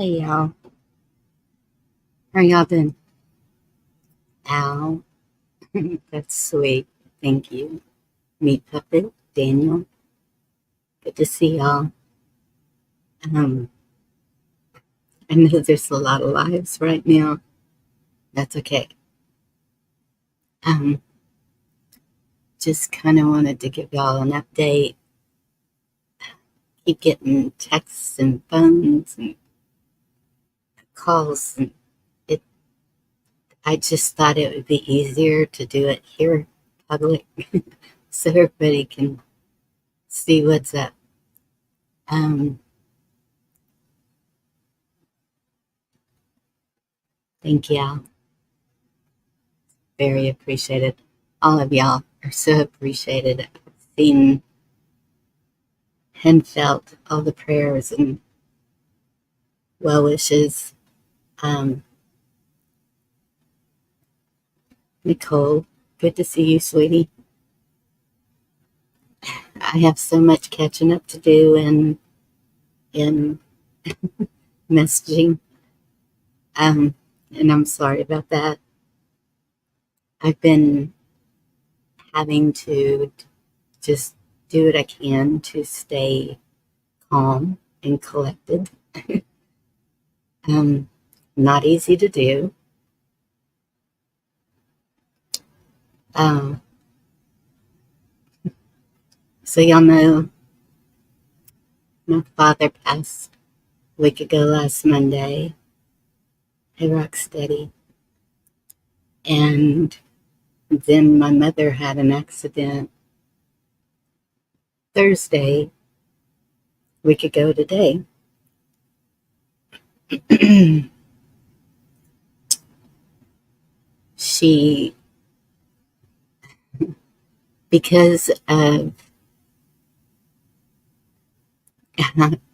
Hey y'all, how y'all doing? Al, that's sweet. Thank you. Meet Puppet, Daniel. Good to see y'all. Um, I know there's a lot of lives right now. That's okay. Um, just kind of wanted to give y'all an update. Keep getting texts and phones and calls, and it. I just thought it would be easier to do it here, public, so everybody can see what's up. Um, thank y'all. Very appreciated. All of y'all are so appreciated. I've seen and felt all the prayers and well wishes. Um, Nicole, good to see you, sweetie. I have so much catching up to do in messaging, um, and I'm sorry about that. I've been having to just do what I can to stay calm and collected. Um, Not easy to do. Um, so y'all know my father passed a week ago last Monday. Hey, Rocksteady. And then my mother had an accident Thursday, a week ago today. She, because of,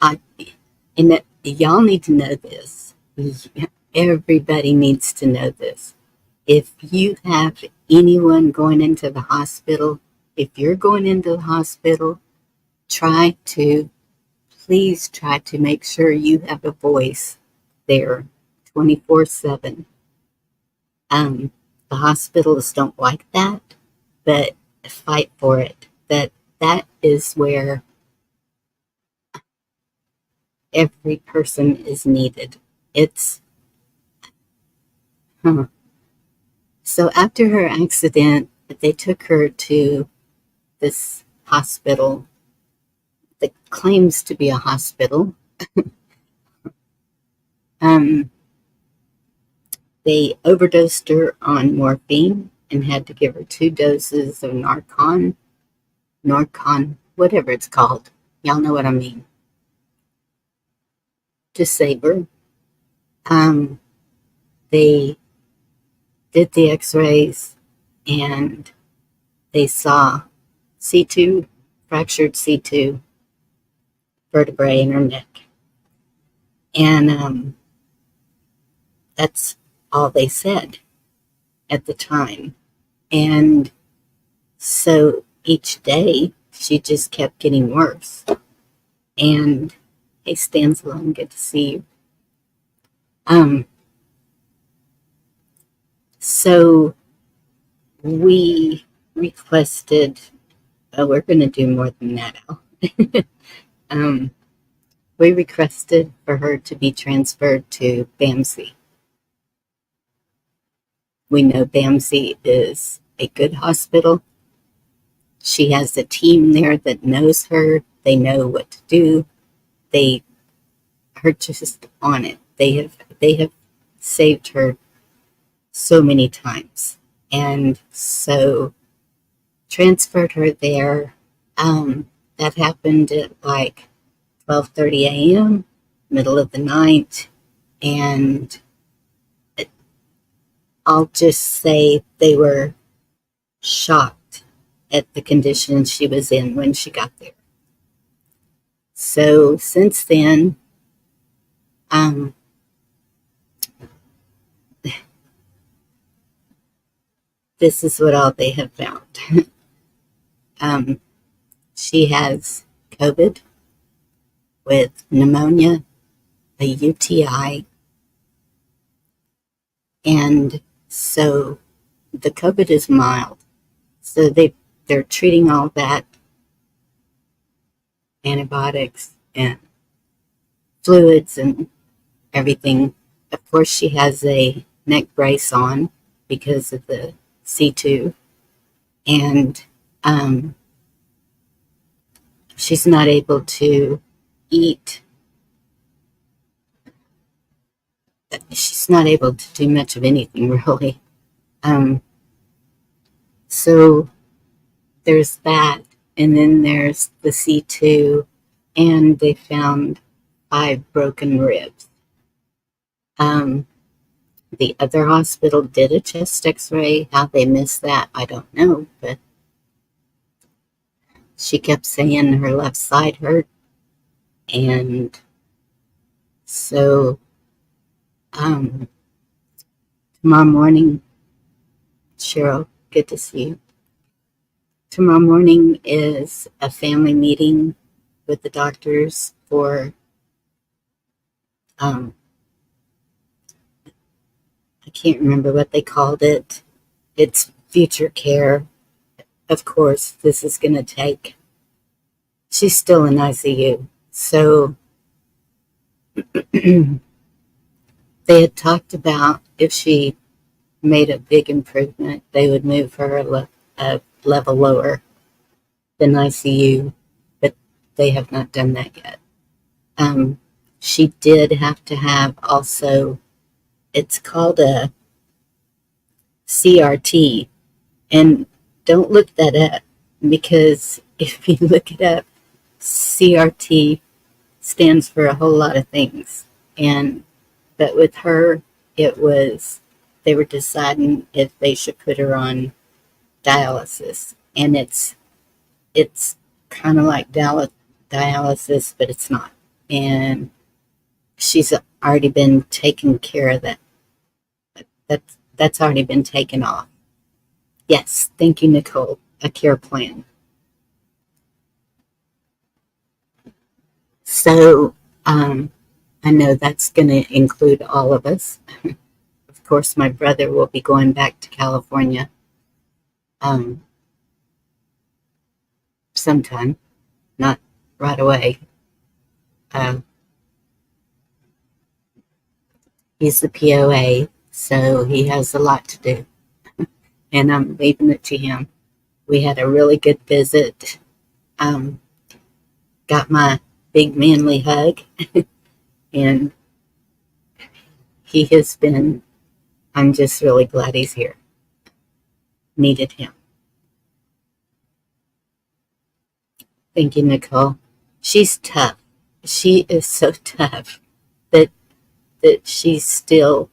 I, and y'all need to know this. Everybody needs to know this. If you have anyone going into the hospital, if you're going into the hospital, try to, please try to make sure you have a voice there 24/7. Um, the hospitals don't like that, but fight for it. That is where every person is needed. It's huh. So after her accident, they took her to this hospital that claims to be a hospital. Um, they overdosed her on morphine and had to give her 2 doses of Narcon, whatever it's called. Y'all know what I mean. To save her. Um, they did the x-rays and they saw C2, fractured C2 vertebrae in her neck. And that's all they said at the time. And so each day she just kept getting worse. And hey, Stansel, good to see you. Um, so we requested, we're going to do more than that, Al. um, we requested for her to be transferred to BAMC. We know BAMC is a good hospital. She has a team there that knows her. They know what to do. They are just on it. They have saved her so many times. And so transferred her there. That happened at like 12:30 a.m., middle of the night, and I'll just say they were shocked at the condition she was in when she got there. So since then, um, this is what all they have found. um, she has COVID with pneumonia a UTI, and so the COVID is mild. So they're treating all that, antibiotics and fluids and everything. Of course, she has a neck brace on because of the C2, and um, she's not able to eat. She's not able to do much of anything really. Um, so there's that, and then there's the C2, and they found 5 broken ribs. Um, the other hospital did a chest X-ray. How they missed that, I don't know, but she kept saying her left side hurt, and so um, tomorrow morning, Cheryl, good to see you. Tomorrow morning is a family meeting with the doctors for um, I can't remember what they called it. It's future care. Of course, this is going to take. She's still in ICU, so they had talked about if she made a big improvement, they would move her a level lower than ICU, but they have not done that yet. She did have to have also, it's called a CRT, and don't look that up because if you look it up, CRT stands for a whole lot of things. And but with her, it was they were deciding if they should put her on dialysis, and it's kind of like dialysis, but it's not. And she's already been taken care of that. That's already been taken off. Yes, thank you, Nicole. A care plan. So I know that's going to include all of us. Of course, my brother will be going back to California um, sometime, not right away. Um, he's the POA, so he has a lot to do, and I'm leaving it to him. We had a really good visit. Um, got my big manly hug, and he has been. I'm just really glad he's here. Needed him. Thank you, Nicole. She's tough. She is so tough that she's still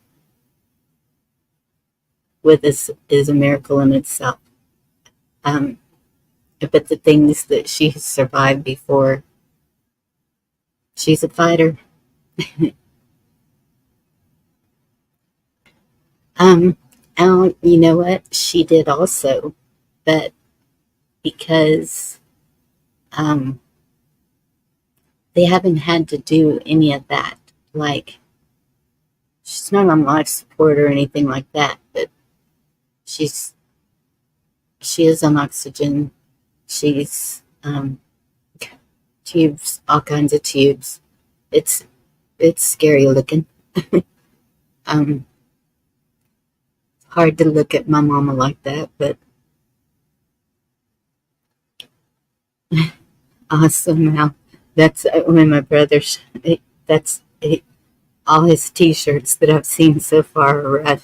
with us is a miracle in itself. Um, but the things that she has survived before, she's a fighter. um, you know what? She did also, but because um, they haven't had to do any of that. Like, she's not on life support or anything like that, but she's she is on oxygen. She's tubes, all kinds of tubes. It's it's scary looking. um, hard to look at my mama like that, but awesome. Now that's when my brother. That's all his T-shirts that I've seen so far are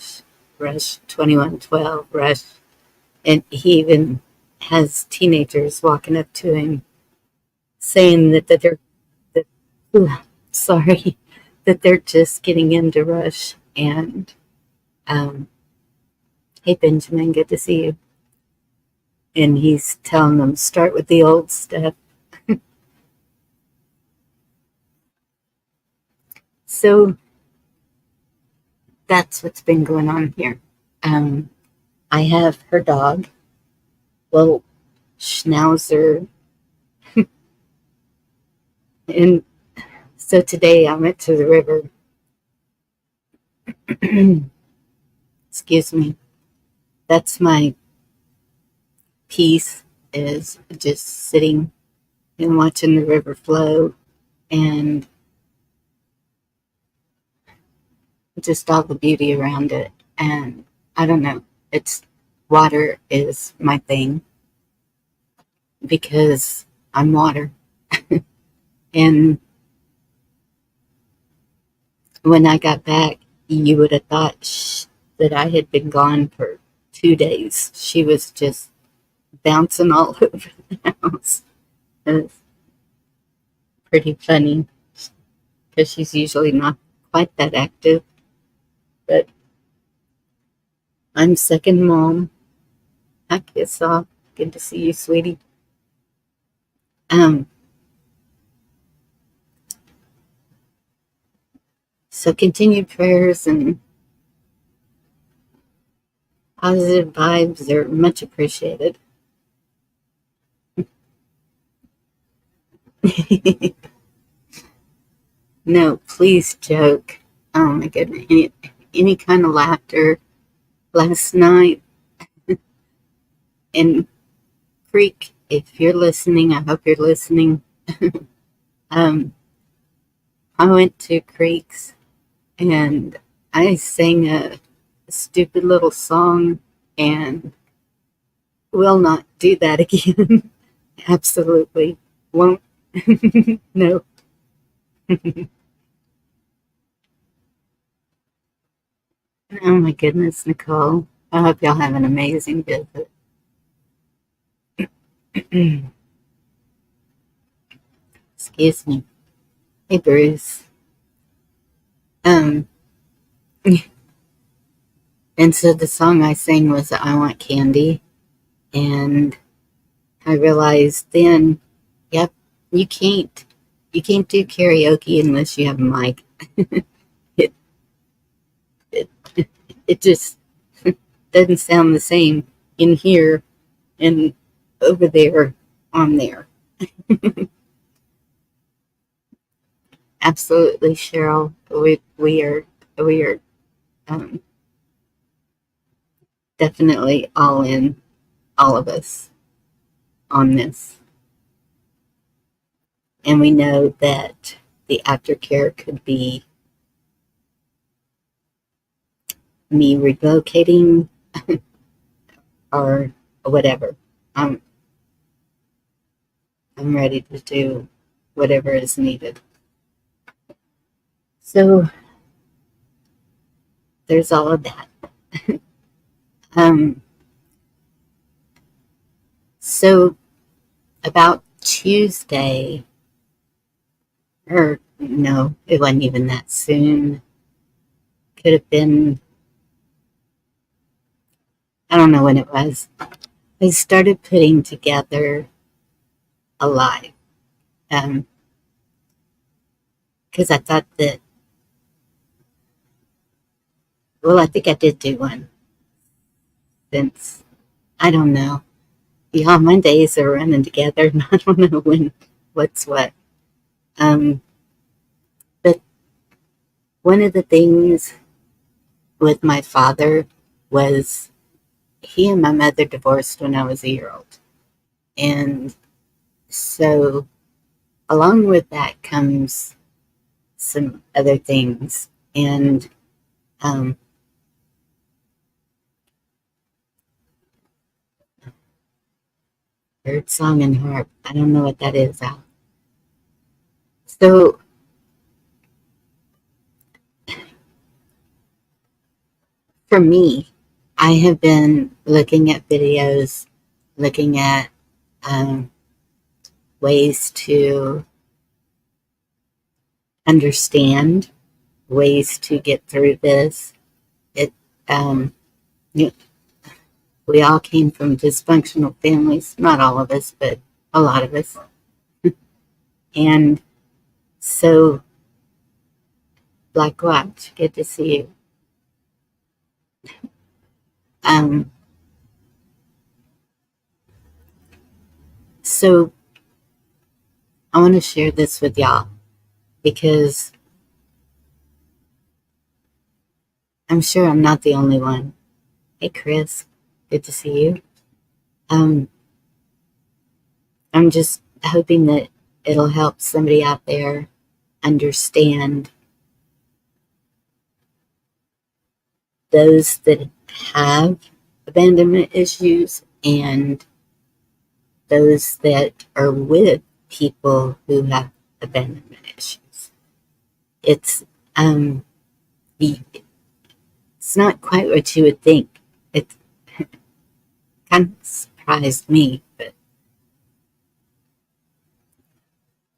Rush 2112, Rush, and he even has teenagers walking up to him saying that they're that, ooh, sorry that they're just getting into Rush. And um, hey Benjamin, good to see you. And he's telling them start with the old stuff. So that's what's been going on here. Um, I have her dog, well, Schnauzer, and So today I went to the river. Excuse me. That's my peace, is just sitting and watching the river flow and just all the beauty around it. And I don't know, it's water is my thing because I'm water. And when I got back, you would have thought that I had been gone for 2 days. She was just bouncing all over the house. It was pretty funny because she's usually not quite that active. But I'm second mom. I guess all. Good to see you, sweetie. Um, so continued prayers and positive vibes are much appreciated. No, please joke. Oh my goodness. Any kind of laughter last night in Creek, if you're listening, I hope you're listening. um, I went to Creeks and I sang a stupid little song and will not do that again. Absolutely won't. No. Oh my goodness, Nicole. I hope y'all have an amazing visit. Excuse me. Hey, Bruce. Um, and so the song I sang was I Want Candy. And I realized then, yep, you can't. You can't do karaoke unless you have a mic. it, it, it just doesn't sound the same in here and over there on there. Absolutely, Cheryl. We are um, definitely all in, all of us, on this, and we know that the aftercare could be me relocating or whatever. I'm I'm ready to do whatever is needed. So there's all of that. Um, so about Tuesday, or no, it wasn't even that soon. Could have been, I don't know when it was. I started putting together a live because I thought that, well, I think I did do one since, I don't know. Y'all, my days are running together and I don't know what's what. Um, but one of the things with my father was he and my mother divorced when I was a year old. And so along with that comes some other things. And um, bird song and harp, I don't know what that is, Al. So for me, I have been looking at videos, looking at um, ways to understand, ways to get through this. It, um, you, we all came from dysfunctional families, not all of us, but a lot of us. And so, Black Watch, good to see you. Um, so, I want to share this with y'all. because I'm sure I'm not the only one. Hey, Chris, good to see you. Um, I'm just hoping that it'll help somebody out there understand those that have abandonment issues and those that are with people who have abandonment issues. It's um, it's not quite what you would think. It kind of surprised me, but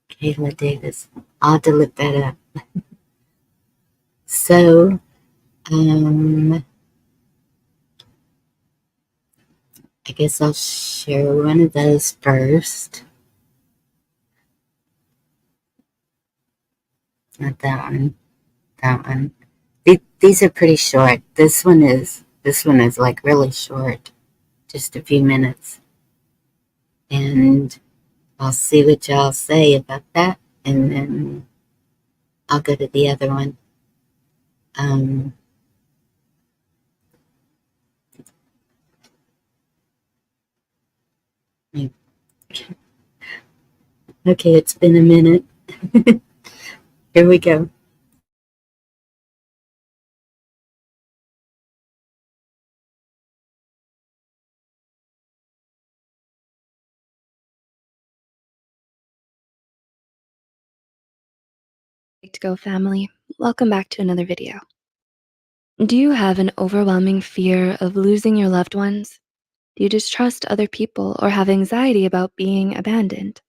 Kayla Davis, I'll have to look that up. So, I guess I'll share one of those first. Not that one. That one. These are pretty short. This one is like really short, just a few minutes, and I'll see what y'all say about that, and then I'll go to the other one. Um, okay, it's been a minute. Here we go. To go family, welcome back to another video. Do you have an overwhelming fear of losing your loved ones? Do you distrust other people or have anxiety about being abandoned?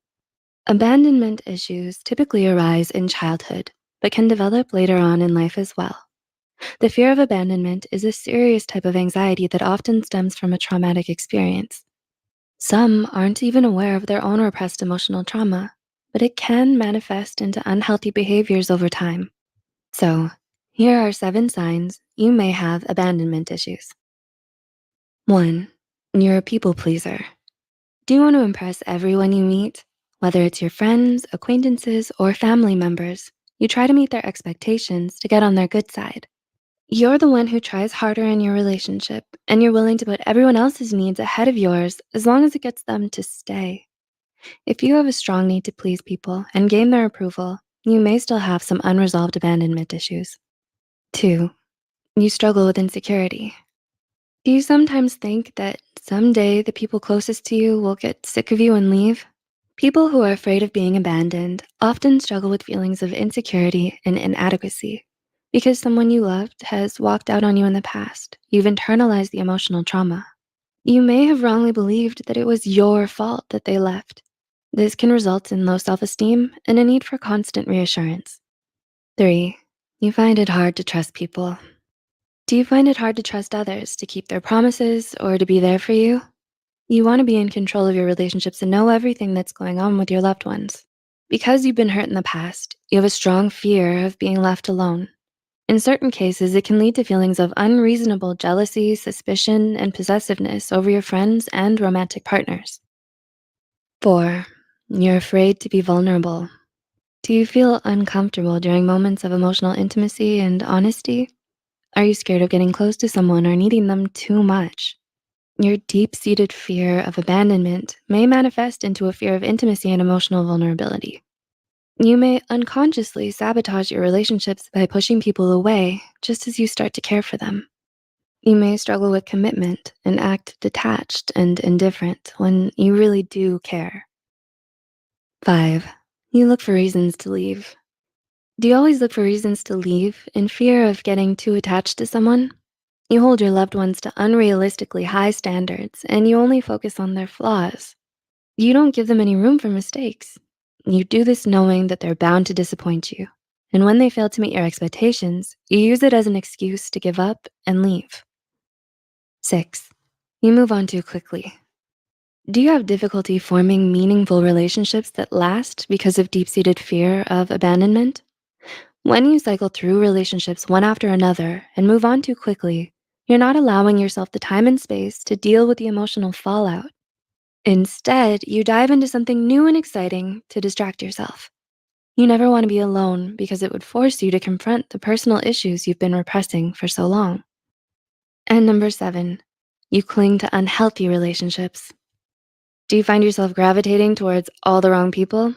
Abandonment issues typically arise in childhood, but can develop later on in life as well. The fear of abandonment is a serious type of anxiety that often stems from a traumatic experience. Some aren't even aware of their own repressed emotional trauma, but it can manifest into unhealthy behaviors over time. So, here are 7 signs you may have abandonment issues. 1, you're a people pleaser. Do you want to impress everyone you meet? Whether it's your friends, acquaintances, or family members, you try to meet their expectations to get on their good side. You're the one who tries harder in your relationship, and you're willing to put everyone else's needs ahead of yours as long as it gets them to stay. If you have a strong need to please people and gain their approval, you may still have some unresolved abandonment issues. 2, you struggle with insecurity. Do you sometimes think that someday the people closest to you will get sick of you and leave? People who are afraid of being abandoned often struggle with feelings of insecurity and inadequacy. Because someone you loved has walked out on you in the past, you've internalized the emotional trauma. You may have wrongly believed that it was your fault that they left. This can result in low self-esteem and a need for constant reassurance. 3, you find it hard to trust people. Do you find it hard to trust others to keep their promises or to be there for you? You want to be in control of your relationships and know everything that's going on with your loved ones. Because you've been hurt in the past, you have a strong fear of being left alone. In certain cases, it can lead to feelings of unreasonable jealousy, suspicion, and possessiveness over your friends and romantic partners. 4, you're afraid to be vulnerable. Do you feel uncomfortable during moments of emotional intimacy and honesty? Are you scared of getting close to someone or needing them too much? Your deep-seated fear of abandonment may manifest into a fear of intimacy and emotional vulnerability. You may unconsciously sabotage your relationships by pushing people away just as you start to care for them. You may struggle with commitment and act detached and indifferent when you really do care. 5, you look for reasons to leave. Do you always look for reasons to leave in fear of getting too attached to someone? You hold your loved ones to unrealistically high standards, and you only focus on their flaws. You don't give them any room for mistakes. You do this knowing that they're bound to disappoint you. And when they fail to meet your expectations, you use it as an excuse to give up and leave. 6, you move on too quickly. Do you have difficulty forming meaningful relationships that last because of deep-seated fear of abandonment? When you cycle through relationships one after another and move on too quickly, you're not allowing yourself the time and space to deal with the emotional fallout. Instead, you dive into something new and exciting to distract yourself. You never want to be alone because it would force you to confront the personal issues you've been repressing for so long. And number 7, you cling to unhealthy relationships. Do you find yourself gravitating towards all the wrong people?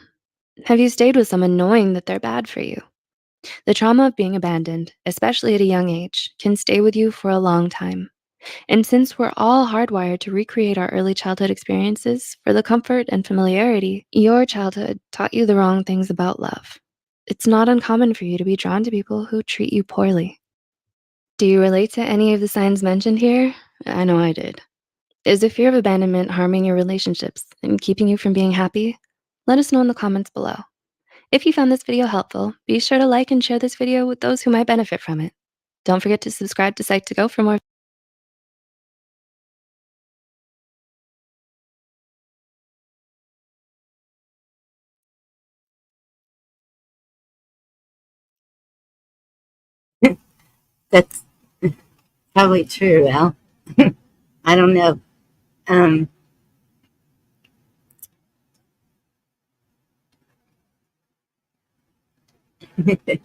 Have you stayed with someone knowing that they're bad for you? The trauma of being abandoned, especially at a young age, can stay with you for a long time. And since we're all hardwired to recreate our early childhood experiences for the comfort and familiarity, your childhood taught you the wrong things about love. It's not uncommon for you to be drawn to people who treat you poorly. Do you relate to any of the signs mentioned here? I know I did. Is the fear of abandonment harming your relationships and keeping you from being happy? Let us know in the comments below. If you found this video helpful, be sure to like and share this video with those who might benefit from it. Don't forget to subscribe to Psych2Go for more. That's probably true, Al. I don't know. Um, that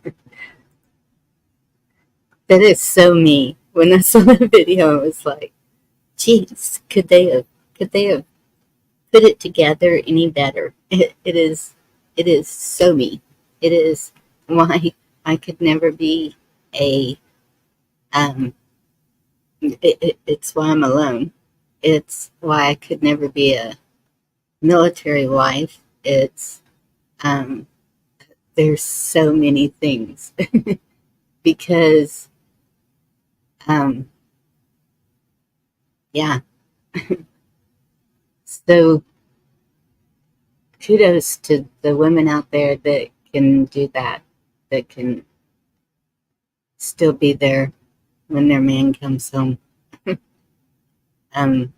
is so me. When I saw the video, I was like, "Geez, could they have put it together any better?" It is so me. It is why I could never be a. Um, it's why I'm alone. It's why I could never be a military wife. It's um, there's so many things because um, yeah. So kudos to the women out there that can do that, that can still be there when their man comes home. um,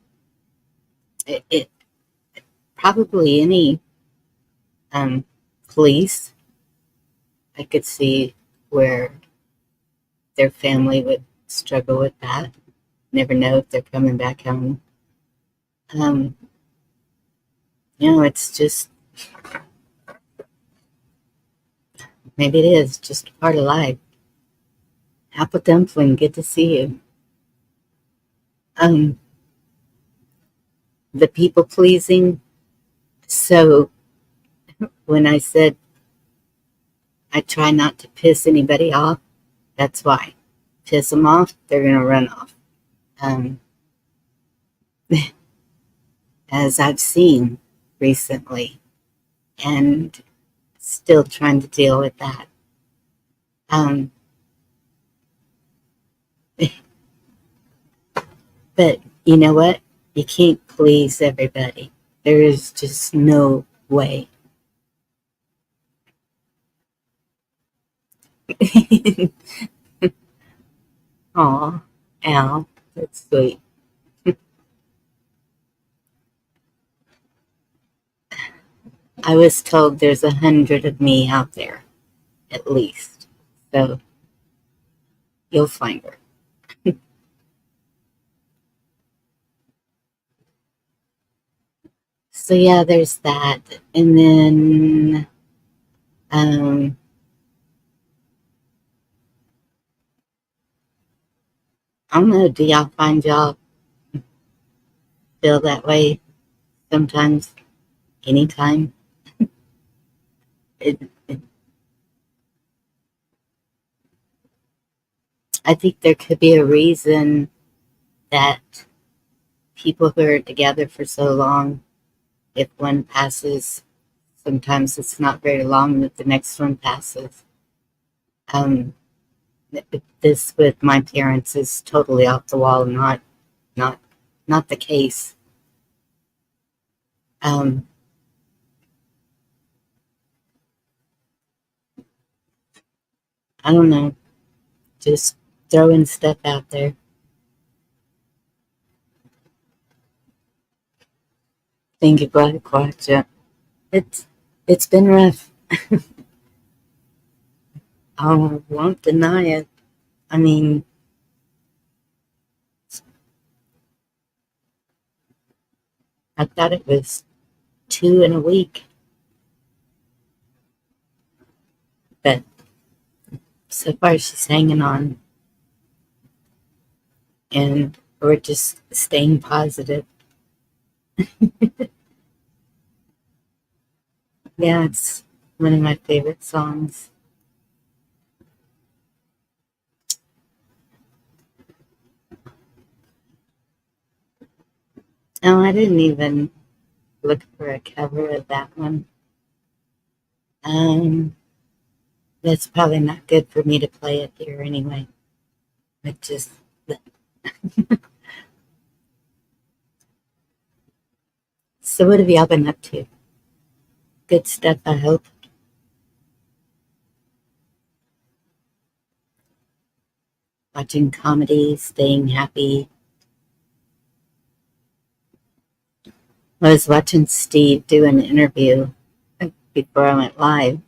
it probably any um, police, I could see where their family would struggle with that. Never know if they're coming back home. Um, it's just maybe it is just a part of life. Apple dumpling, good to see you. Um, the people pleasing. So when I said I try not to piss anybody off, that's why. Piss them off, they're gonna run off. Um, as I've seen recently, and still trying to deal with that. Um, but you know what? You can't please everybody. There is just no way. Aw, Al, that's sweet. I was told there's 100 of me out there, at least. So you'll find her. So yeah, there's that. And then um, I don't know, do y'all find y'all feel that way sometimes, anytime? It, it, I think there could be a reason that people who are together for so long, if one passes, sometimes it's not very long that the next one passes. Um, this with my parents is totally off the wall, not not the case. Um, I don't know, just throwing stuff out there. Think about it, Quacha. It's it's been rough. I won't deny it. I mean, I thought it was two in a week. But so far she's hanging on, and we're just staying positive. Yeah, it's one of my favorite songs. Oh, I didn't even look for a cover of that one. That's probably not good for me to play it here anyway. But just so what have y'all been up to? Good stuff, I hope. Watching comedy, staying happy. I was watching Steve do an interview before I went live,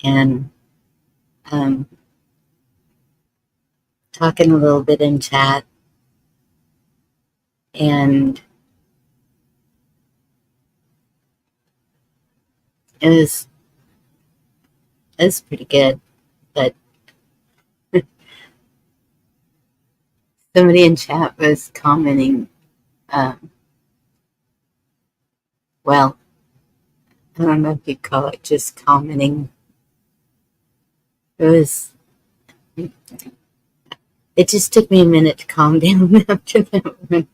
and um, talking a little bit in chat, and it was pretty good. But somebody in chat was commenting, um, well, I don't know if you'd call it just commenting. It was. It just took me a minute to calm down after that one.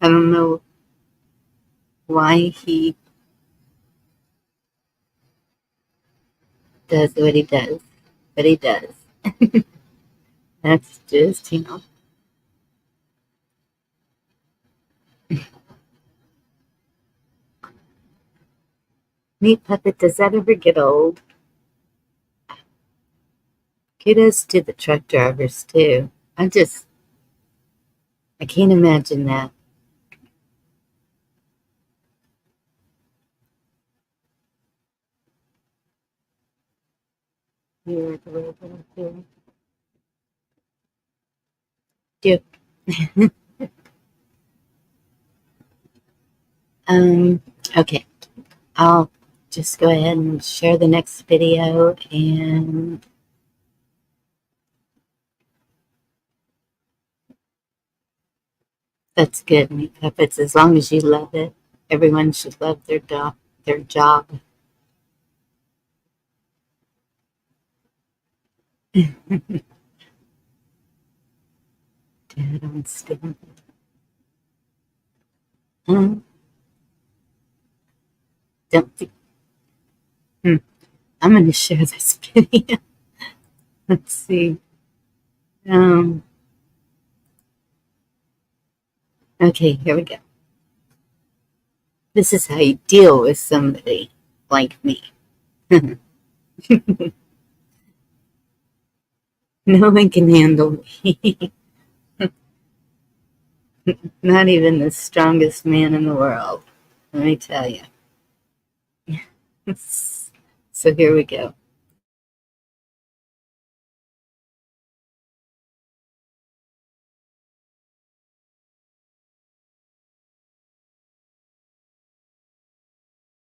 I don't know why he does what he does, but he does. That's just, Meat Puppet, does that ever get old? Kudos to the truck drivers, too. I can't imagine that. You're the way that I feel. Um, okay. I'll just go ahead and share the next video, and that's good, Meat Puppets. As long as you love it, everyone should love their job. Dead on stand. Don't think, I'm going to share this video. Let's see. Um, okay, here we go. This is how you deal with somebody like me. No one can handle me. Not even the strongest man in the world. Let me tell you. So here we go.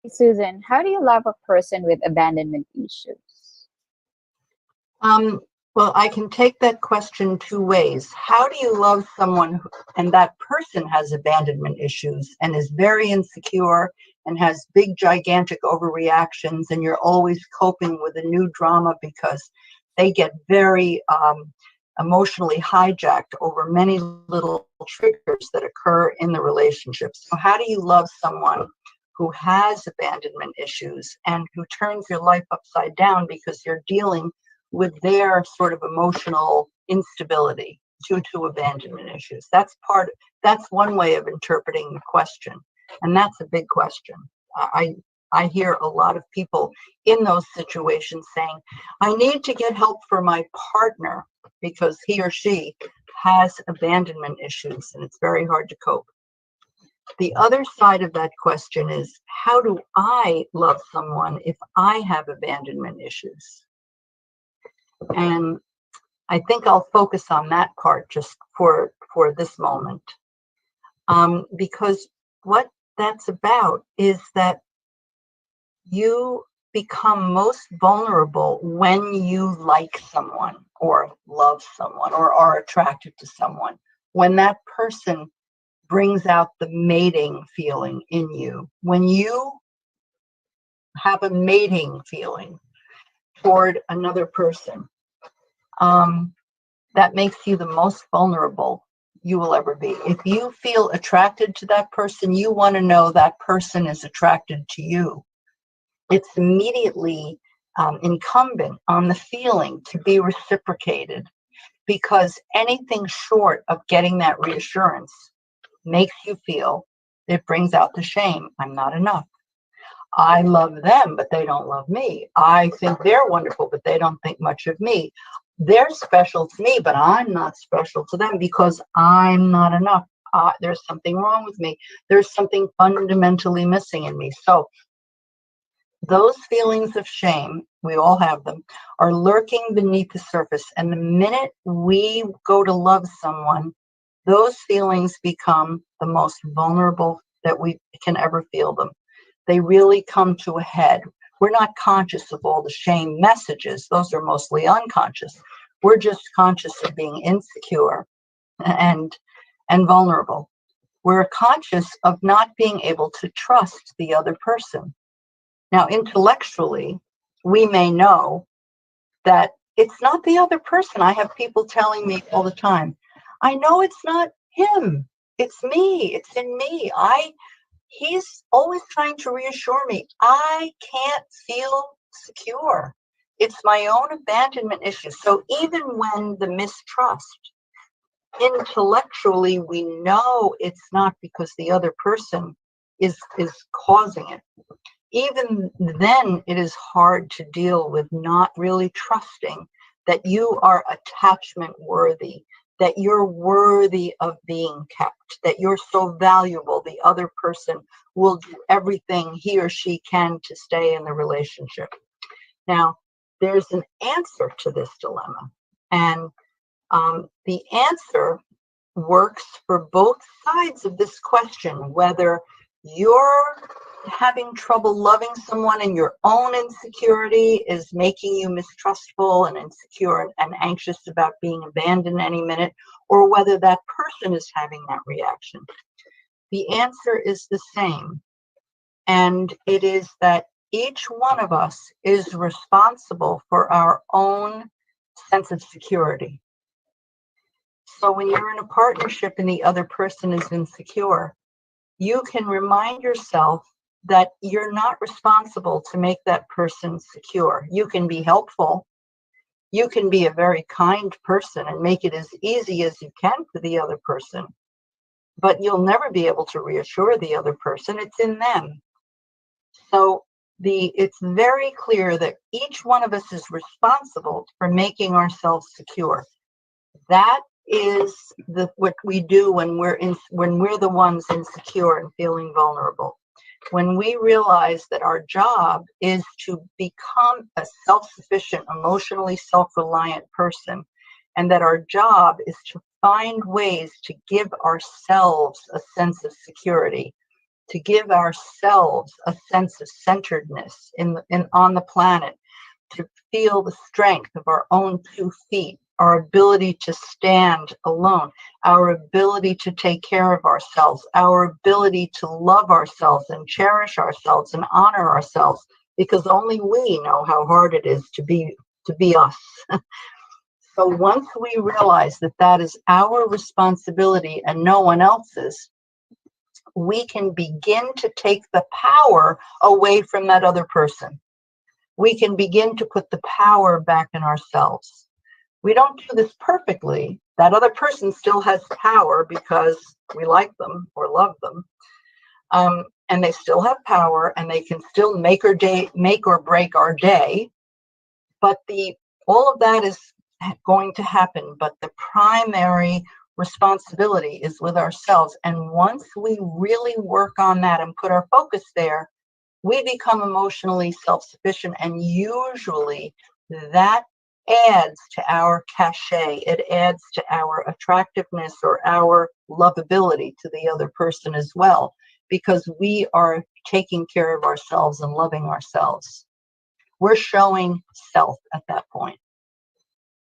Susan, how do you love a person with abandonment issues? Um, well, I can take that question two ways. How do you love someone and that person has abandonment issues and is very insecure and has big, gigantic overreactions, and you're always coping with a new drama because they get very emotionally hijacked over many little triggers that occur in the relationship. So how do you love someone who has abandonment issues and who turns your life upside down because you're dealing with their sort of emotional instability due to abandonment issues? That's one way of interpreting the question, and that's a big question. I hear a lot of people in those situations saying, I need to get help for my partner because he or she has abandonment issues and it's very hard to cope. The other side of that question is, how do I love someone if I have abandonment issues? And I think I'll focus on that part just for this moment, because what that's about is that you become most vulnerable when you like someone or love someone or are attracted to someone. When that person brings out the mating feeling in you, when you have a mating feeling toward another person, that makes you the most vulnerable you will ever be. If you feel attracted to that person, you want to know that person is attracted to you. It's immediately incumbent on the feeling to be reciprocated, because anything short of getting that reassurance makes you feel, it brings out the shame. I'm not enough. I love them, but they don't love me. I think they're wonderful, but they don't think much of me. They're special to me, but I'm not special to them because I'm not enough. There's something wrong with me. There's something fundamentally missing in me. So those feelings of shame, we all have them, are lurking beneath the surface. And the minute we go to love someone, those feelings become the most vulnerable that we can ever feel them. They really come to a head. We're not conscious of all the shame messages. Those are mostly unconscious. We're just conscious of being insecure and vulnerable. We're conscious of not being able to trust the other person. Now, intellectually, we may know that it's not the other person. I have people telling me all the time, I know it's not him. It's me. It's in me. He's always trying to reassure me. I can't feel secure. It's my own abandonment issue. So even when the mistrust, intellectually, we know it's not because the other person is causing it. Even then, it is hard to deal with not really trusting that you are attachment worthy, that you're worthy of being kept, that you're so valuable, the other person will do everything he or she can to stay in the relationship. Now, there's an answer to this dilemma, and the answer works for both sides of this question, whether you're having trouble loving someone and your own insecurity is making you mistrustful and insecure and anxious about being abandoned any minute, or whether that person is having that reaction. The answer is the same, and it is that each one of us is responsible for our own sense of security. So when you're in a partnership and the other person is insecure, you can remind yourself that you're not responsible to make that person secure. You can be helpful. You can be a very kind person and make it as easy as you can for the other person. But you'll never be able to reassure the other person. It's in them. So it's very clear that each one of us is responsible for making ourselves secure. That is what we do when we're the ones insecure and feeling vulnerable. When we realize that our job is to become a self-sufficient, emotionally self-reliant person, and that our job is to find ways to give ourselves a sense of security, to give ourselves a sense of centeredness on the planet, to feel the strength of our own 2 feet, our ability to stand alone, our ability to take care of ourselves, our ability to love ourselves and cherish ourselves and honor ourselves, because only we know how hard it is to be us. So once we realize that that is our responsibility and no one else's, we can begin to take the power away from that other person. We can begin to put the power back in ourselves. We don't do this perfectly. That other person still has power because we like them or love them. And they still have power, and they can still make or break our day. But all of that is going to happen. But the primary responsibility is with ourselves. And once we really work on that and put our focus there, we become emotionally self-sufficient, and usually that adds to our cachet. It adds to our attractiveness or our lovability to the other person as well, because we are taking care of ourselves and loving ourselves. we're showing self at that point.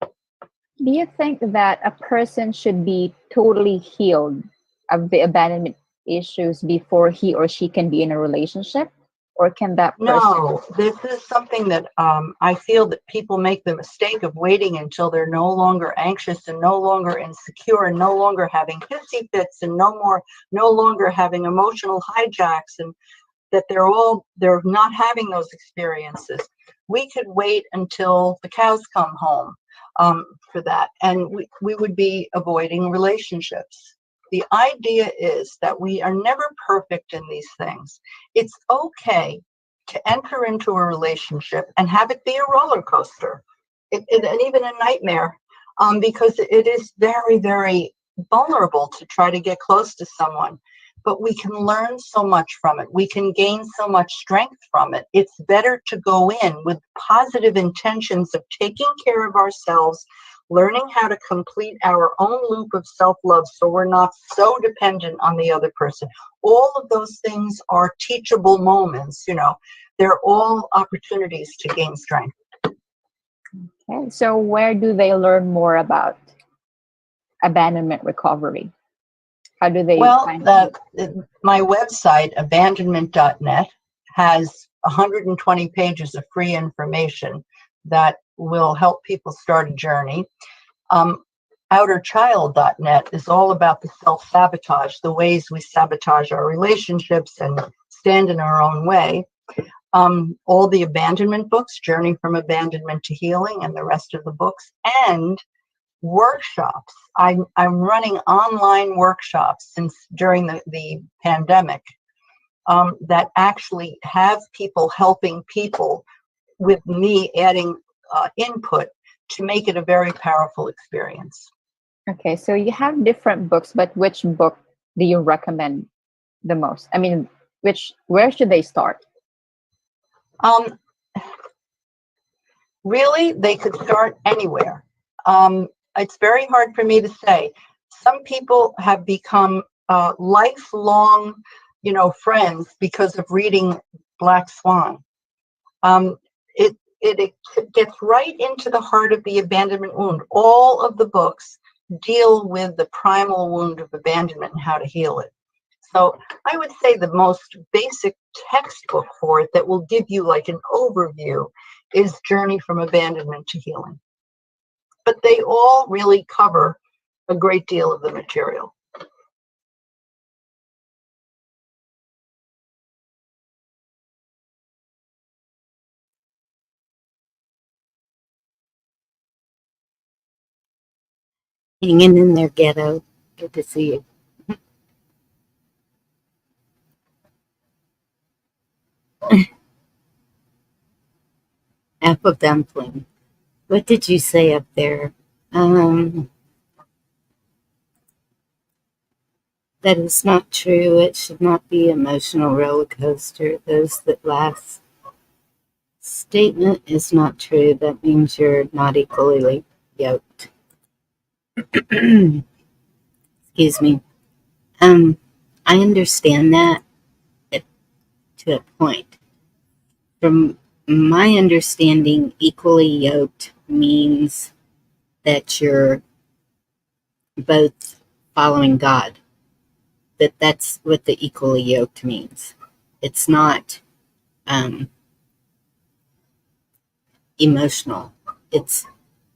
Do you think that a person should be totally healed of the abandonment issues before he or she can be in a relationship? Or can that person? No, this is something that I feel that people make the mistake of waiting until they're no longer anxious and no longer insecure and no longer having hissy fits and no longer having emotional hijacks, and that they're not having those experiences. We could wait until the cows come home for that, and we would be avoiding relationships. The idea is that we are never perfect in these things. It's okay to enter into a relationship and have it be a roller coaster, and even a nightmare, because it is very, very vulnerable to try to get close to someone. But we can learn so much from it. We can gain so much strength from it. It's better to go in with positive intentions of taking care of ourselves, learning how to complete our own loop of self-love so we're not so dependent on the other person. All of those things are teachable moments, They're all opportunities to gain strength. Okay, so where do they learn more about abandonment recovery? How do they find my website, abandonment.net, has 120 pages of free information that will help people start a journey. Outerchild.net is all about the self-sabotage, the ways we sabotage our relationships and stand in our own way. All the abandonment books, Journey from Abandonment to Healing, and the rest of the books, and workshops. I'm running online workshops during the pandemic that actually have people helping people, with me adding input to make it a very powerful experience. Okay, so you have different books, but which book do you recommend the most? I mean, where should they start? Really, they could start anywhere. It's very hard for me to say. Some people have become lifelong, friends because of reading Black Swan. It gets right into the heart of the abandonment wound. All of the books deal with the primal wound of abandonment and how to heal it. So I would say the most basic textbook for it that will give you like an overview is Journey from Abandonment to Healing. But they all really cover a great deal of the material. Hanging in there, Ghetto. Good to see you. Apple dumpling. What did you say up there? That is not true. It should not be emotional roller coaster. Those that last statement is not true. That means you're not equally yoked. Excuse me. I understand that to a point. From my understanding, equally yoked means that you're both following God. That's what the equally yoked means. It's not emotional. It's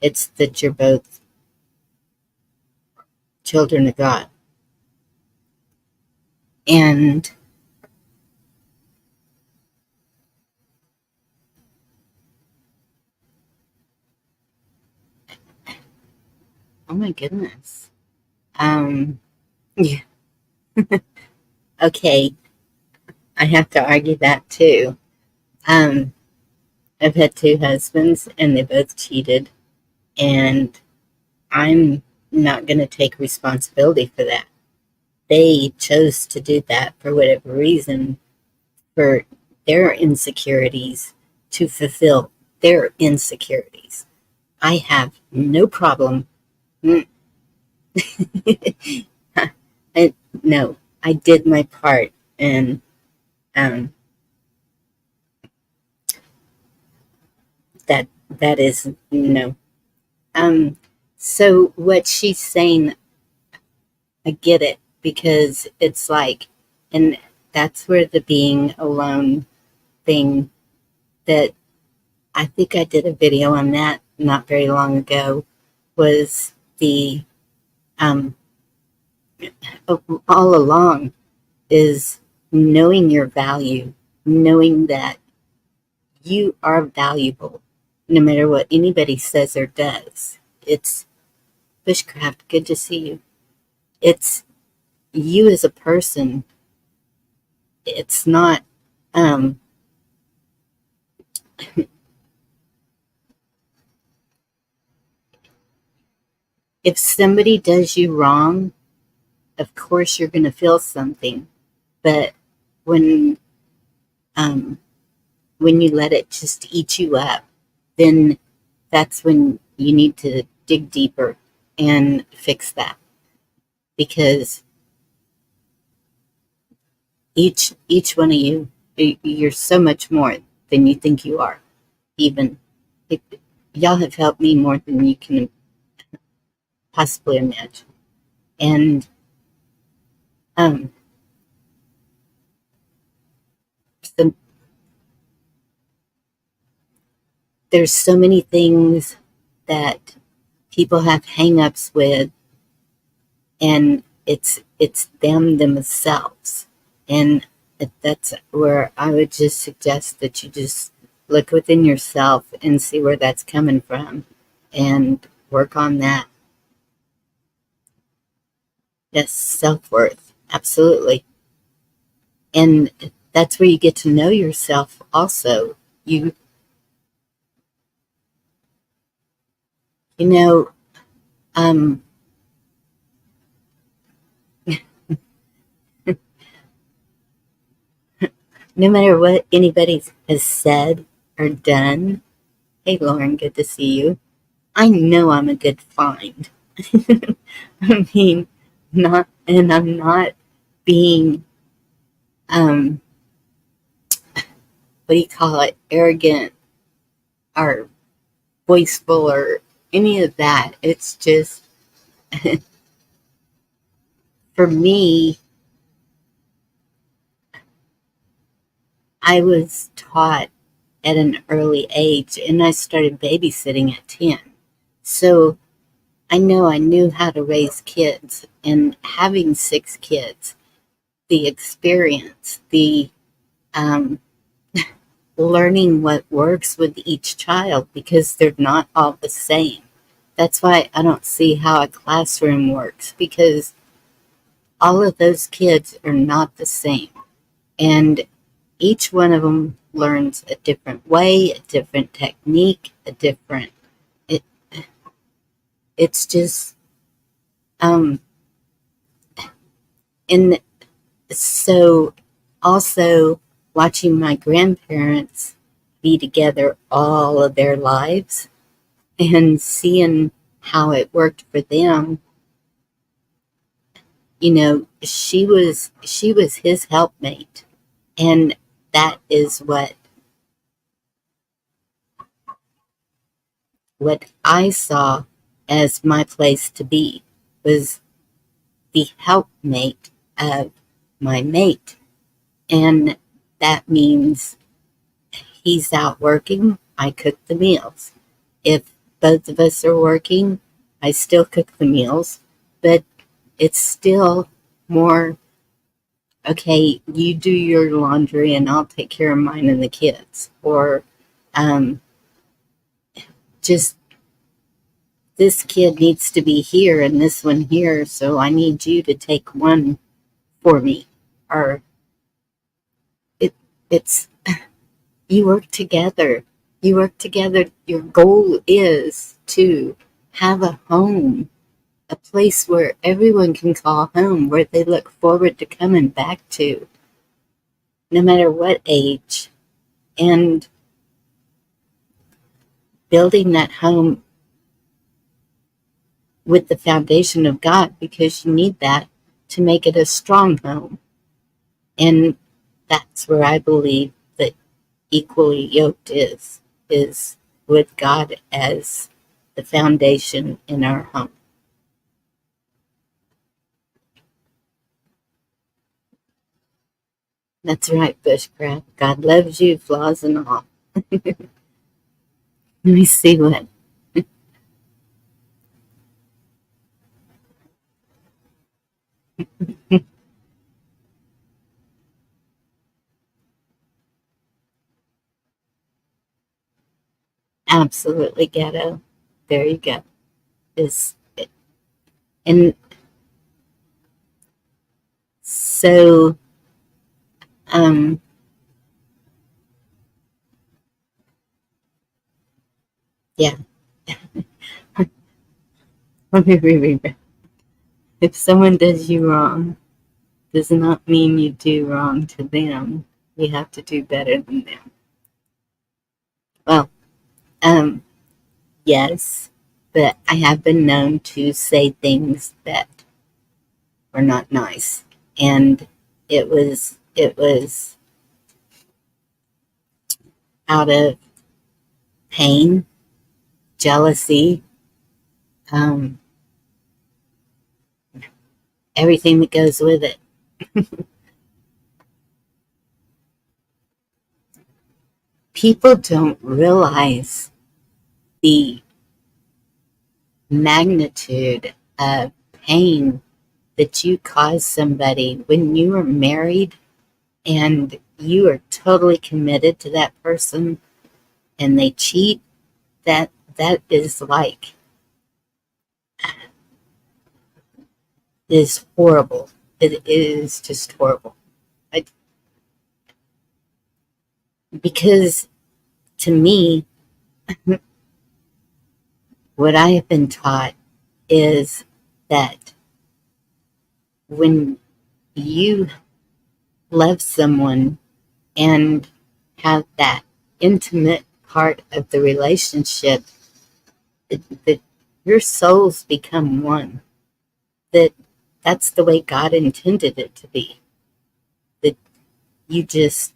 that you're both children of God. And oh my goodness. Yeah. Okay. I have to argue that too. I've had 2 husbands and they both cheated, and I'm not going to take responsibility for that. They chose to do that for whatever reason, for their insecurities, to fulfill their insecurities. I have no problem. No, I did my part, and that is, so what she's saying, I get it, because it's like, and that's where the being alone thing, that I think I did a video on that not very long ago, was the, um, all along is knowing your value, knowing that you are valuable, no matter what anybody says or does. It's Bushcraft, good to see you. It's you as a person. It's not, um, if somebody does you wrong, of course you're going to feel something. But when, um, when you let it just eat you up, then that's when you need to dig deeper and fix that. Because each one of you, you're so much more than you think you are. Even if, y'all have helped me more than you can possibly imagine. And um, so there's so many things that people have hang-ups with, and it's them themselves. And that's where I would just suggest that you just look within yourself and see where that's coming from and work on that. Yes, self-worth, absolutely. And that's where you get to know yourself also. You know, um, no matter what anybody has said or done, hey Lauren, good to see you. I know I'm a good find. I mean, and I'm not being, what do you call it, arrogant or boastful or any of that. It's just, for me, I was taught at an early age, and I started babysitting at 10. So I know I knew how to raise kids, and having 6 kids, the experience, the um, learning what works with each child, because they're not all the same. That's why I don't see how a classroom works, because all of those kids are not the same. And each one of them learns a different way, a different technique, a different, it, it's just, um, and so also watching my grandparents be together all of their lives and seeing how it worked for them. You know, she was his helpmate, and that is what I saw as my place to be, was the helpmate of my mate. And that means he's out working, I cook the meals. If both of us are working, I still cook the meals, but it's still more, okay, you do your laundry and I'll take care of mine and the kids. Or um, just, this kid needs to be here and this one here, so I need you to take one for me. Or it's, you work together. You work together. Your goal is to have a home, a place where everyone can call home, where they look forward to coming back to, no matter what age. And building that home with the foundation of God, because you need that to make it a strong home. And that's where I believe that equally yoked is with God as the foundation in our home. That's right, Bushcraft. God loves you, flaws and all. Let me see what. Absolutely ghetto. There you go. Is and so um yeah. Let me reread. If someone does you wrong, does not mean you do wrong to them. You have to do better than them. Well, um, yes, but I have been known to say things that were not nice, and it was out of pain, jealousy, um, everything that goes with it. People don't realize the magnitude of pain that you cause somebody when you are married and you are totally committed to that person and they cheat. That is like, is horrible. It is just horrible. I, because to me, what I have been taught is that when you love someone and have that intimate part of the relationship, that your souls become one. That that's the way God intended it to be. That you just,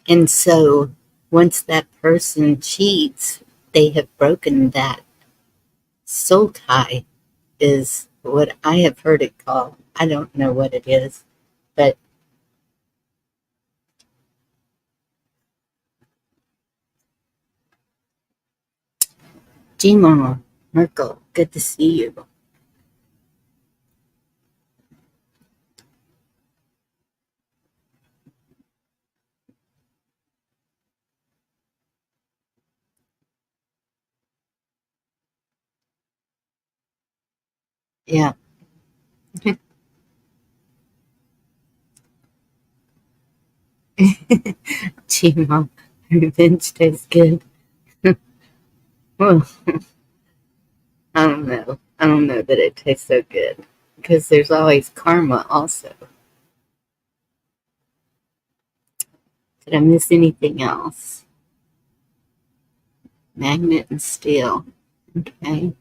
and so once that person cheats, they have broken that soul tie, is what I have heard it called. I don't know what it is, but Gmama, Merkel, good to see you. Yeah. Gmama, revenge tastes good. Well, I don't know. I don't know that it tastes so good because there's always karma also. Did I miss anything else? Magnet and steel. Okay.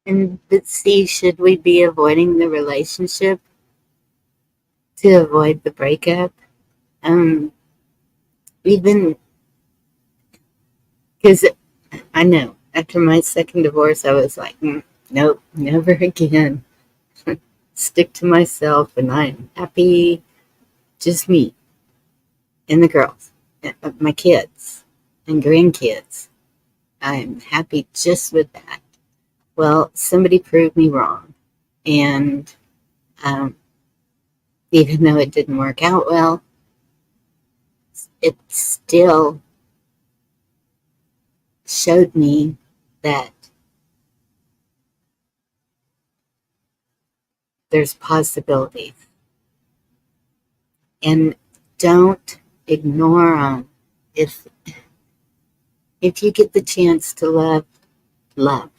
And but see, should we be avoiding the relationship to avoid the breakup? Um, Even because I know after my second divorce, I was like, nope, never again. Stick to myself, and I'm happy, just me and the girls, my kids and grandkids. I'm happy just with that. Well, somebody proved me wrong, and um, even though it didn't work out well, it still showed me that there's possibilities, and don't ignore them. If if you get the chance to love, love.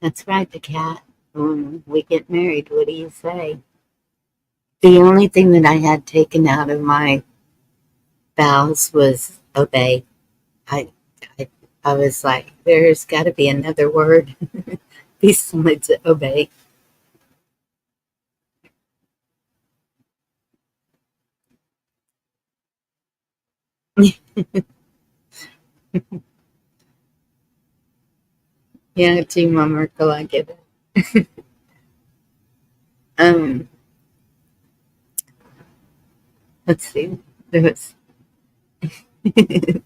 That's right, the cat. When we get married, what do you say? The only thing that I had taken out of my vows was obey. I, I, I was like, there's got to be another word besides obey. Yeah, Team Merkel, I get it. um, let's see. There was it's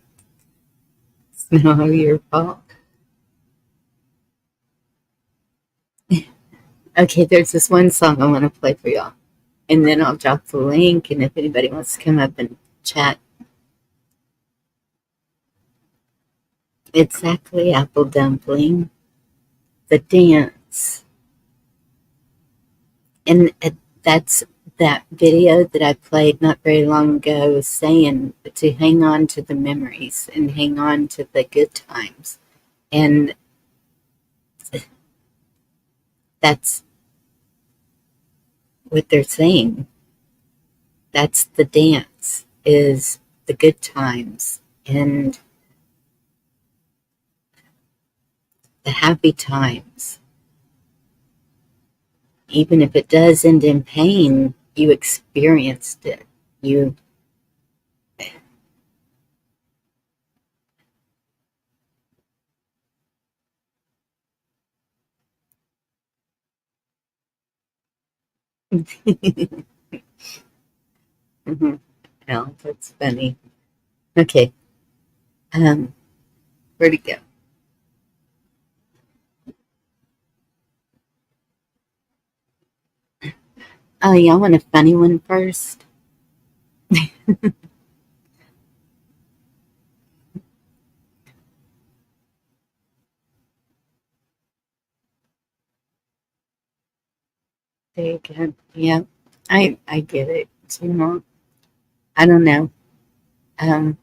not your fault. Okay, there's this one song I want to play for y'all, and then I'll drop the link. And if anybody wants to come up and chat, exactly, apple dumpling, the dance, and that's that video that I played not very long ago, saying to hang on to the memories and hang on to the good times, and that's what they're saying. That's the dance, is the good times and the happy times. Even if it does end in pain, you experienced it. You Oh, that's funny. Okay. Um, where'd it go? Oh, y'all want a funny one first? There you go. Yeah, I get it. You know, I don't know. Um,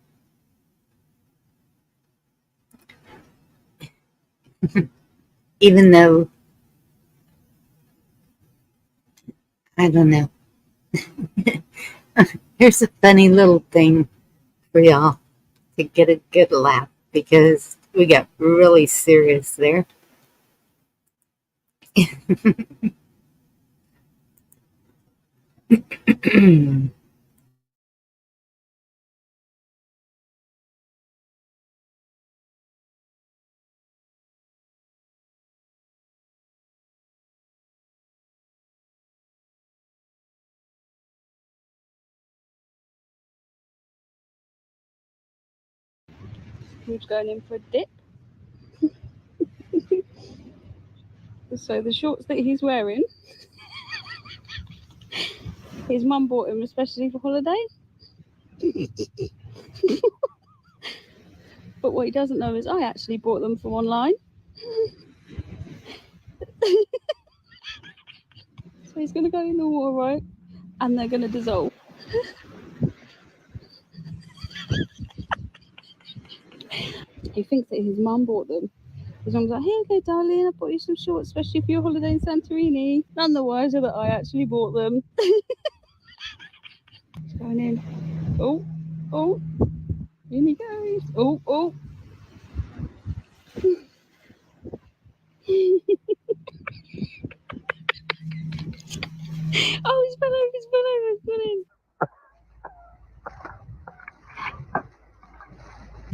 even though I don't know. Here's a funny little thing for y'all to get a good laugh because we got really serious there. Who's going in for a dip? So the shorts that he's wearing, his mum bought him especially for holiday. But what he doesn't know is I actually bought them from online. So he's going to go in the water, right? And they're going to dissolve. He thinks that his mum bought them. His mum's like, here you go, darling, I bought you some shorts, especially for your holiday in Santorini. None the wiser that I actually bought them. He's going in. Oh, oh, in he goes. Oh, oh. Oh, he's fell over, he's fell over, he's fell in.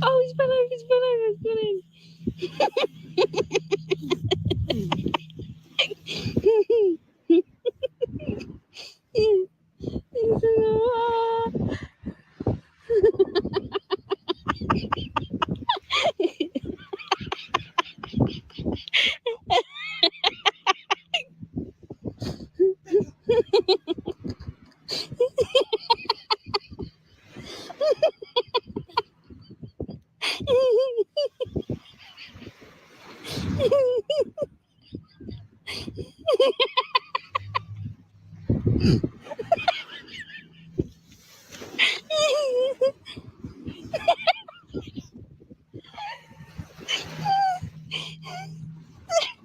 Oh, he's fell over, he's fell over, he's fell in.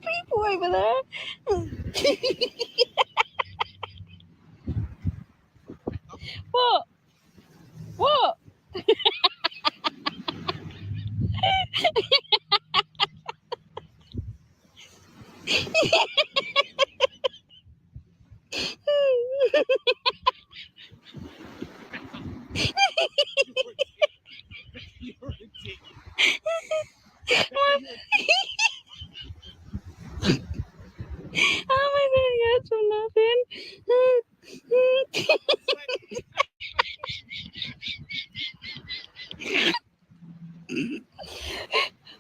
People What? What? How am I going to get from nothing?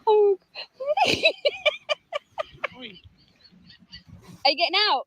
Oh. Are you getting out?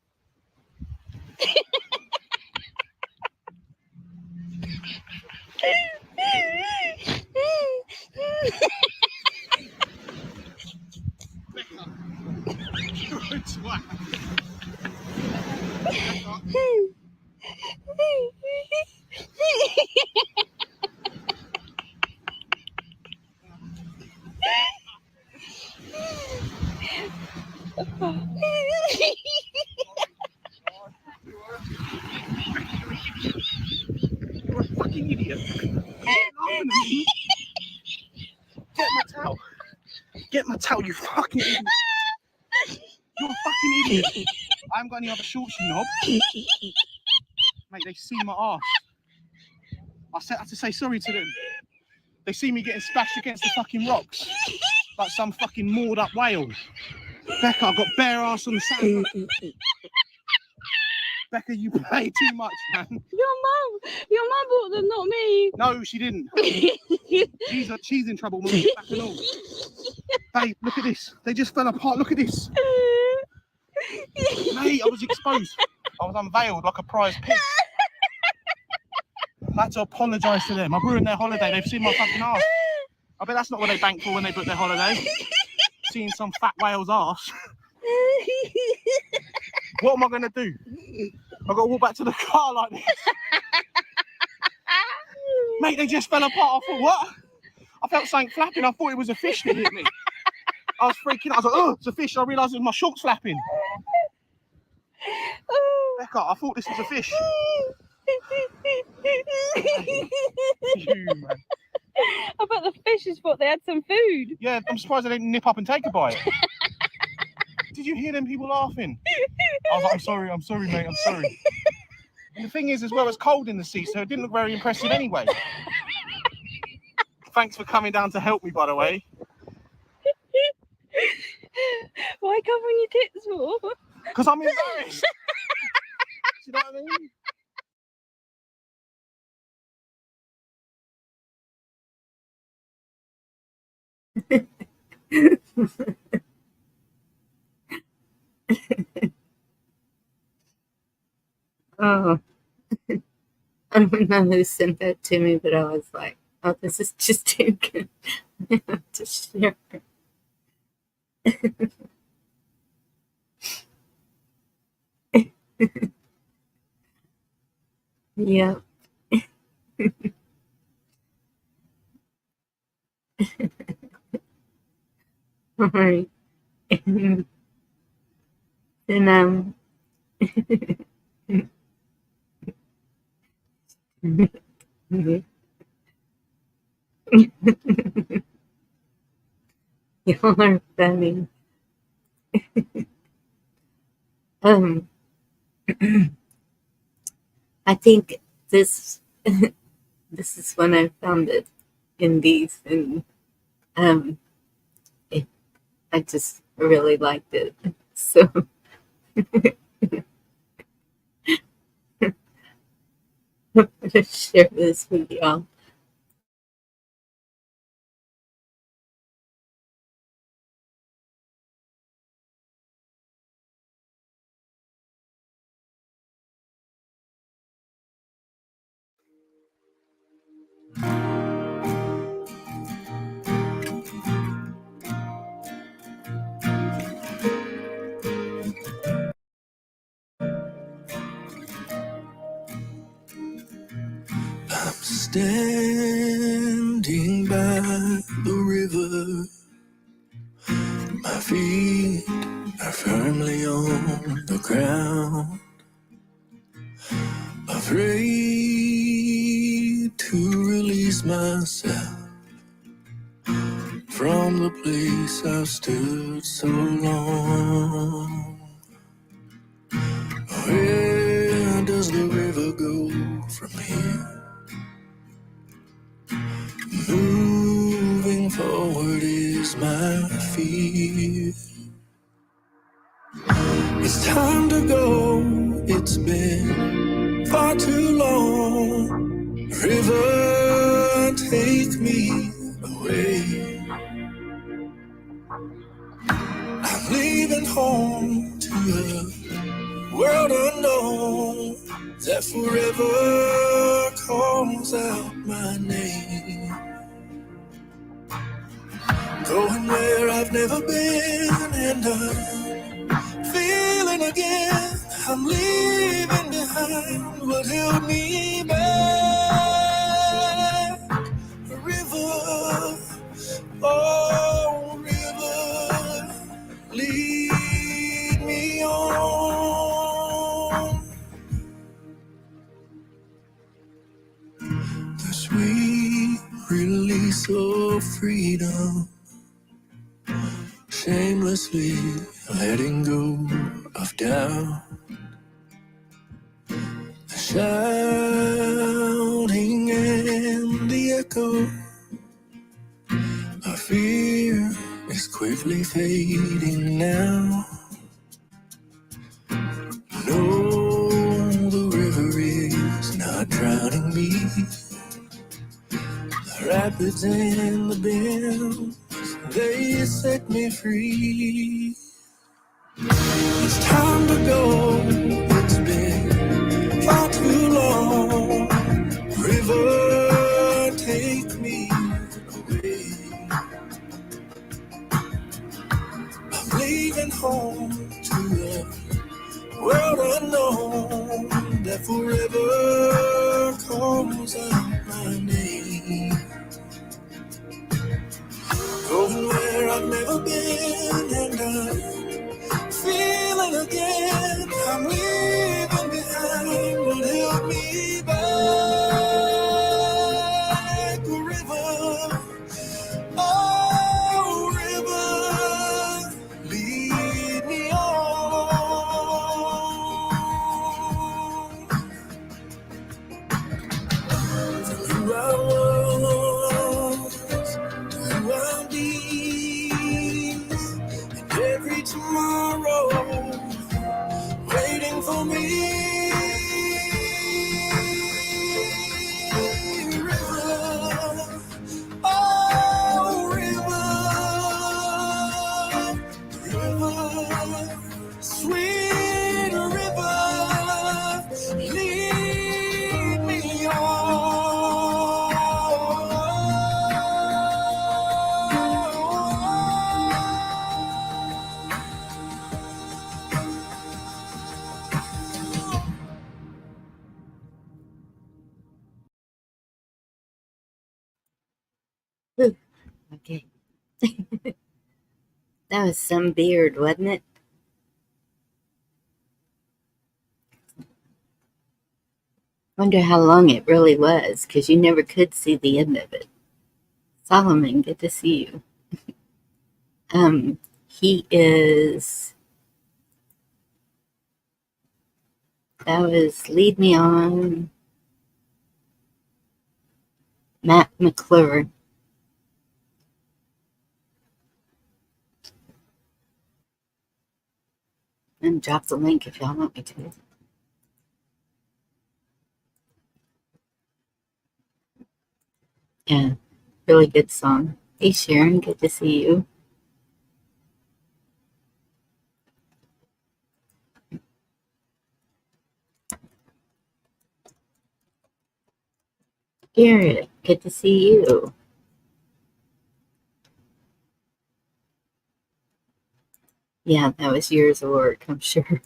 You're a fucking idiot. Get my towel. Get my towel, you fucking idiot. You're a fucking idiot. I haven't got any other shorts, you knob. Mate, they see my arse. I had to say sorry to them. They see me getting splashed against the fucking rocks. Like some fucking moored up whale. Becca, I've got bare arse on the sand. Becca, you play too much, man. Your mum bought them, not me. No, she didn't. She's in trouble when we get back and all. Babe, look at this. They just fell apart. Look at this. Mate, I was exposed. I was unveiled like a prize pig. I had to apologise to them. I've ruined their holiday. They've seen my fucking arse. I bet that's not what they banked for when they booked their holiday. Seeing some fat whale's arse. What am I going to do? I've got to walk back to the car like this. Mate, they just fell apart. I thought, what? I felt something flapping. I thought it was a fish that hit me. I was freaking out. I was like, oh, it's a fish. I realised it was my shorts flapping. Becca, I thought this was a fish. You, man. I bet the fishes thought they had some food. Yeah, I'm surprised they didn't nip up and take a bite. Did you hear them people laughing? I was like, I'm sorry, mate, I'm sorry. And the thing is, as well, it's cold in the sea, so it didn't look very impressive anyway. Thanks for coming down to help me, by the way. Why covering your tits for? Because I'm embarrassed. Do you know what I mean? Oh, I don't know who sent that to me, but I was like, oh, this is just too good to share. Yeah. All right. Then y'all are funny. I think this is when I found it in these, and I just really liked it. So I'm gonna share this with y'all. I'm standing by the river. My feet are firmly on the ground. Afraid release myself from the place I've stood so long. Where does the river go from here? Moving forward is my fear. It's time to go, it's been far too long. River, take me away. I'm leaving home to a world unknown that forever calls out my name. Going where I've never been, and I'm feeling again. I'm leaving behind what held me back. A river, oh river, lead me on. The sweet release of freedom, shamelessly letting go of doubt. The shouting and the echo of fear is quickly fading now. No, the river is not drowning me. The rapids and the bends, they set me free. It's time to go, it's been far too long. River, take me away. I'm leaving home to a world unknown that forever calls out my name. Going where I've never been, and I'm feeling again. I'm leaving behind what held me back. A river, oh river, lead me on. From who I was, who I'll be, and every tomorrow waiting for me. River, oh river, river, sweet river, lead me Whew, okay. That was some beard, wasn't it? Wonder how long it really was, because you never could see the end of it. Solomon, good to see you. He is, that was Lead Me On, Matt McClure. And drop the link if y'all want me to. Yeah, really good song. Hey Sharon, good to see you. Garrett, good to see you. Yeah, that was years of work, I'm sure.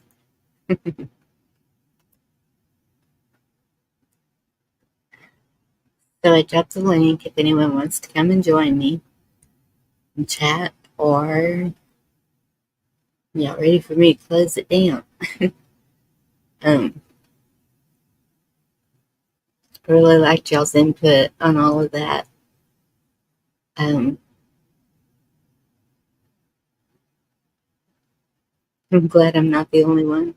So I dropped the link if anyone wants to come and join me and chat, or y'all ready for me to close it down. really liked y'all's input on all of that. I'm glad I'm not the only one.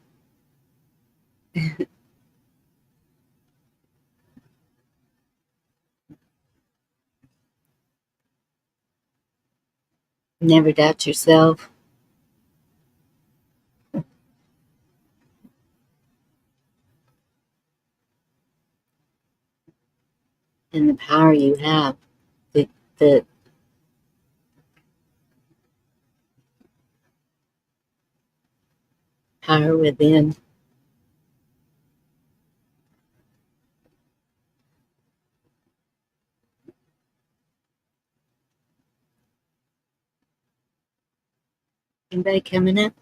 Never doubt yourself. And the power you have, the power within. Anybody coming up?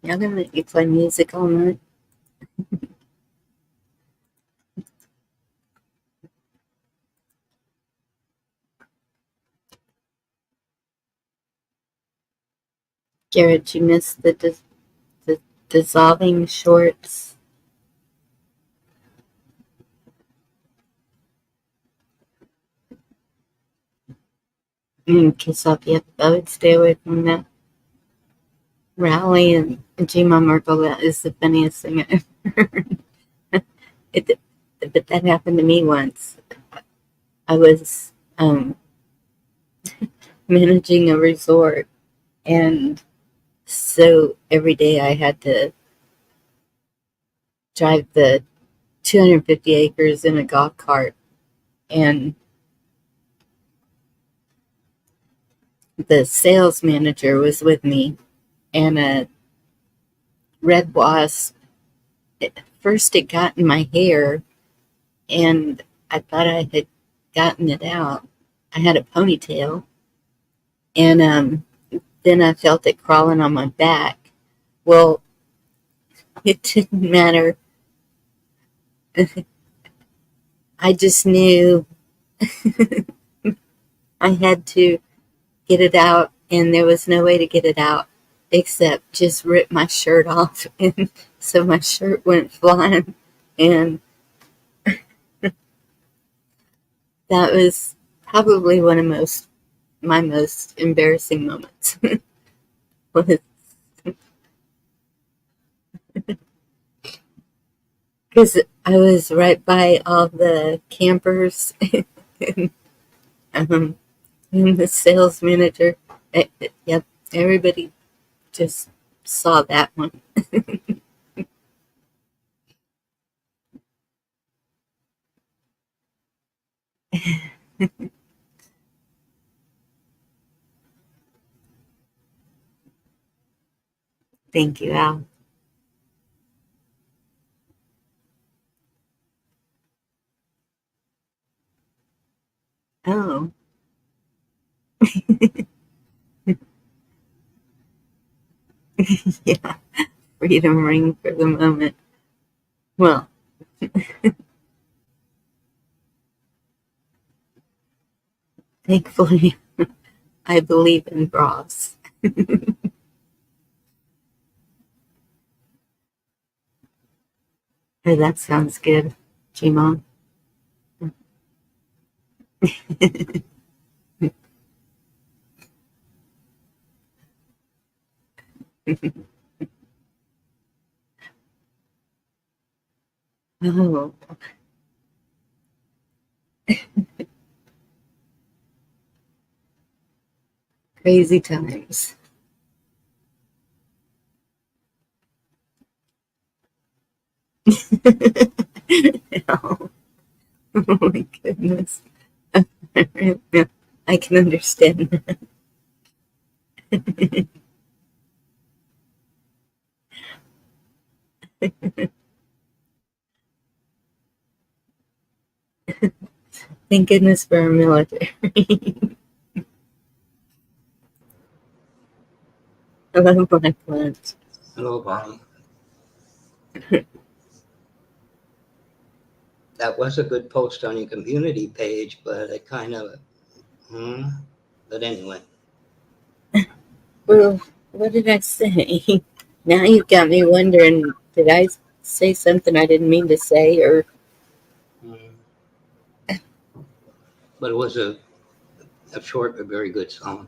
Y'all gonna let you play music all night? Garrett, you missed the dissolving shorts. Kiss off, yep, I would stay away from that rally and G-Ma Merkel. That is the funniest thing I ever heard. But that happened to me once. I was managing a resort, and so every day I had to drive the 250 acres in a golf cart, and the sales manager was with me, and a red wasp. First, it got in my hair, and I thought I had gotten it out. I had a ponytail, and then I felt it crawling on my back. Well, it didn't matter. I just knew I had to get it out, and there was no way to get it out except just rip my shirt off. And so my shirt went flying, and that was probably one of my most embarrassing moments. Because I was right by all the campers and, um, and the sales manager. Yep, everybody just saw that one. Thank you, Al. Oh, yeah, freedom ring for the moment. Well, thankfully, I believe in bras. Oh, that sounds good, Jimon. Oh, crazy times. Oh, oh my goodness. Yeah, I can understand that. Thank goodness for our military. Hello, Black Lunch. Hello, Bonnie. That was a good post on your community page, but it kind of, but anyway. Well, what did I say? Now you've got me wondering, did I say something I didn't mean to say, or But it was a short but very good song.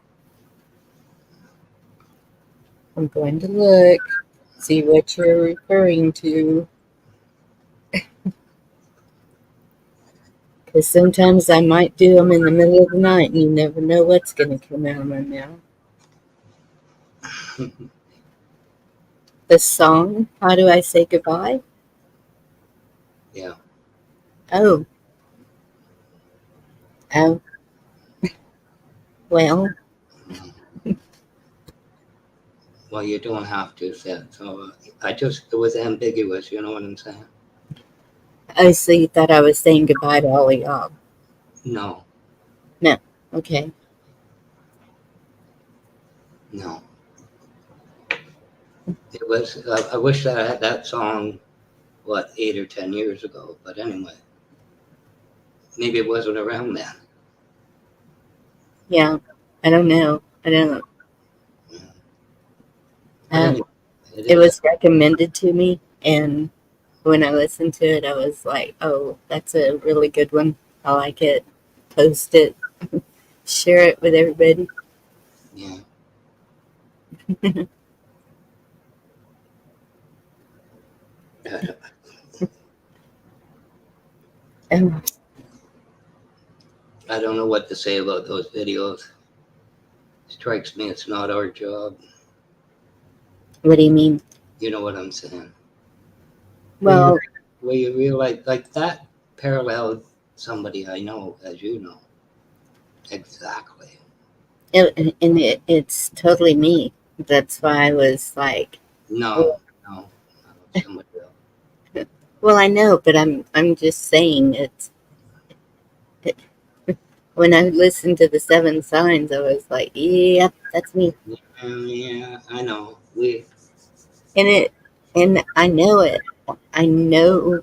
I'm going to look, see what you're referring to. Because sometimes I might do them in the middle of the night, and you never know what's going to come out of my mouth. The song, How Do I Say Goodbye? Yeah. Oh. Oh. Well, Well, you don't have to say it. So it was ambiguous, you know what I'm saying? oh, so you thought I was saying goodbye to all of y'all. No, Okay. no. It was, I wish that I had that song, 8 or 10 years ago. But anyway, maybe it wasn't around then. Yeah. I don't know. I don't know. But anyway, It was recommended to me, and when I listened to it, I was like, oh, that's a really good one. I like it. Post it. Share it with everybody. Yeah. Oh, I don't know what to say about those videos. Strikes me it's not our job. what do you mean? You know what I'm saying? Well, Where you realize, like that paralleled somebody I know, as you know. Exactly. it's totally me. That's why I was like, No, somebody else. well, I know, but I'm just saying it. When I listened to the Seven Signs, I was like, yep, that's me. Yeah, I know. And I know it. I know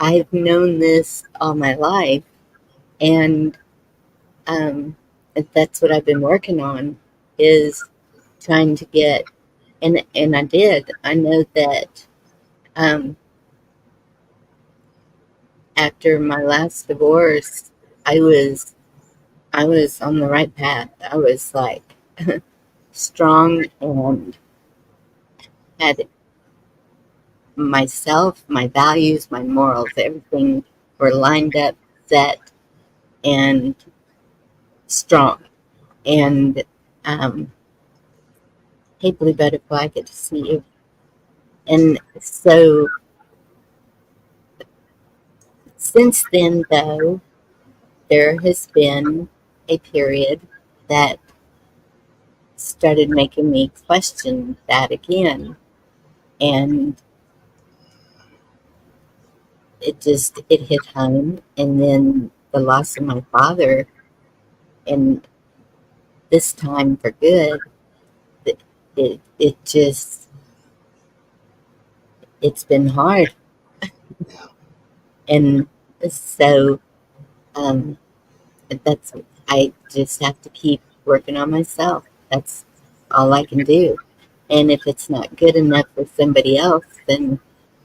I've known this all my life, and um, that's what I've been working on, is trying to get, and I did. I know that um, after my last divorce, I was I was on the right path. I was like strong and had myself, my values, my morals, everything were lined up, set, and strong. And hey, Blue Butterfly, good to see you. And so since then, though, there has been a period that started making me question that again. And it hit home. And then the loss of my father, and this time for good, it just, it's been hard. And so um, that's, I just have to keep working on myself. That's all I can do. And if it's not good enough for somebody else, then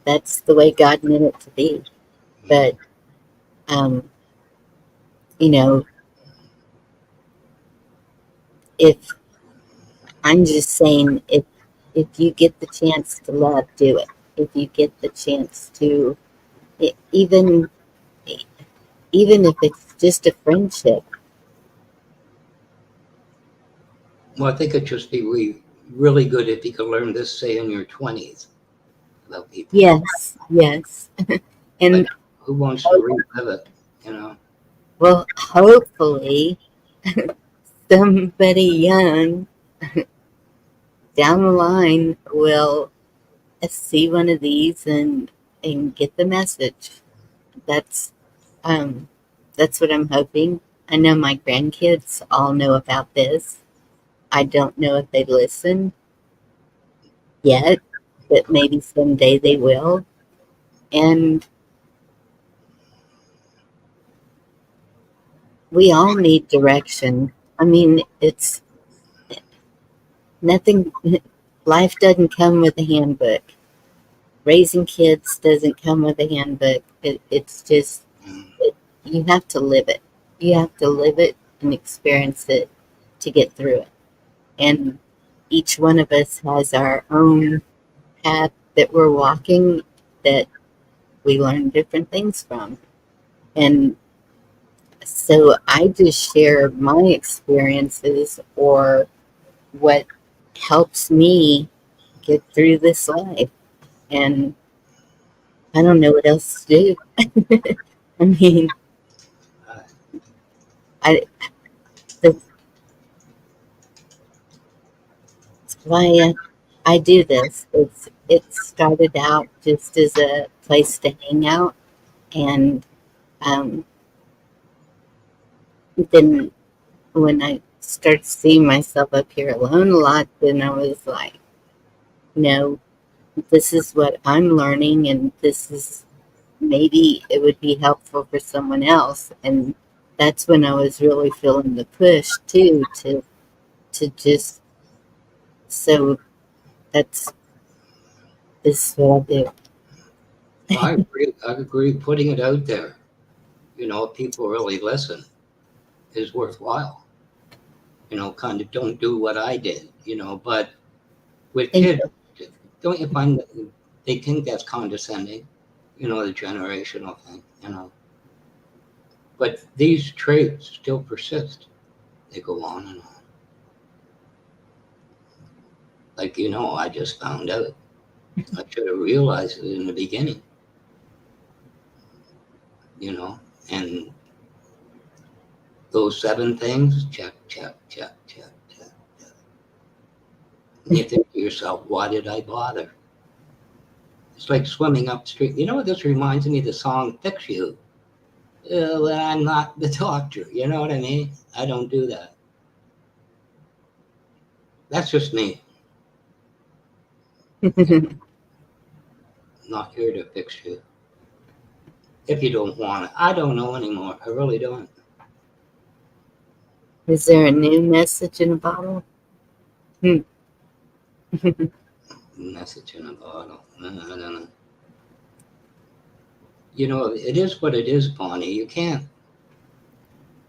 that's the way God meant it to be. But, um, you know, if I'm just saying, if you get the chance to love, do it. If you get the chance to, even if it's just a friendship. Well, I think it'd just be really good if you could learn this, say, in your 20s about people. Yes, yes. And like, who wants to relive it, you know? well, hopefully somebody young down the line will see one of these and get the message. That's um that's what I'm hoping. I know my grandkids all know about this. I don't know if they listen yet, but maybe someday they will. And we all need direction. I mean, it's nothing, life doesn't come with a handbook. raising kids doesn't come with a handbook. It's just, you have to live it. You have to live it and experience it to get through it. And each one of us has our own path that we're walking that we learn different things from. And so I just share my experiences or what helps me get through this life. And I don't know what else to do. I mean, I that's why I do this. It started out just as a place to hang out, and um, then when I started seeing myself up here alone a lot, then I was like, no, this is what I'm learning, and this is maybe it would be helpful for someone else. And that's when I was really feeling the push too to just so that's this is what I do. I agree. I agree. Putting it out there, people really listen is worthwhile. Kind of don't do what I did, but with Thank kids, don't you find that they think that's condescending, the generational thing. But these traits still persist. They go on and on. Like, I just found out. I should have realized it in the beginning, and those 7 things, check, check, check, check, check, check. And you think to yourself, why did I bother? It's like swimming upstream. You know what this reminds me of? The song Fix You. Well, I'm not the doctor. You know what I mean? I don't do that. That's just me. you. Not here to fix you. If you don't want it. I don't know anymore. I really don't. Is there a new message in a bottle? Message in a bottle. I don't know. It is what it is, Bonnie. You can't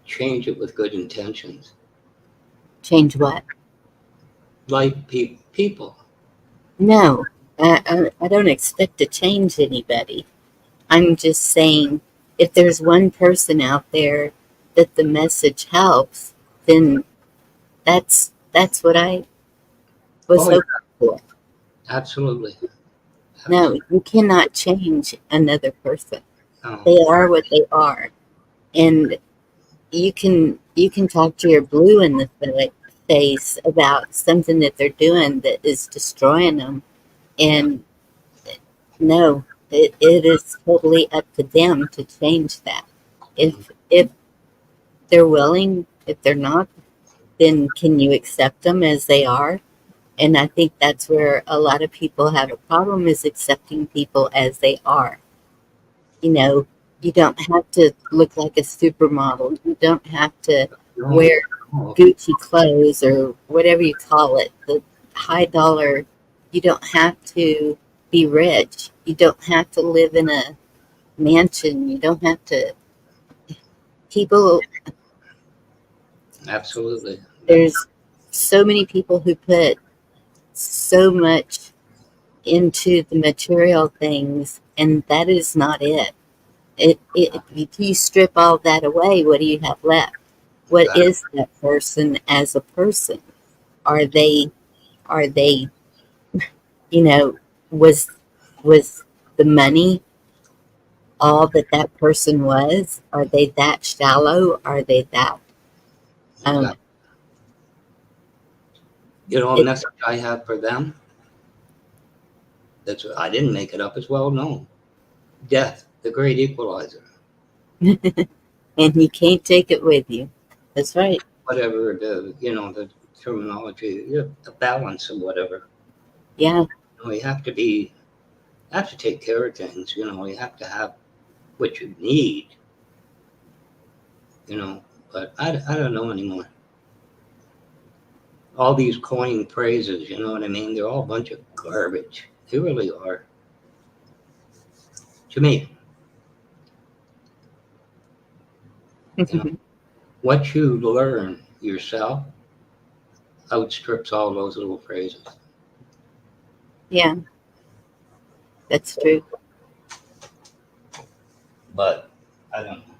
change it with good intentions. Change what? Like people. No, I don't expect to change anybody. I'm just saying if there's one person out there that the message helps, then that's what I was Oh, yeah, hoping for. absolutely. No, you cannot change another person. No. They are what they are, and you can talk to your blue in the face about something that they're doing that is destroying them, and no, it is totally up to them to change that. If they're willing, if they're not, then can you accept them as they are? And I think that's where a lot of people have a problem is accepting people as they are. You know, you don't have to look like a supermodel. You don't have to No. wear Gucci clothes or whatever you call it, the high dollar. You don't have to be rich. You don't have to live in a mansion. You don't have to. People, Absolutely. there's so many people who put so much into the material things, and that is not it. If you strip all that away, what do you have left? What Exactly. is that person as a person? Are they, are they, you know, was the money all that that person was? Are they that shallow? Are they that, um, Exactly. A it, message I have for them, I didn't make it up, it's well known. Death, the great equalizer. and you can't take it with you. That's right. Whatever the terminology, the balance or whatever. Yeah. You have to take care of things, you have to have what you need, but I don't know anymore. All these coined phrases, you know what I mean? They're all a bunch of garbage. They really are. To me, you know, what you learn yourself outstrips all those little phrases. Yeah, that's true. But I don't know.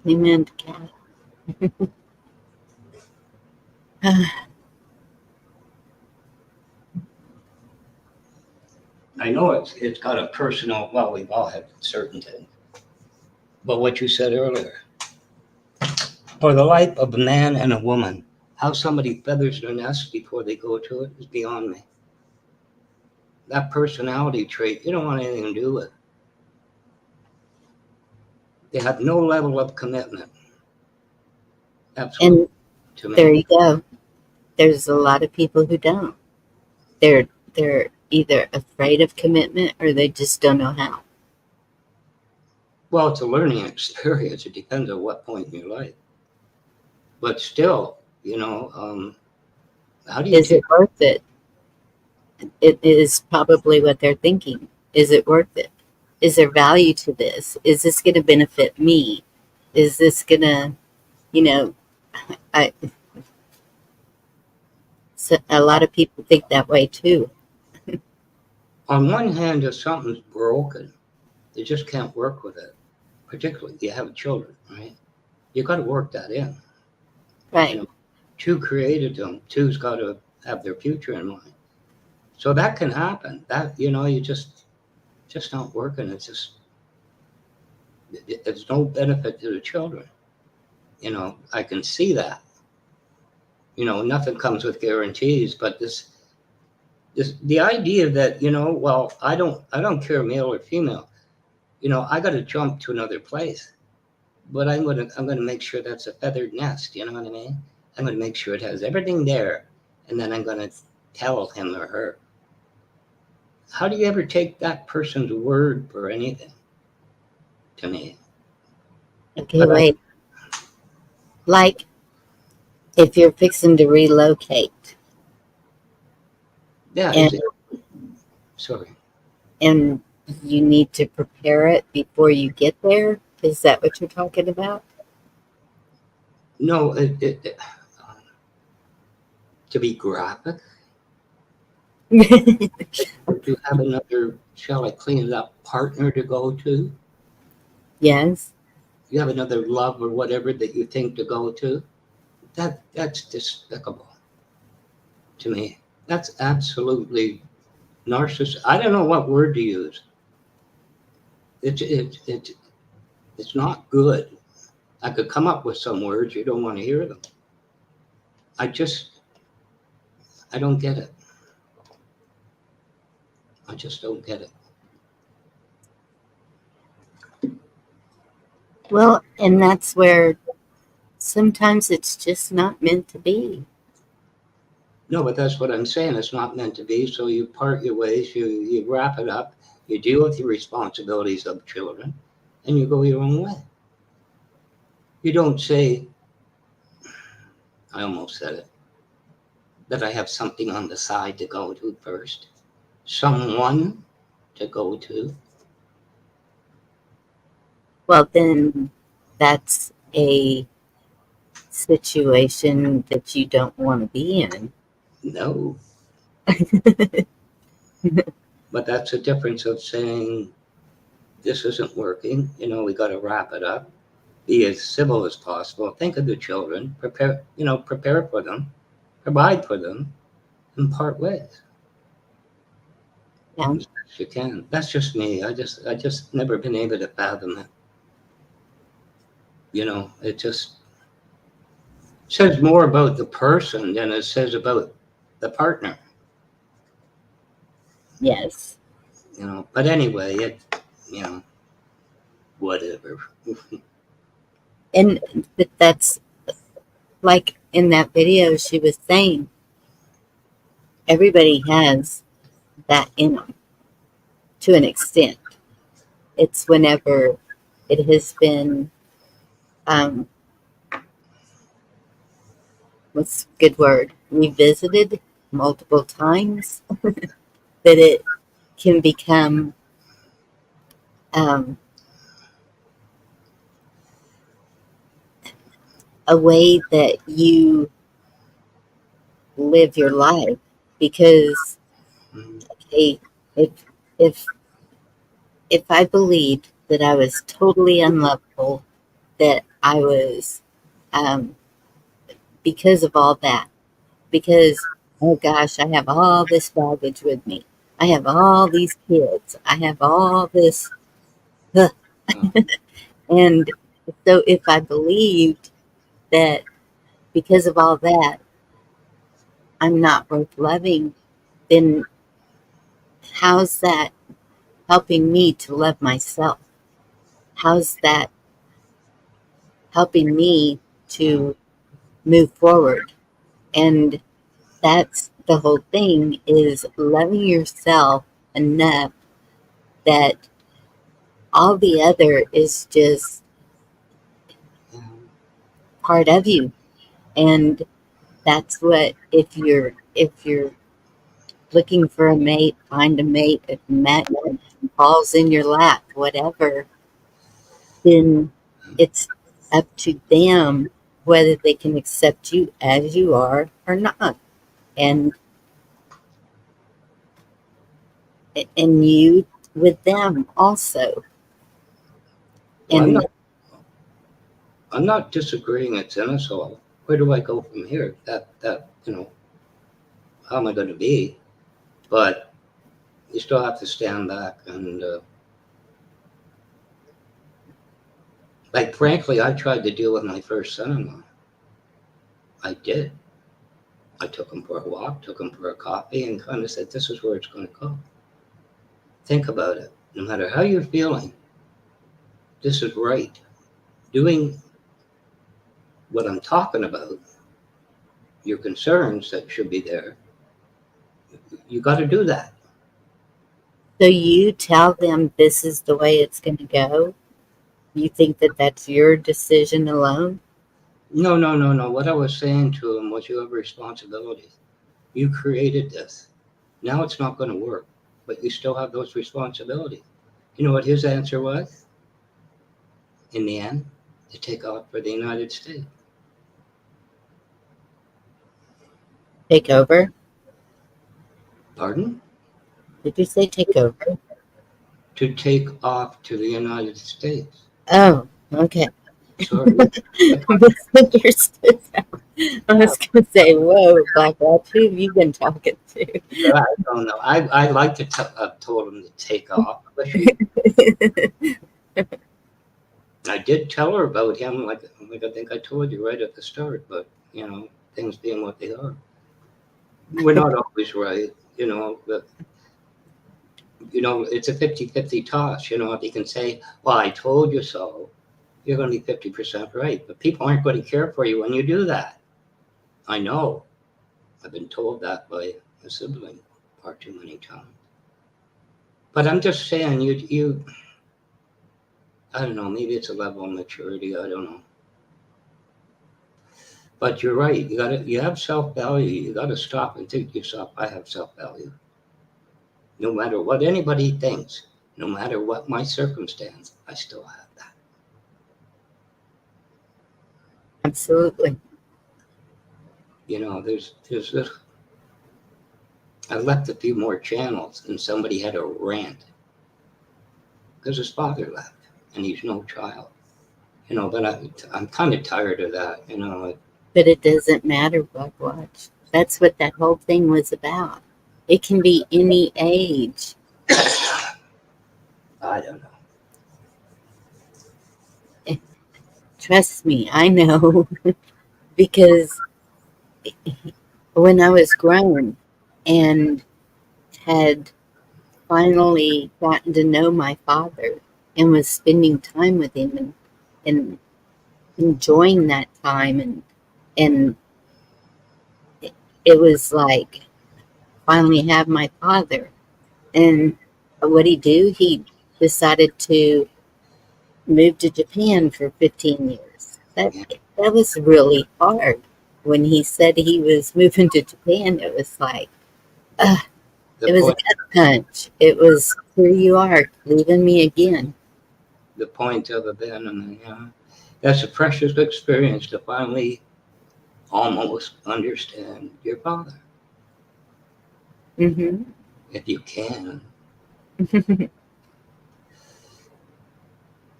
Amen, Kat. I know it's got a personal. Well, we've all had certain things. But what you said earlier, for the life of a man and a woman, how somebody feathers their nest before they go to it is beyond me. That personality trait, you don't want anything to do with. They have no level of commitment. Absolutely. And To me. there you go. There's a lot of people who don't. They're either afraid of commitment or they just don't know how. Well, it's a learning experience. It depends on what point in your life. But still, how do you Is it worth it? It is probably what they're thinking. Is it worth it? Is there value to this? Is this going to benefit me? Is this going to, I, so a lot of people think that way too. On one hand, if something's broken, you just can't work with it. Particularly, you have children, right? You got to work that in. Right. Two created them. Two's got to have their future in mind. So that can happen. That you just not working. It's no benefit to the children. I can see that. Nothing comes with guarantees, but the idea that well, I don't care male or female. I got to jump to another place, but I'm gonna make sure that's a feathered nest. You know what I mean? I'm gonna make sure it has everything there, and then I'm gonna tell him or her. How do you ever take that person's word for anything? To me. Okay, But wait. Like if you're fixing to relocate. Yeah. And, Sorry. And you need to prepare it before you get there. Is that what you're talking about? No, to be graphic, to have another, shall I clean it up, partner to go to. Yes. You have another love or whatever that you think to go to. That's despicable to me. That's absolutely narcissistic. I don't know what word to use. It's not good. I could come up with some words. You don't want to hear them. I don't get it. I just don't get it. Well, and that's where sometimes it's just not meant to be. No, but that's what I'm saying. It's not meant to be. So you part your ways, you wrap it up, you deal with the responsibilities of children, and you go your own way. You don't say, I almost said it, that I have something on the side to go to first. Someone to go to. Well, then that's a situation that you don't want to be in. No. But that's the difference of saying, this isn't working. We got to wrap it up. Be as civil as possible. Think of the children. Prepare for them. Provide for them. And part ways. Yeah. As best you can. That's just me. I just never been able to fathom it. It just says more about the person than it says about the partner. Yes. But anyway, whatever. And that's like in that video she was saying, everybody has that in them to an extent. It's whenever it has been what's a good word, revisited multiple times, that it can become a way that you live your life. Because okay, if if I believed that I was totally unlovable, that I was, um, because of all that, because oh gosh, I have all this baggage with me. I have all these kids. I have all this, and so if I believed that because of all that, I'm not worth loving, then how's that helping me to love myself? How's that helping me to move forward? And that's the whole thing, is loving yourself enough that all the other is just part of you. And that's what, if you're looking for a mate, find a mate. If a mate falls in your lap, whatever, then it's up to them whether they can accept you as you are or not. And you with them also. Well, And I'm not disagreeing it's in us all. Where do I go from here? That how am I going to be? But you still have to stand back and, like, frankly, I tried to deal with my first son-in-law. I did. I took him for a walk, took him for a coffee, and kind of said, "This is where it's going to go. Think about it. No matter how you're feeling, this is right. Doing what I'm talking about, your concerns that should be there, you got to do that." so you tell them this is the way it's going to go. You think that that's your decision alone? No, no, no, no. What I was saying to him was, you have a responsibility. You created this. Now it's not going to work, but you still have those responsibilities. You know what his answer was? In the end, to take off for the United States. Take over? Pardon? Did you say take over? To take off to the United States. Oh, okay. Sorry. Misunderstood that. I was going to say, whoa, Black Watch, who have you been talking to? I don't know. I like to have told him to take off. I did tell her about him, like I think I told you right at the start, but things being what they are. We're not always right, but it's a 50-50 toss. If you can say, "Well, I told you so," you're going to be 50% right. But people aren't going to care for you when you do that. I know. I've been told that by a sibling far too many times. But I'm just saying, you I don't know, maybe it's a level of maturity, I don't know. But you're right. You have self-value. You got to stop and think to yourself, I have self-value. No matter what anybody thinks, no matter what my circumstance, I still have that. Absolutely. There's this. I left a few more channels and somebody had a rant because his father left and he's no child. But I'm kind of tired of that. But it doesn't matter, Black Watch. That's what that whole thing was about. It can be any age. I don't know. Trust me, I know. Because when I was grown and had finally gotten to know my father and was spending time with him and enjoying that time, and it was like finally have my father. And what'd he do? He decided to move to Japan for 15 years. That was really hard. when he said he was moving to Japan, it was like, it The was a point, gut punch. It was, here you are, leaving me again. the point of abandonment, you know, that's a precious experience to finally almost understand your father, Mm-hmm. if you can.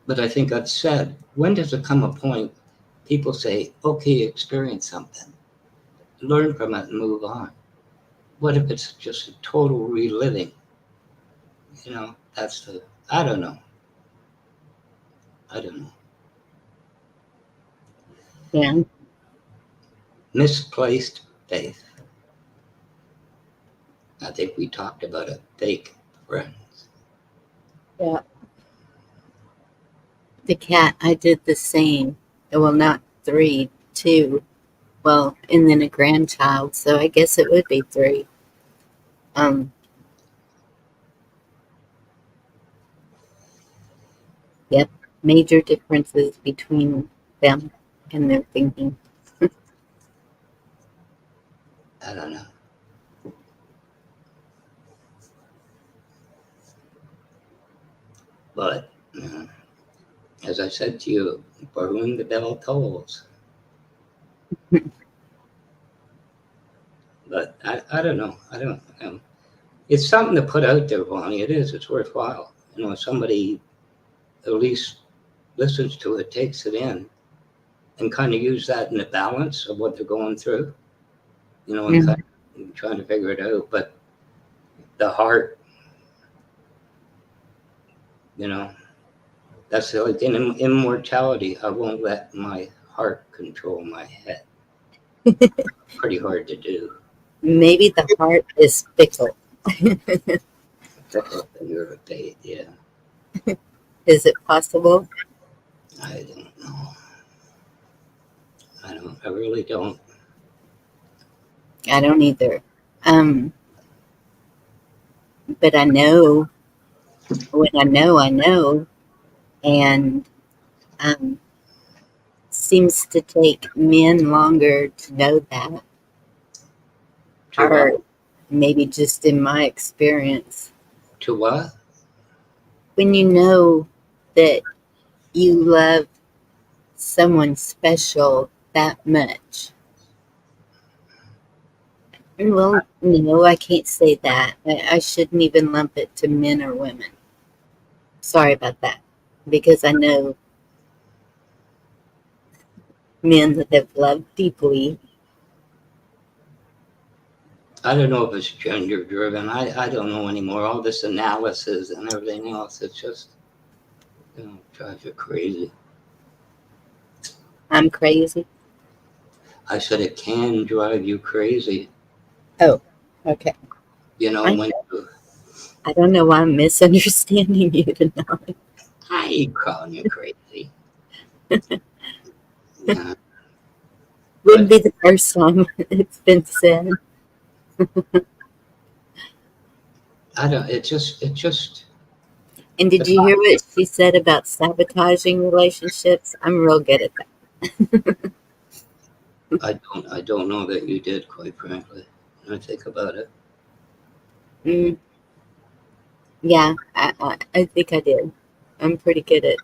But I think I've said, when does it come a point people say, okay, experience something, learn from it and move on? What if it's just a total reliving? You know, that's the, I don't know. I don't know. Yeah. Misplaced faith. I think we talked about it. Fake friends. Yeah. The cat, I did the same. Well, not 3, 2. Well, and then a grandchild, so I guess it would be 3. Yep. Major differences between them and their thinking. I don't know. But as I said to you, for whom the bell tolls. But I don't know. I don't know. It's something to put out there, Bonnie. It is. It's worthwhile. You know, somebody at least listens to it, takes it in, and kind of use that in the balance of what they're going through. You know, and Mm. kind of trying to figure it out. But the heart, you know, that's like in immortality. I won't let my heart control my head. Pretty hard to do. Maybe the heart is fickle. Fickle finger of fate, yeah. Is it possible? I don't know. I really don't. I don't either. But I know when I know, and seems to take men longer to know that, To what? or maybe just in my experience. To what? When you know that you love someone special that much. Well, no, I can't say that. I shouldn't even lump it to men or women. Sorry about that. Because I know men that have loved deeply. I don't know if it's gender driven. I don't know anymore. All this analysis and everything else, it's just, you know, drives you crazy. I'm crazy. I said it can drive you crazy. Oh, okay. You know, I, when you, I don't know why I'm misunderstanding you tonight. I ain't calling you crazy. Yeah, Wouldn't but be the first time it's been said. I don't, it just, And did you hear what she said about sabotaging relationships? I'm real good at that. I don't know that you did, quite frankly, when I think about it. Mm, yeah, I think I did. I'm pretty good at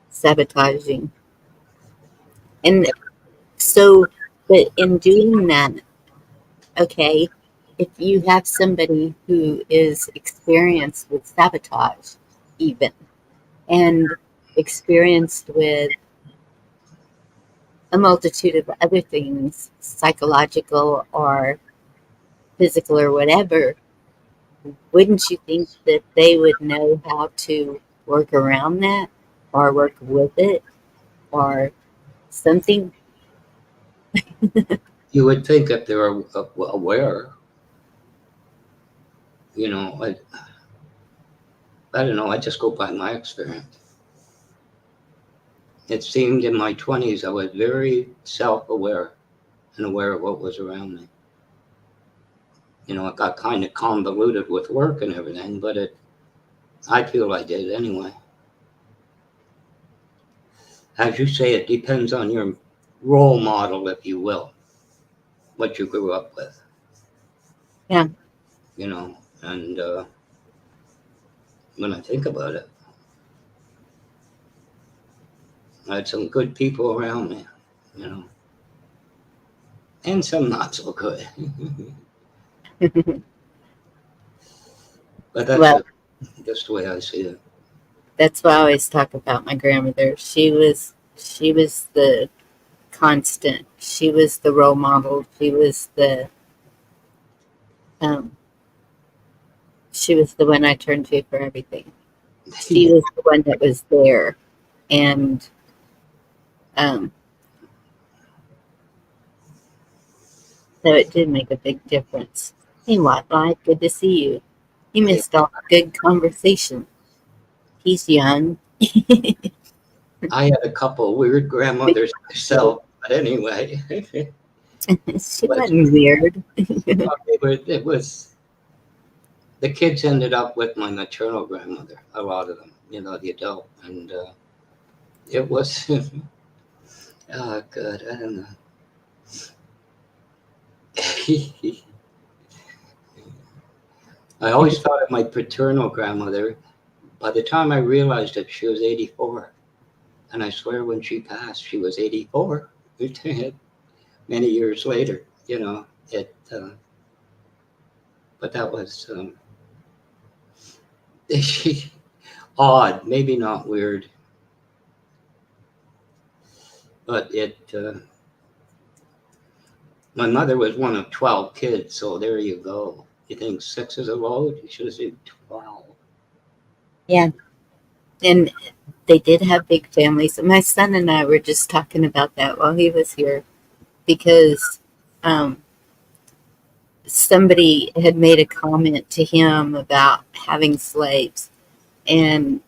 sabotaging. And so, but in doing that, okay, if you have somebody who is experienced with sabotage, even, and experienced with a multitude of other things, psychological or physical or whatever, wouldn't you think that they would know how to work around that or work with it or something? You would think if they're aware, you know, I don't know, I just go by my experience. It seemed in my 20s I was very self-aware and aware of what was around me. You know, it got kind of convoluted with work and everything, but I feel I did anyway. As you say, it depends on your role model, if you will. what you grew up with. Yeah. You know, and when I think about it, I had some good people around me, you know, and some not so good. But that's Well, just the way I see it. that's why I always talk about my grandmother. She was the constant. She was the role model. Um, she was the one I turned to for everything. She was the one that was there, and um, so it did make a big difference. Hey, Wildlife, good to see you. You missed all the good conversation. He's young. I had a couple weird grandmothers myself, but anyway, She wasn't weird. it was the kids ended up with my maternal grandmother, a lot of them, you know, the adult, and it was, oh, good, I don't know. I always thought of my paternal grandmother. By the time I realized it, she was 84. And I swear when she passed, she was 84. Many years later, you know, but that was odd, maybe not weird, but my mother was one of 12 kids, so there you go. You think 6 is a load? You should have said 12. Yeah, and they did have big families. My son and I were just talking about that while he was here because um, somebody had made a comment to him about having slaves, and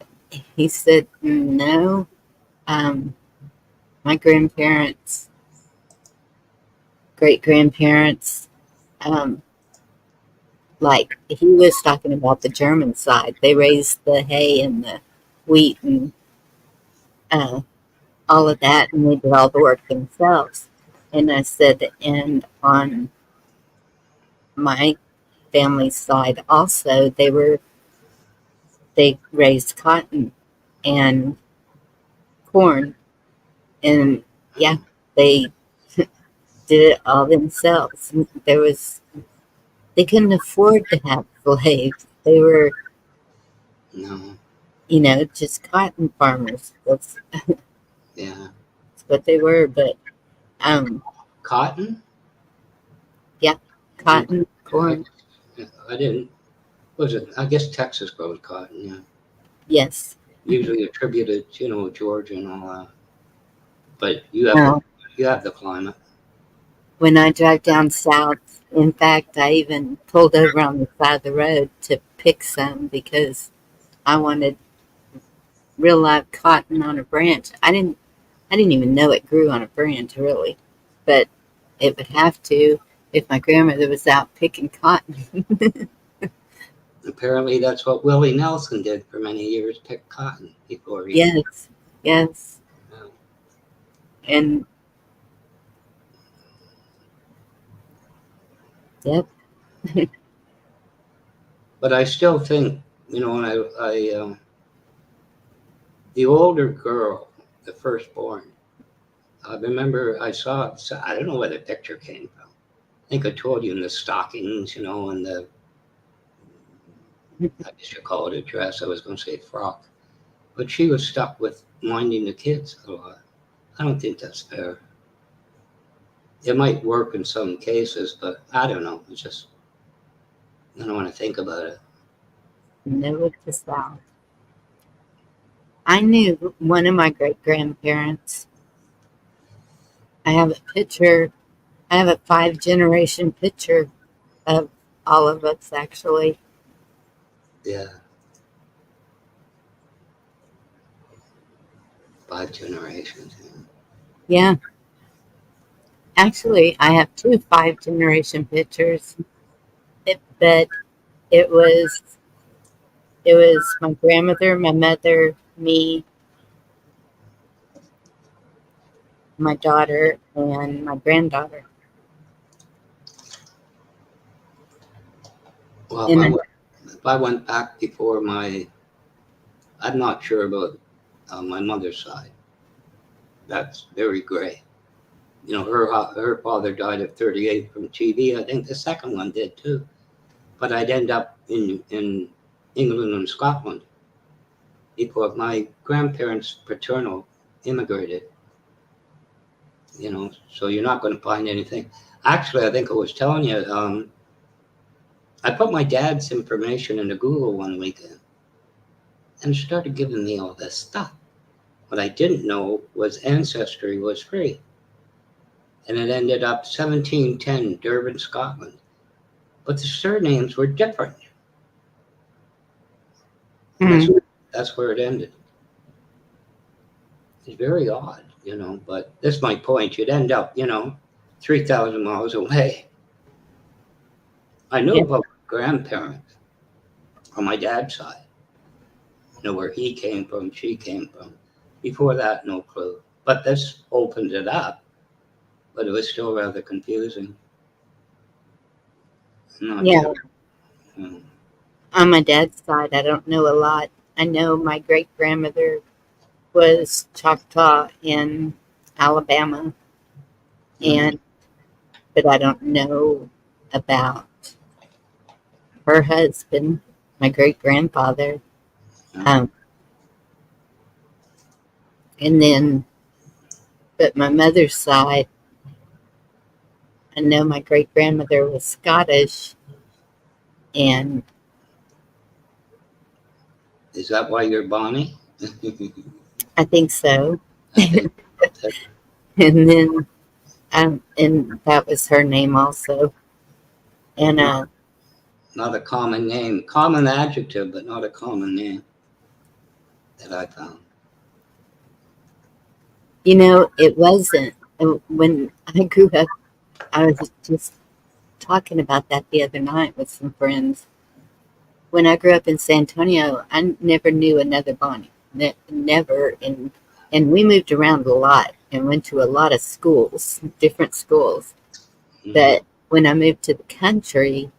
he said, "No, my grandparents, great grandparents, um, like he was talking about the German side. They raised the hay and the wheat and uh, all of that, and they did all the work themselves." And I said, and on my family side also, they raised cotton and corn, and yeah, they did it all themselves. They couldn't afford to have slaves. They were, No, just cotton farmers. yeah. That's what they were. But um, Cotton? yeah, cotton, corn, I didn't. Was it? I guess Texas grows cotton. Yeah, yes. usually attributed, you know, Georgia and all that. But No, you have the climate. when I drive down south, in fact, I even pulled over on the side of the road to pick some because I wanted real live cotton on a branch. I didn't even know it grew on a branch really, but it would have to if my grandmother was out picking cotton. Apparently, that's what Willie Nelson did for many years, pick cotton before he. Yes, yes, Uh, and yep, but I still think, you know, when the older girl, the firstborn, I remember I saw, I don't know where the picture came from. I think I told you in the stockings, you know, and I guess you call it a dress. I was going to say frock. But she was stuck with minding the kids a lot. I don't think that's fair. It might work in some cases, but I don't know. It's just, I don't want to think about it. know it the South. I knew one of my great grandparents. I have a picture. I have a 5 generation picture of all of us actually. Yeah, 5 generations. Yeah, actually, I have two 5 generation pictures. But it was it was my grandmother, my mother, me, my daughter, and my granddaughter. Well, And if I went back before I'm not sure about my mother's side. That's very gray. Her father died at 38 from TB. I think the second one did too. But I'd end up in England and Scotland before my grandparents paternal immigrated. So you're not going to find anything. Actually, I think I was telling you, I put my dad's information into Google one weekend and it started giving me all this stuff. What I didn't know was Ancestry was free. And it ended up 1710 Durban, Scotland. But the surnames were different. And that's where it ended. It's very odd, but that's my point. You'd end up, 3,000 miles away. I knew about my grandparents on my dad's side. Where he came from, she came from. Before that, no clue. But this opened it up, but it was still rather confusing. I'm not yeah, sure. Hmm. on my dad's side, I don't know a lot. I know my great grandmother was Choctaw in Alabama, but I don't know about her husband, my great grandfather. And then, but my mother's side, I know my great grandmother was Scottish, and Is that why you're Bonnie? I think so. I think that- And then, and that was her name also. And not a common name. Common adjective, but not a common name that I found. it wasn't when I grew up. I was just talking about that the other night with some friends. When I grew up in San Antonio, I never knew another Bonnie. Never. And we moved around a lot and went to a lot of schools, different schools. But when I moved to the country,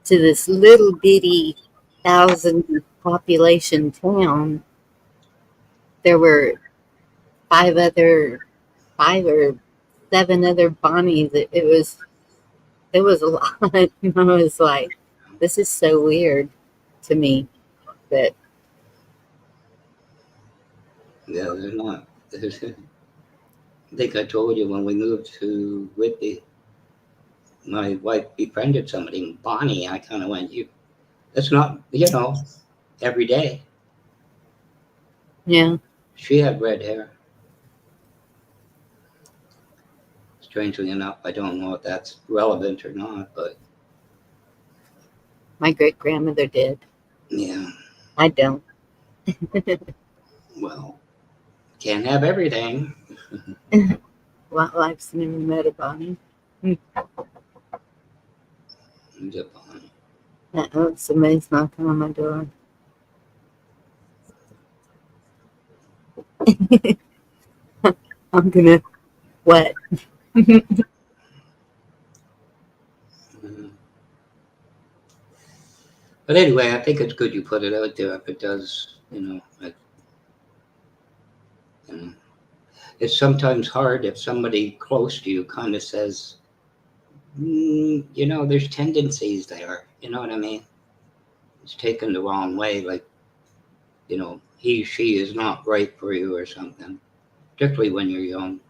to this little bitty 1,000 population town, there were five or 7 other Bonnies. It was a lot. I was like, this is so weird to me. But Yeah, they're not. I think I told you when we moved to Whitby, my wife befriended somebody, Bonnie. I kind of went, that's not, every day. yeah, She had red hair. Strangely enough, I don't know if that's relevant or not, but my great grandmother did. yeah, I don't. well, can't have everything. Well, I've never met a Bonnie. Somebody's knocking on my door. I'm gonna what? But anyway, I think it's good you put it out there. If it does, it's sometimes hard if somebody close to you kind of says, there's tendencies there. You know what I mean? It's taken the wrong way, like, he, she is not right for you or something, particularly when you're young.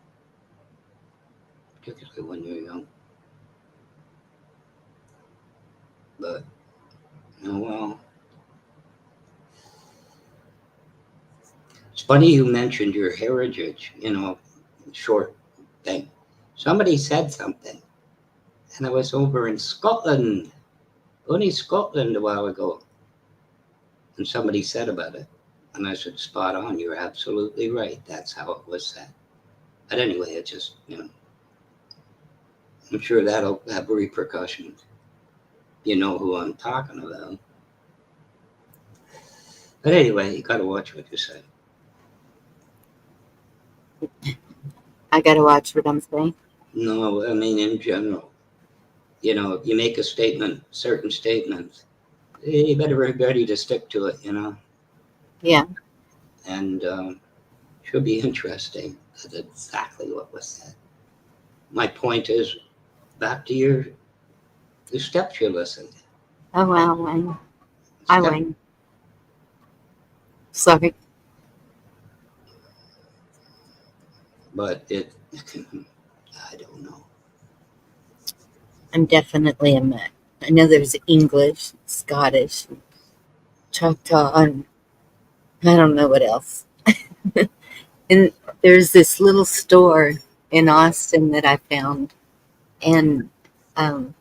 But, well, it's funny you mentioned your heritage, short thing. Somebody said something, and I was over in Scotland, only Scotland a while ago, and somebody said about it. And I said, spot on, you're absolutely right. That's how it was said. But anyway, it just, I'm sure that'll have repercussions. You know who I'm talking about. But anyway, you got to watch what you say. I gotta watch what I'm saying. No, I mean in general. you know, you make a statement, certain statements, you better be ready to stick to it, you know. Yeah. And should be interesting. That's exactly what was said. My point is, back to the steps you listened. Oh, wow, Wayne. Hi, Step, Wayne. Sorry. but I don't know. I'm definitely a mix. I know there's English, Scottish, Choctaw, and I don't know what else. And there's this little store in Austin that I found, and um,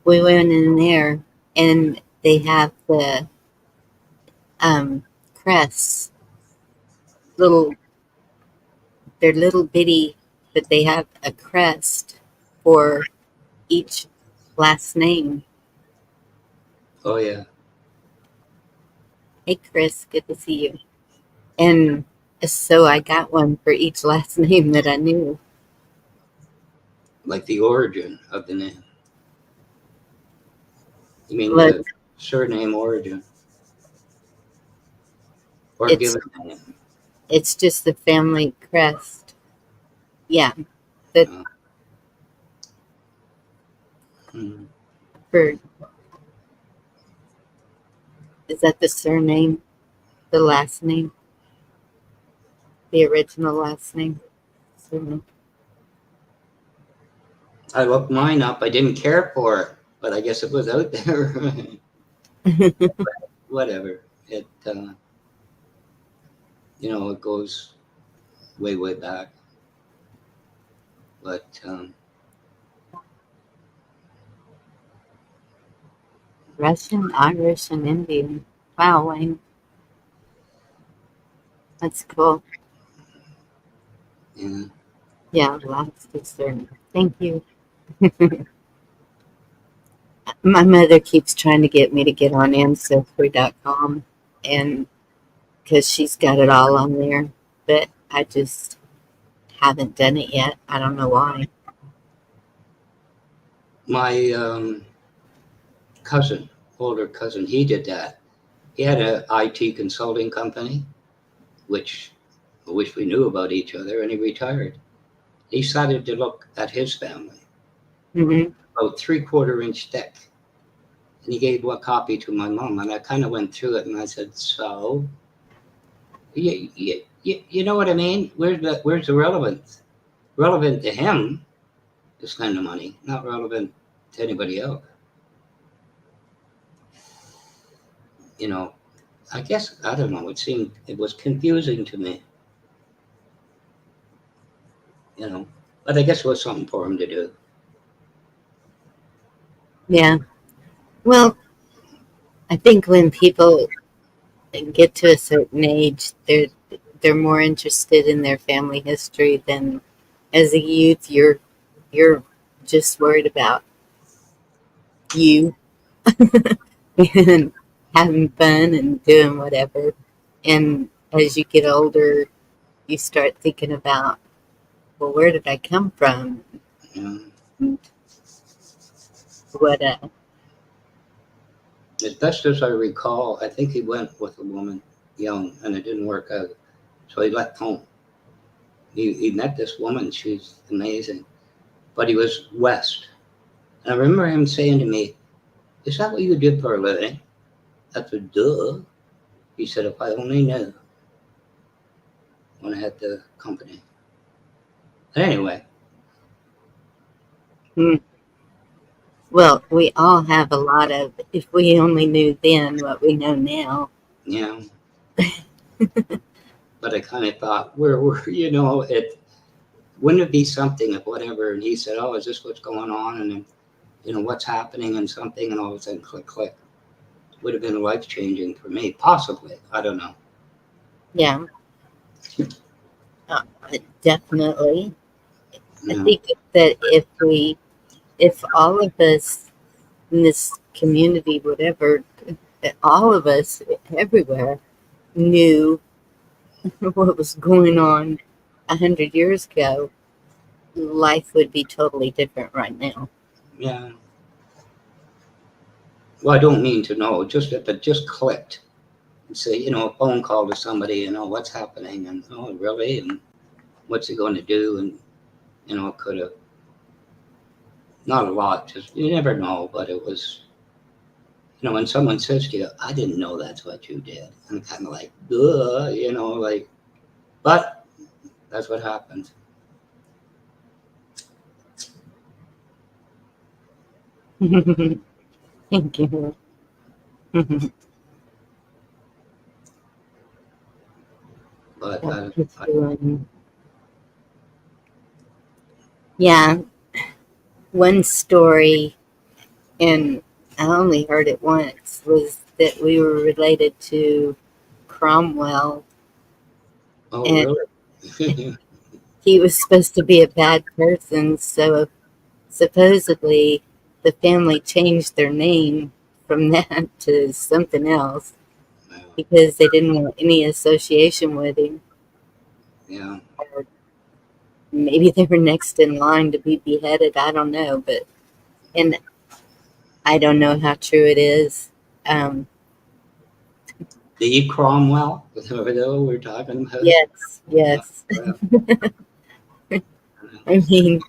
we went in there, and they have the crests, little, they're little bitty, but they have a crest for each last name. Oh yeah, Hey, Chris, good to see you. And so I got one for each last name that I knew. like the origin of the name. You mean But the surname origin or it's given name? it's just the family crest. Yeah, that Uh, hmm. for is that the surname, the last name, the original last name? Surname. I looked mine up. I didn't care for it, but I guess it was out there. Whatever. It you know, it goes way way back. But Russian, Irish, and Indian. Wow, Wayne, that's cool. yeah, Yeah, lots of surname. Thank you. My mother keeps trying to get me to get on ancestry.com, and because she's got it all on there, but I just haven't done it yet. I don't know why. my cousin, older cousin, he did that. He had a IT consulting company, which I wish we knew about each other, and he retired. He started to look at his family, Hmm. about 3/4 inch thick. And he gave one copy to my mom, and I kind of went through it, and I said, "So, you know what I mean? Where's the relevance? Relevant to him to spend the money, not relevant to anybody else. You know, I guess I don't know. It was confusing to me. You know, but I guess it was something for him to do. Yeah. Well, I think when people get to a certain age, they're more interested in their family history than as a youth. You're just worried about you and having fun and doing whatever. And as you get older, you start thinking about, well, where did I come from? You What as best as I recall, I think he went with a woman young, and it didn't work out. So he left home. He met this woman. She's amazing, but he was west. And I remember him saying to me, "Is that what you did for a living?" I said, "Duh." He said, "If I only knew when I had the company." But anyway, Hmm. Well, we all have a lot of, if we only knew then what we know now. you know, but I kind of thought, where were you know it? Wouldn't it be something if whatever? And he said, "Oh, is this what's going on?" And then, you know, what's happening and something, and all of a sudden, click, click. Would have been life changing for me, possibly. I don't know. Yeah, uh, definitely. I You know, think that if all of us in this community, whatever, that all of us everywhere knew what was going on 100 years ago, life would be totally different right now. Yeah. Well, I don't mean to know, just that it just clicked. And say, you know, a phone call to somebody, you know, what's happening, and oh, really, and what's he going to do, and you know, it could have not a lot, just you never know, but it was, you know, when someone says to you, I didn't know that's what you did, and kind of like, ugh, you know, like, but that's what happened. Thank you. But yeah, one story, and I only heard it once, was that we were related to Cromwell, oh, and really? he was supposed to be a bad person, so supposedly the family changed their name from that to something else because they didn't want any association with him. Yeah. Or maybe they were next in line to be beheaded. I don't know, but and I don't know how true it is. The Cromwell, whatever we're talking about. Yes. I mean,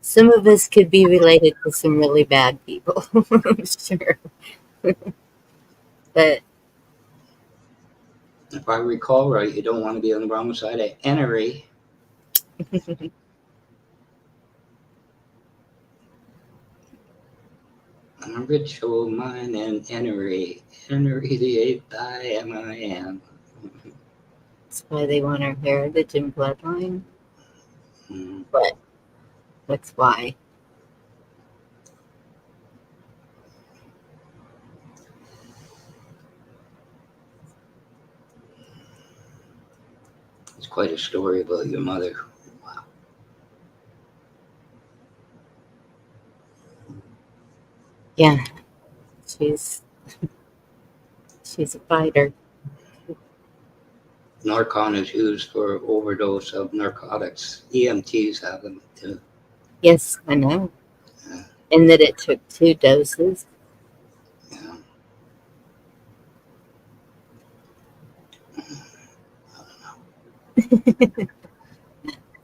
some of us could be related to some really bad people, I'm sure. But If I recall right, you don't want to be on the wrong side of Enery. I'm a rich old mine and Enery. Enery the eighth I am. that's why they want our heritage and bloodline. Mm. But that's why. It's quite a story about your mother. Wow. Yeah, she's a fighter. Narcan is used for overdose of narcotics. EMTs have them too. Yes, I know. Yeah. And that it took 2 doses. Yeah.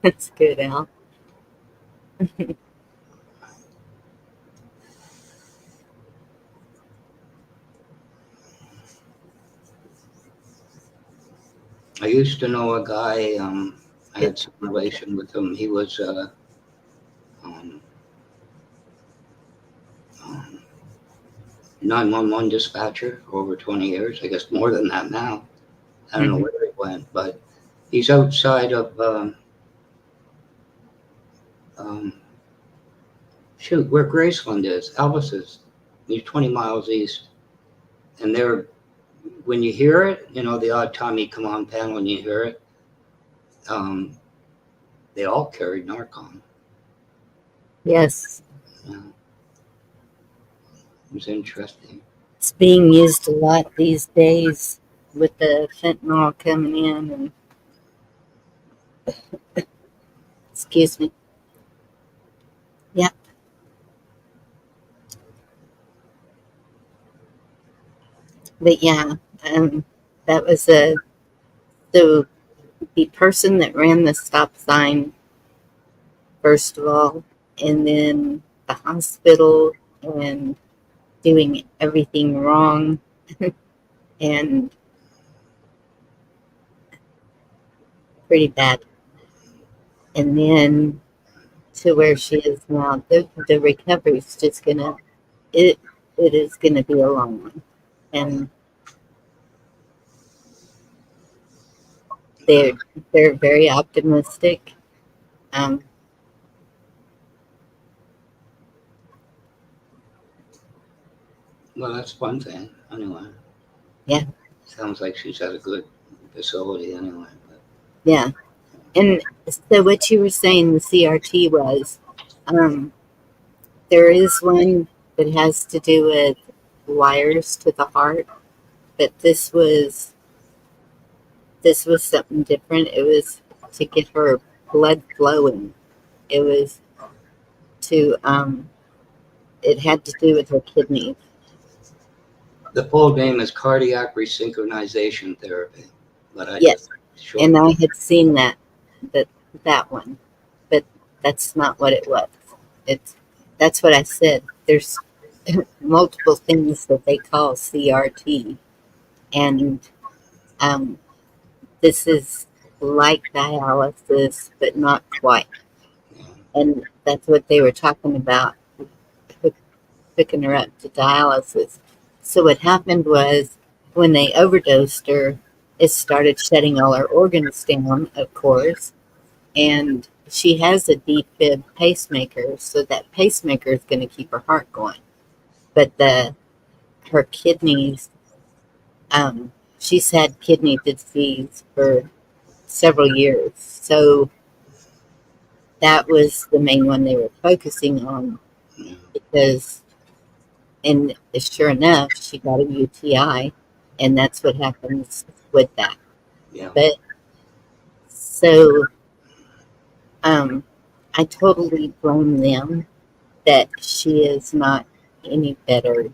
That's good, Al. I used to know a guy. I had some relation with him. He was um, 911 dispatcher for over 20 years. I guess more than that now. I don't know where he went, but he's outside of where Graceland is, Elvis's. He's 20 miles east, and they're when you hear it, you know, the odd time you come on panel and you hear it, they all carried Narcan. Yes. Yeah. It was interesting. It's being used a lot these days with the fentanyl coming in. And excuse me. Yep. But yeah, that was the person that ran the stop sign, first of all, and then the hospital, and doing everything wrong. And pretty bad. And then to where she is now, the recovery is just it is gonna be a long one. And they're very optimistic. Um, Well, that's one thing, anyway. Yeah. Sounds like she's at a good facility, anyway. But. Yeah. And so what you were saying, the CRT was, there is one that has to do with wires to the heart, but this was something different. It was to get her blood flowing. it was to, it had to do with her kidneys. The full name is cardiac resynchronization therapy, but I Yes, just short. and I had seen that one, but that's not what it was. That's what I said. There's multiple things that they call CRT, and um, this is like dialysis, but not quite. And that's what they were talking about, hooking her up to dialysis. So what happened was when they overdosed her, it started shutting all her organs down, of course, and she has a defib pacemaker, so that pacemaker is going to keep her heart going. But her kidneys, she's had kidney disease for several years, so that was the main one they were focusing on because, and sure enough, she got a UTI, and that's what happens with that. Yeah. But so, I totally blame them that she is not any better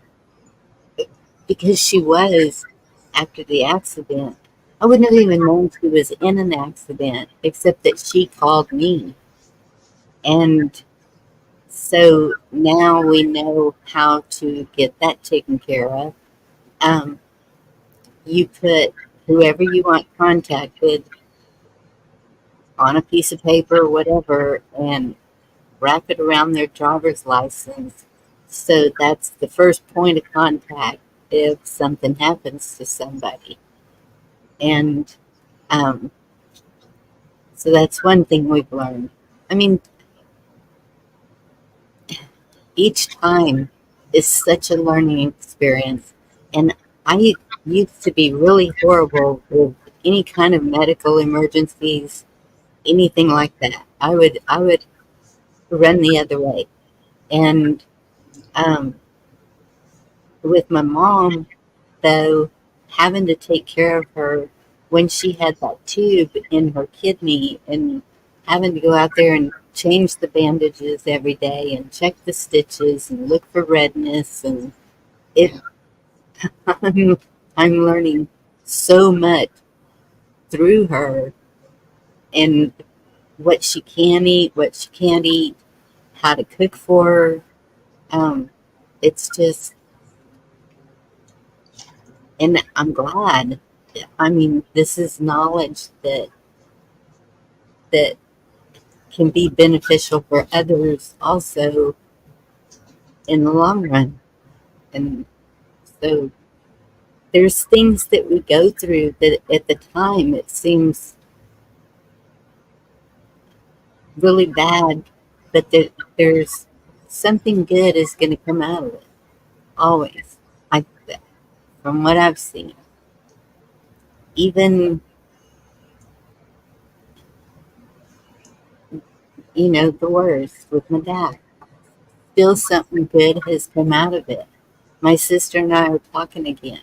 because she was after the accident. I wouldn't have even known she was in an accident except that she called me. And so now we know how to get that taken care of. Um, you put whoever you want contacted on a piece of paper or whatever and wrap it around their driver's license. So that's the first point of contact if something happens to somebody. And so that's one thing we've learned. I mean, each time is such a learning experience. And I used to be really horrible with any kind of medical emergencies, anything like that. I would run the other way. And with my mom, though, having to take care of her when she had that tube in her kidney and having to go out there and change the bandages every day and check the stitches and look for redness and it I'm learning so much through her and what she can eat, what she can't eat, how to cook for her. It's just, and I'm glad. I mean, this is knowledge that can be beneficial for others also in the long run. And so there's things that we go through that at the time it seems really bad, but there's something good is going to come out of it. Always. I, from what I've seen. Even, the worst with my dad. Still something good has come out of it. My sister and I are talking again.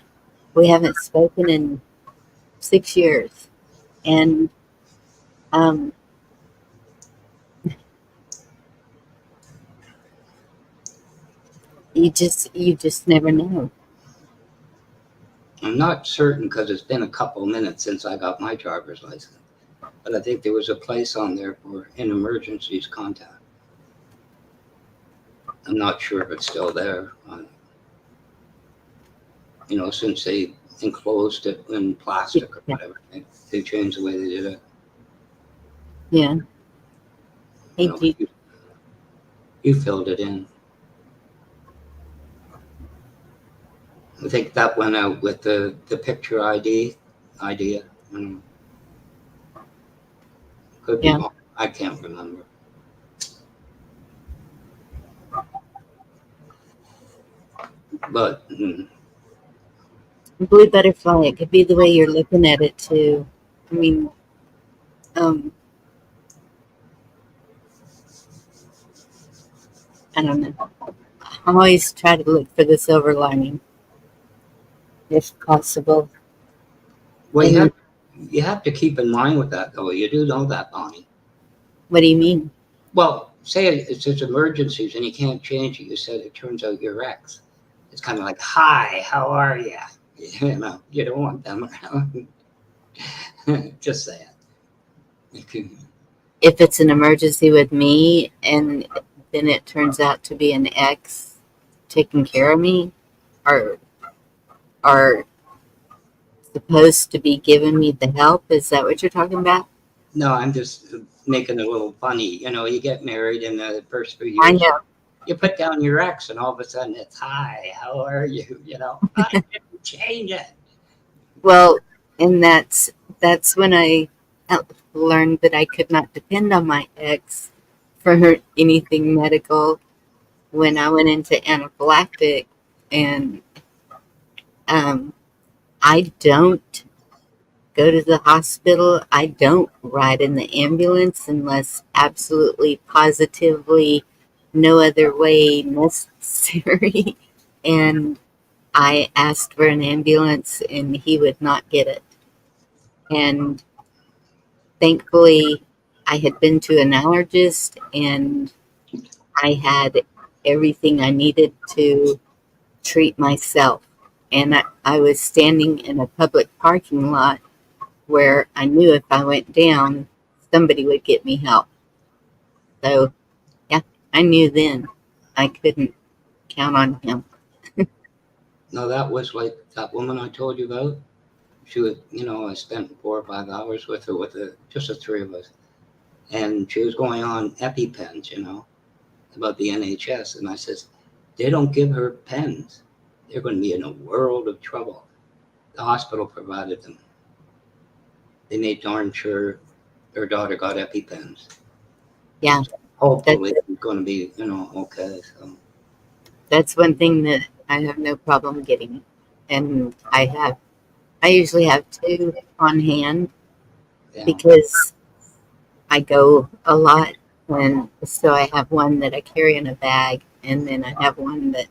We haven't spoken in 6 years. And you just never know. I'm not certain because it's been a couple of minutes since I got my driver's license, but I think there was a place on there for in emergencies contact. I'm not sure if it's still there. Since they enclosed it in plastic or whatever, they changed the way they did it. Yeah. Hey, You filled it in. I think that went out with the picture ID idea. Could be wrong. I can't remember. But Blue butterfly, it could be the way you're looking at it too. I mean, I don't know. I always try to look for the silver lining, if possible. well, you have to keep in mind with that, though. You do know that, Bonnie. What do you mean? Well, say it's just emergencies and you can't change it. You said it turns out you're ex. It's kind of like, hi, how are you? You know, you don't want them around. Just saying. If it's an emergency with me and then it turns out to be an ex taking care of me, or are supposed to be giving me the help, is that what you're talking about? No, I'm just making it a little funny. You know, you get married in the first few I years, know. you put down your ex, and all of a sudden it's, hi, how are you? You know, I didn't change it. Well, and that's when I learned that I could not depend on my ex for anything medical. When I went into anaphylactic, and um, I don't go to the hospital. I don't ride in the ambulance unless absolutely positively no other way necessary. And I asked for an ambulance and he would not get it. And thankfully, I had been to an allergist and I had everything I needed to treat myself. And I was standing in a public parking lot where I knew if I went down, somebody would get me help. So, yeah, I knew then I couldn't count on him. No, that was like that woman I told you about. She was, you know, I spent 4 or 5 hours with her, just the three of us. And she was going on EpiPens, you know, about the NHS. And I says, they don't give her pens. They're going to be in a world of trouble. The hospital provided them. They made darn sure her daughter got EpiPens. Yeah, Hopefully it's going to be, you know, okay. So that's one thing that I have no problem getting. And I usually have two on hand yeah. because I go a lot. And so I have one that I carry in a bag, and then I have one that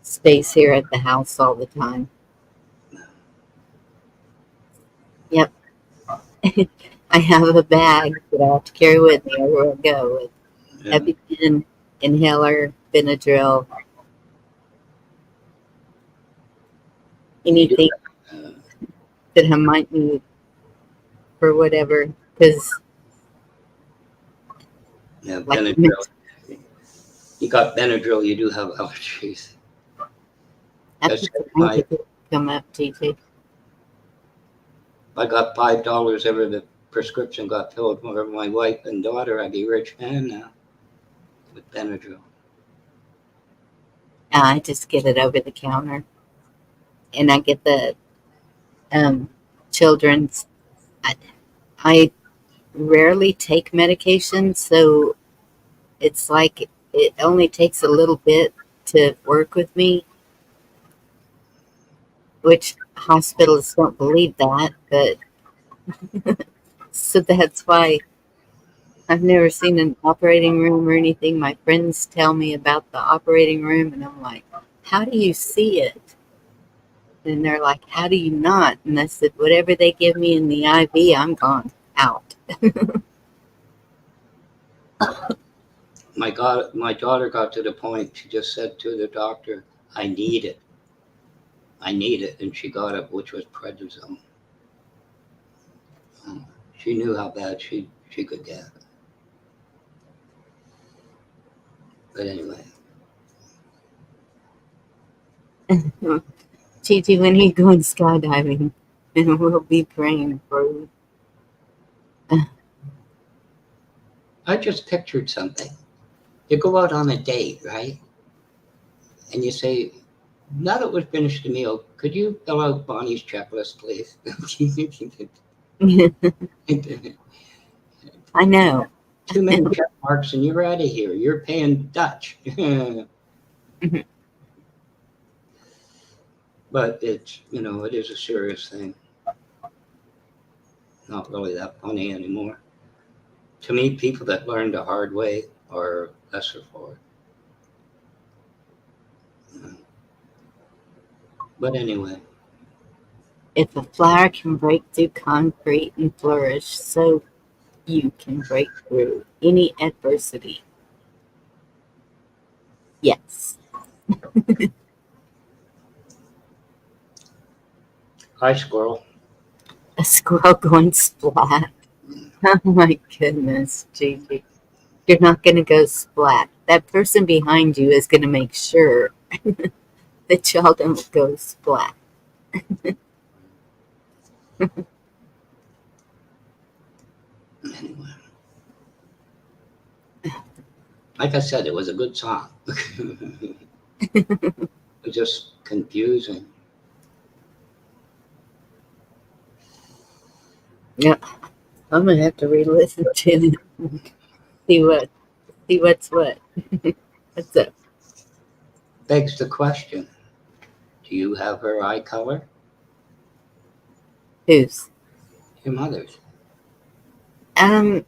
stays here at the house all the time. Yep. I have a bag that I have to carry with me everywhere I go with Yeah. EpiPen, inhaler, Benadryl, anything Uh, that I might need for whatever. Because, yeah, like I Benadryl. You got Benadryl, you do have allergies. That's my, come up, TT. I got $5 every the prescription got filled for my wife and daughter. I'd be a rich man now with Benadryl. I just get it over the counter, and I get the children's. I rarely take medication, so it's like it only takes a little bit to work with me, which hospitals don't believe that, but so that's why I've never seen an operating room or anything. My friends tell me about the operating room, and I'm like, how do you see it? And they're like, how do you not? And I said, whatever they give me in the IV, I'm gone out. My daughter got to the point, she just said to the doctor, I need it. I need it. And she got it, which was prednisone. She knew how bad she could get. But anyway. Gigi, when are you going skydiving? And we'll be praying for you. I just pictured something. You go out on a date, right? And you say, now that we've finished the meal, could you fill out Bonnie's checklist, please? I know. Too many check marks and you're out of here. You're paying Dutch. But it's, you know, it is a serious thing. Not really that funny anymore. To me, people that learn the hard way are lesser for it. But anyway. If a flower can break through concrete and flourish, so you can break through any adversity. Yes. Hi, squirrel. A squirrel going splat. Oh my goodness, Gigi. You're not going to go splat. That person behind you is going to make sure that y'all don't go splat. Anyway, like I said, it was a good song. It was just confusing. Yeah, I'm going to have to re-listen to it. See what's what. What's up? Begs the question, do you have her eye color? Who's? Your mother's. Um,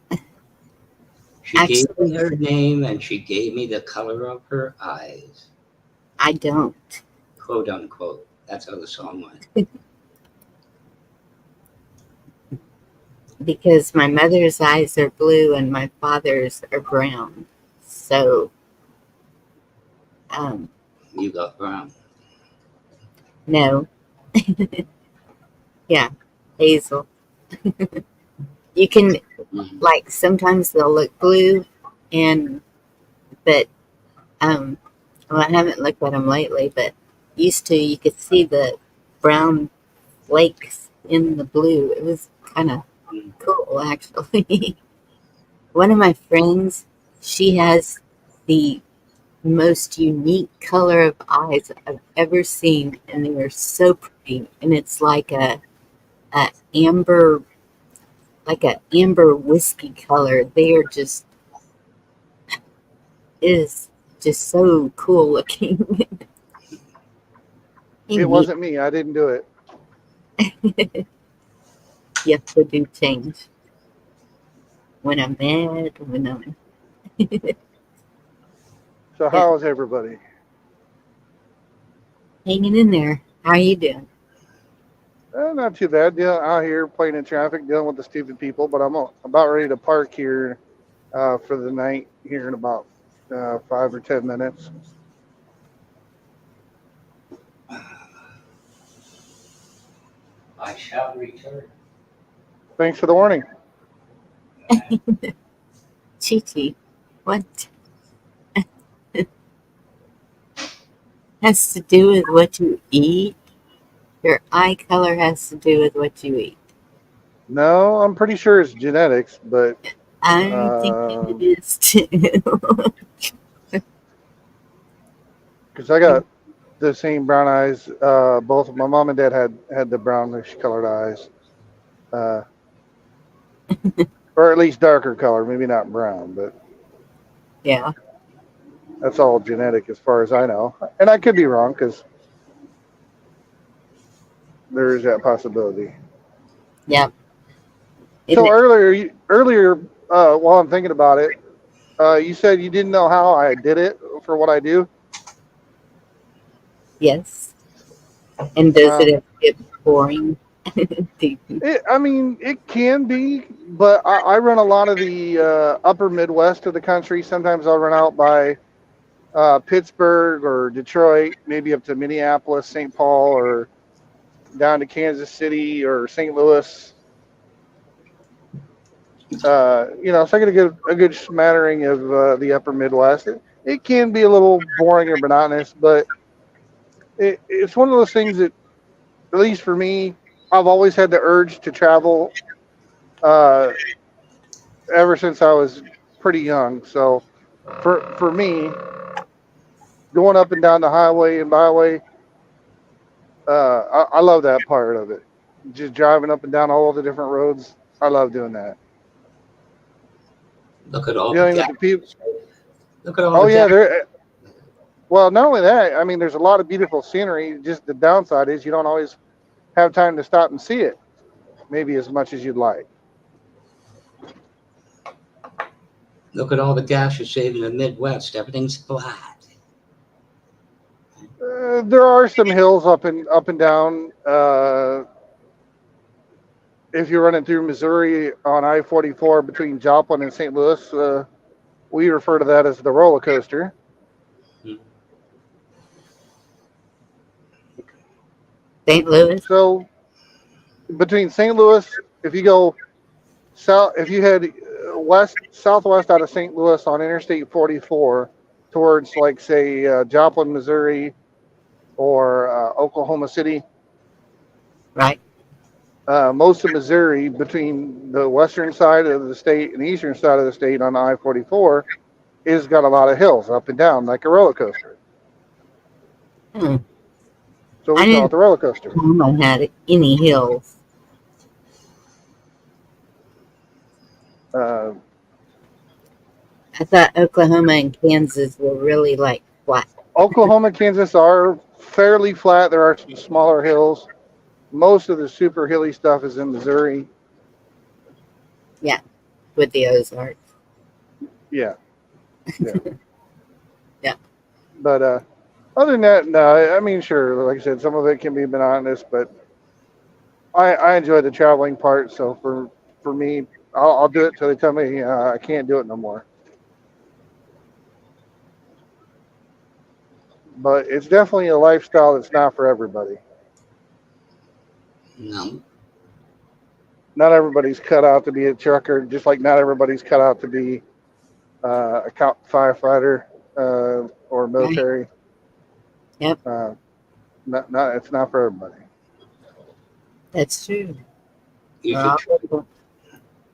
She gave me actually, her name and she gave me the color of her eyes. I don't. Quote unquote. That's how the song went. Because my mother's eyes are blue and my father's are brown. So, You got brown. no. Yeah, hazel. You can, Mhm. like, sometimes they'll look blue, but, well, I haven't looked at them lately, but used to, you could see the brown flakes in the blue. It was kind of cool, actually. One of my friends, she has the most unique color of eyes I've ever seen, and they are so pretty. And it's a amber, like a amber whiskey color. They are just it is just so cool looking. It And wasn't me. I didn't do it. you have to do change when I'm mad, when I'm So yeah, how is everybody? hanging in there. How are you doing? Not too bad. Out here playing in traffic, dealing with the stupid people. But I'm about ready to park here for the night here in about 5 or 10 minutes. I shall return. Thanks for the warning. Chi, what has to do with what you eat? Your eye color has to do with what you eat. No, I'm pretty sure it's genetics, but I'm thinking it is too. because I got the same brown eyes. Both my mom and dad had the brownish colored eyes, uh, or at least darker color. Maybe not brown, but Yeah, that's all genetic as far as I know. And I could be wrong because there is that possibility. yeah. So while I'm thinking about it, you said you didn't know how I did it for what I do. Yes. And does it Um, ever get boring? I mean, it can be, but I run a lot of the upper Midwest of the country. Sometimes I'll run out by Pittsburgh or Detroit, maybe up to Minneapolis, St. Paul, or down to Kansas City or St. Louis. So I get a good smattering of the upper Midwest. It can be a little boring or monotonous, but it's one of those things that, at least for me, I've always had the urge to travel uh, ever since I was pretty young. So for me, going up and down the highway and byway, I love that part of it. Just driving up and down all the different roads, I love doing that. Look at all the Dealing with gas. the people. Look at all Oh the yeah, gas. there. Well, not only that, I mean, there's a lot of beautiful scenery. Just the downside is you don't always have time to stop and see it, maybe as much as you'd like. Look at all the gas you save in the Midwest. Everything's flat. There are some hills up and down. if you're running through Missouri on I-44 between Joplin and St. Louis, we refer to that as the roller coaster. St. Louis? So between St. Louis, if you go south, if you head southwest out of St. Louis on Interstate 44 towards, like, say, Joplin, Missouri, or Oklahoma City, Right. most of Missouri, between the western side of the state and the eastern side of the state on I-44, is got a lot of hills up and down like a roller coaster. Hmm. So I we call it didn't the roller coaster. know Oklahoma had any hills. Uh, I thought Oklahoma and Kansas were really like flat. Oklahoma, Kansas are fairly flat. There are some smaller hills. Most of the super hilly stuff is in Missouri. Yeah, with the Ozarks. Yeah. Yeah. But other than that, no, I mean, sure, like I said, some of it can be monotonous, but I enjoy the traveling part. So for me, I'll do it till they tell me I can't do it no more. But it's definitely a lifestyle that's not for everybody. No. Not everybody's cut out to be a trucker, just like not everybody's cut out to be a firefighter or military. Yep. Not it's not for everybody. That's true. You Well, should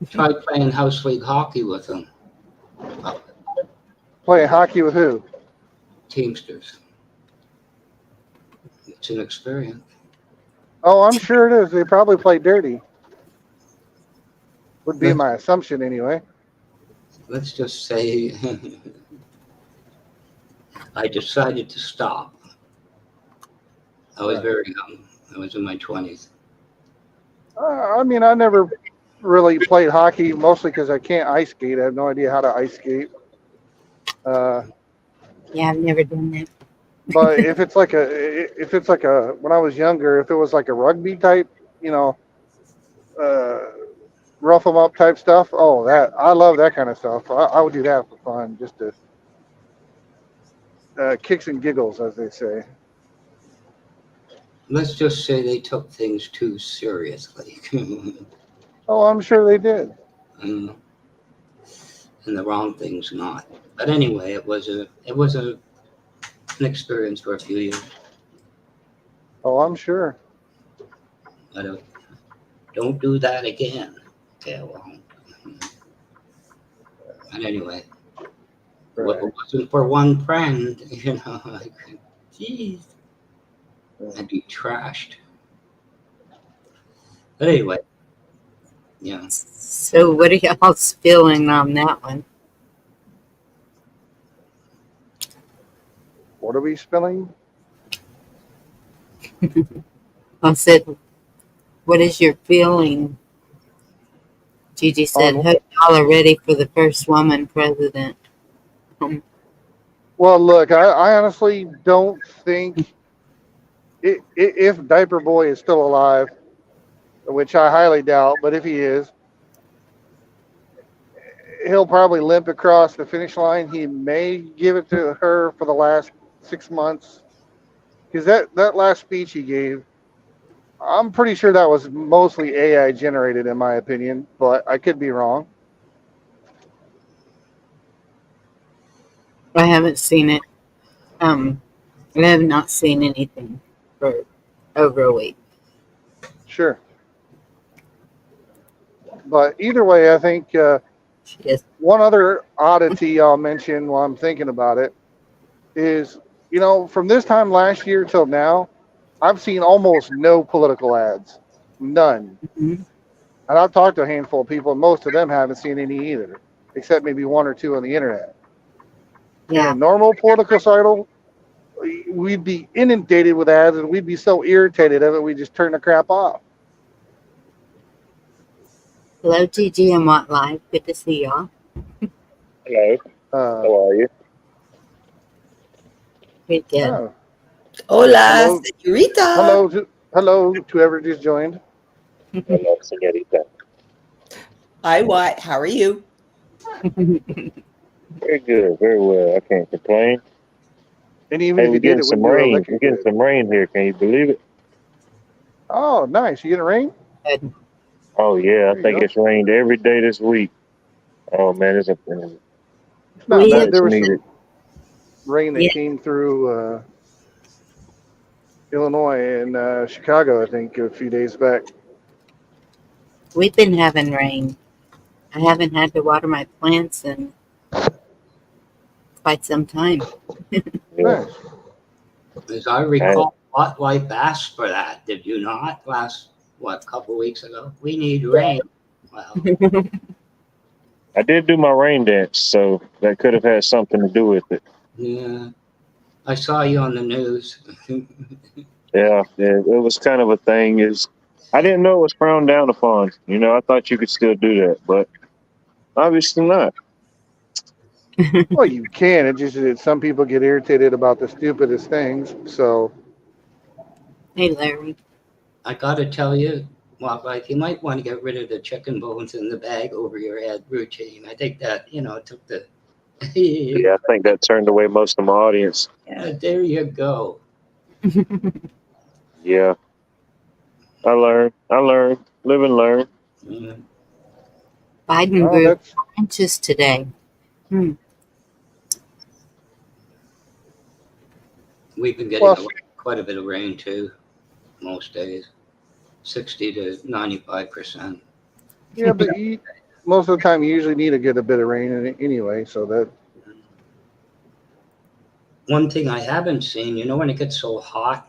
try playing house league hockey with them. Playing hockey with who? Teamsters. It's an experience. Oh, I'm sure it is. They probably play dirty. Would be my assumption anyway. Let's just say I decided to stop. I was very young. I was in my 20s. I mean, I never really played hockey, mostly because I can't ice skate. I have no idea how to ice skate. yeah, I've never done that. But if it's like when I was younger, if it was like a rugby type, rough them up type stuff. Oh, that I love that kind of stuff. I would do that for fun, just to kicks and giggles, as they say. Let's just say they took things too seriously. Oh, I'm sure they did. And the wrong things not. But anyway, it was an experience for a few years. Oh, I'm sure. But don't do that again. Okay, well. And anyway, if it wasn't for one friend, like, geez, I'd be trashed. But anyway, yeah. So what are y'all's feeling on that one? What are we spilling? I said, what is your feeling? Gigi said, hope y'all are ready for the first woman president. Well, look, I honestly don't think if Diaper Boy is still alive, which I highly doubt, but if he is, he'll probably limp across the finish line. He may give it to her for the last 6 months, because that last speech he gave, I'm pretty sure that was mostly AI generated, in my opinion, but I could be wrong. I haven't seen it. I have not seen anything for over a week. Sure. But either way, I think one other oddity I'll mention while I'm thinking about it is, from this time last year till now, I've seen almost no political ads. None. Mm-hmm. And I've talked to a handful of people, and most of them haven't seen any either, except maybe one or two on the internet. Yeah. In a normal political cycle, we'd be inundated with ads, and we'd be so irritated of it, we'd just turn the crap off. Hello, Gigi and Watt Live. Good to see y'all. Hello. How are you? Pretty good. Hola, Hello. señorita. Hello to whoever just joined. Hello, señorita. Hi, Watt. How are you? Very good, very well. I can't complain. And even Hey, if we're you did, getting it some wouldn't do rain. We're electric getting good. some rain here. Can you believe it? Oh, nice. You getting rain? Good. Oh yeah, I There you think go. it's rained every day this week. Oh man, it's It's not We bad. have, much There was needed. some rain that yeah, came through Illinois and Chicago, I think, a few days back. we've been having rain. I haven't had to water my plants in quite some time. Yeah. Nice. As I recall, Spotlight asked for that, did you not? Last, couple weeks ago? We need rain. Well, I did do my rain dance, so that could have had something to do with it. yeah. I saw you on the news. Yeah, it was kind of a thing. I didn't know it was frowned down upon. I thought you could still do that, but obviously not. Well, you can. It just that some people get irritated about the stupidest things. So, Hey, Larry. I gotta tell you, you might want to get rid of the chicken bones in the bag over your head routine. I think that, took the. Yeah, I think that turned away most of my audience. Yeah, there you go. Yeah, I learned, live and learn. Mm. Biden oh, grew that's 4 inches today. We've been getting plus. quite a bit of rain too, most days, 60 to 95%. Yeah, but most of the time, you usually need to get a bit of rain in it anyway. So that. One thing I haven't seen, when it gets so hot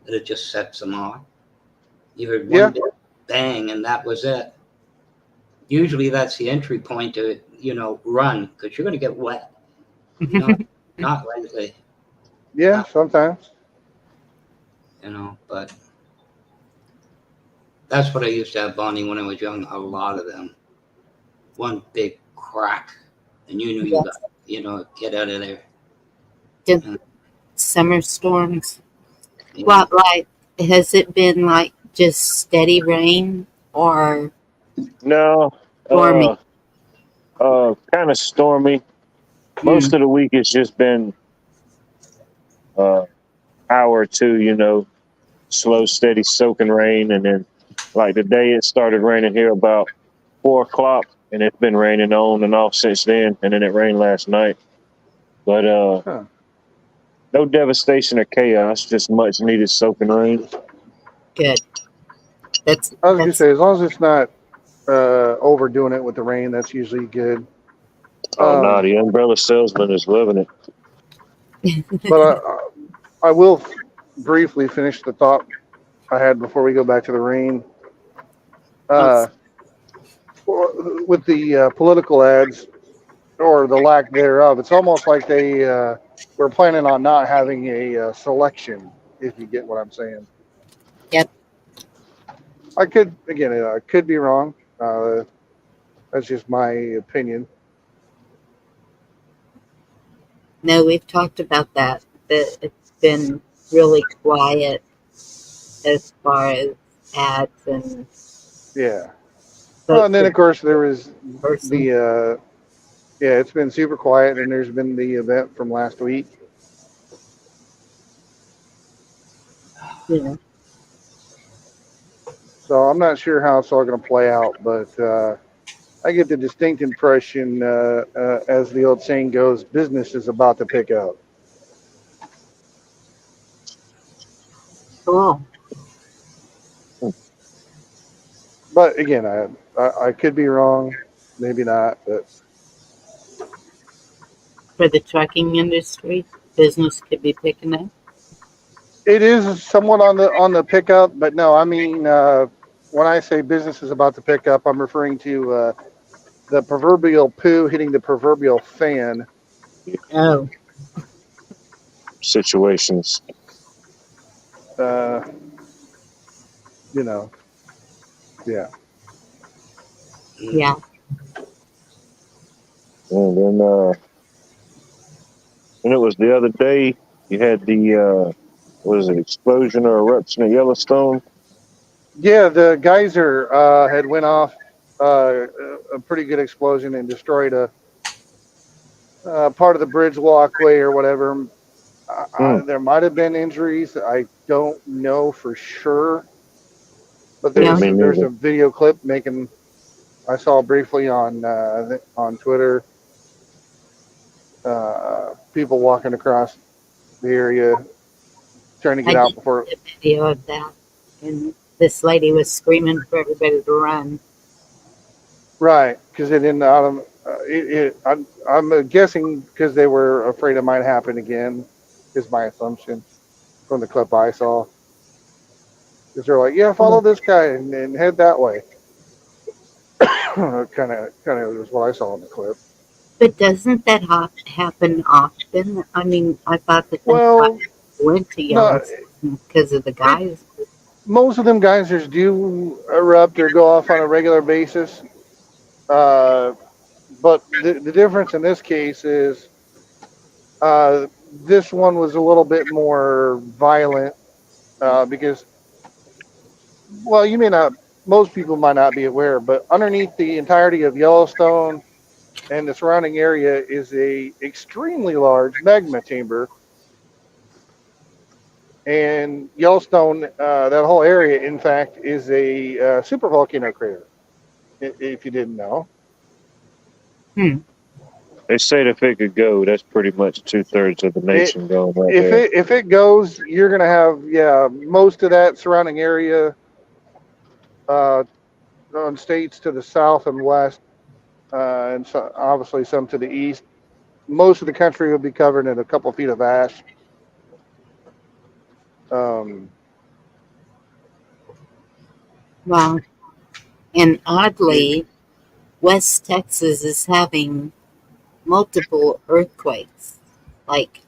that it just sets them off. You heard one Yeah. big bang and that was it. Usually that's the entry point to, run because you're going to get wet. Not lately, Yeah, sometimes. but that's what I used to have, Bonnie, when I was young. A lot of them. One big crack, and you knew you got, get out of there. The summer storms. Yeah. What, has it been just steady rain or No, stormy? kind of stormy. Most of the week it's just been hour or two, slow, steady, soaking rain, and then like the day it started raining here about 4 o'clock, and it's been raining on and off since then, and then it rained last night. But no devastation or chaos, just much needed soaking rain. Good. I was gonna say, as long as it's not overdoing it with the rain, that's usually good. Oh no, the umbrella salesman is loving it. But I will briefly finish the thought I had before we go back to the rain. With the political ads or the lack thereof, it's almost like they were planning on not having a selection. If you get what I'm saying. Yep. I could be wrong. That's just my opinion. No, we've talked about that. That it's been really quiet as far as ads and. Yeah. Well, and then of course there was the it's been super quiet, and there's been the event from last week. Yeah. So I'm not sure how it's all going to play out, but I get the distinct impression, as the old saying goes, business is about to pick up. Cool. But again, I could be wrong, maybe not. But For the trucking industry, business could be picking up. it is somewhat on the pickup. But no, I mean, when I say business is about to pick up, I'm referring to the proverbial poo hitting the proverbial fan. Oh. Situations. Yeah. Yeah. And then it was the other day, you had the was it explosion or eruption at Yellowstone? Yeah, the geyser had went off a pretty good explosion and destroyed a part of the bridge walkway or whatever. There might have been injuries. I don't know for sure, but Yeah. Me there's neither. a video clip making. I saw briefly on Twitter. People walking across the area trying to I get out did before. see a video of that, and this lady was screaming for everybody to run. Right, because it didn't out of I'm guessing because they were afraid it might happen again, is my assumption from the clip I saw. Because they're like, yeah, follow this guy and head that way. kind of was what I saw in the clip. But doesn't that happen often? I mean, I thought that's why Well, I went to no, Yellowstone because of the it guys. most of them geysers do erupt or go off on a regular basis. Uh, but the difference in this case is this one was a little bit more violent because, well, you may not, most people might not be aware, but underneath the entirety of Yellowstone and the surrounding area is a extremely large magma chamber. And Yellowstone, that whole area, in fact, is a super volcano crater. If you didn't know. Hmm. They said if it could go, that's pretty much 2/3 of the It nation going right there. if it goes, you're gonna have most of that surrounding area uh, on states to the south and west, and so obviously some to the east. Most of the country will be covered in a couple feet of ash. Um, Wow. And it, oddly, West Texas is having multiple earthquakes. Like,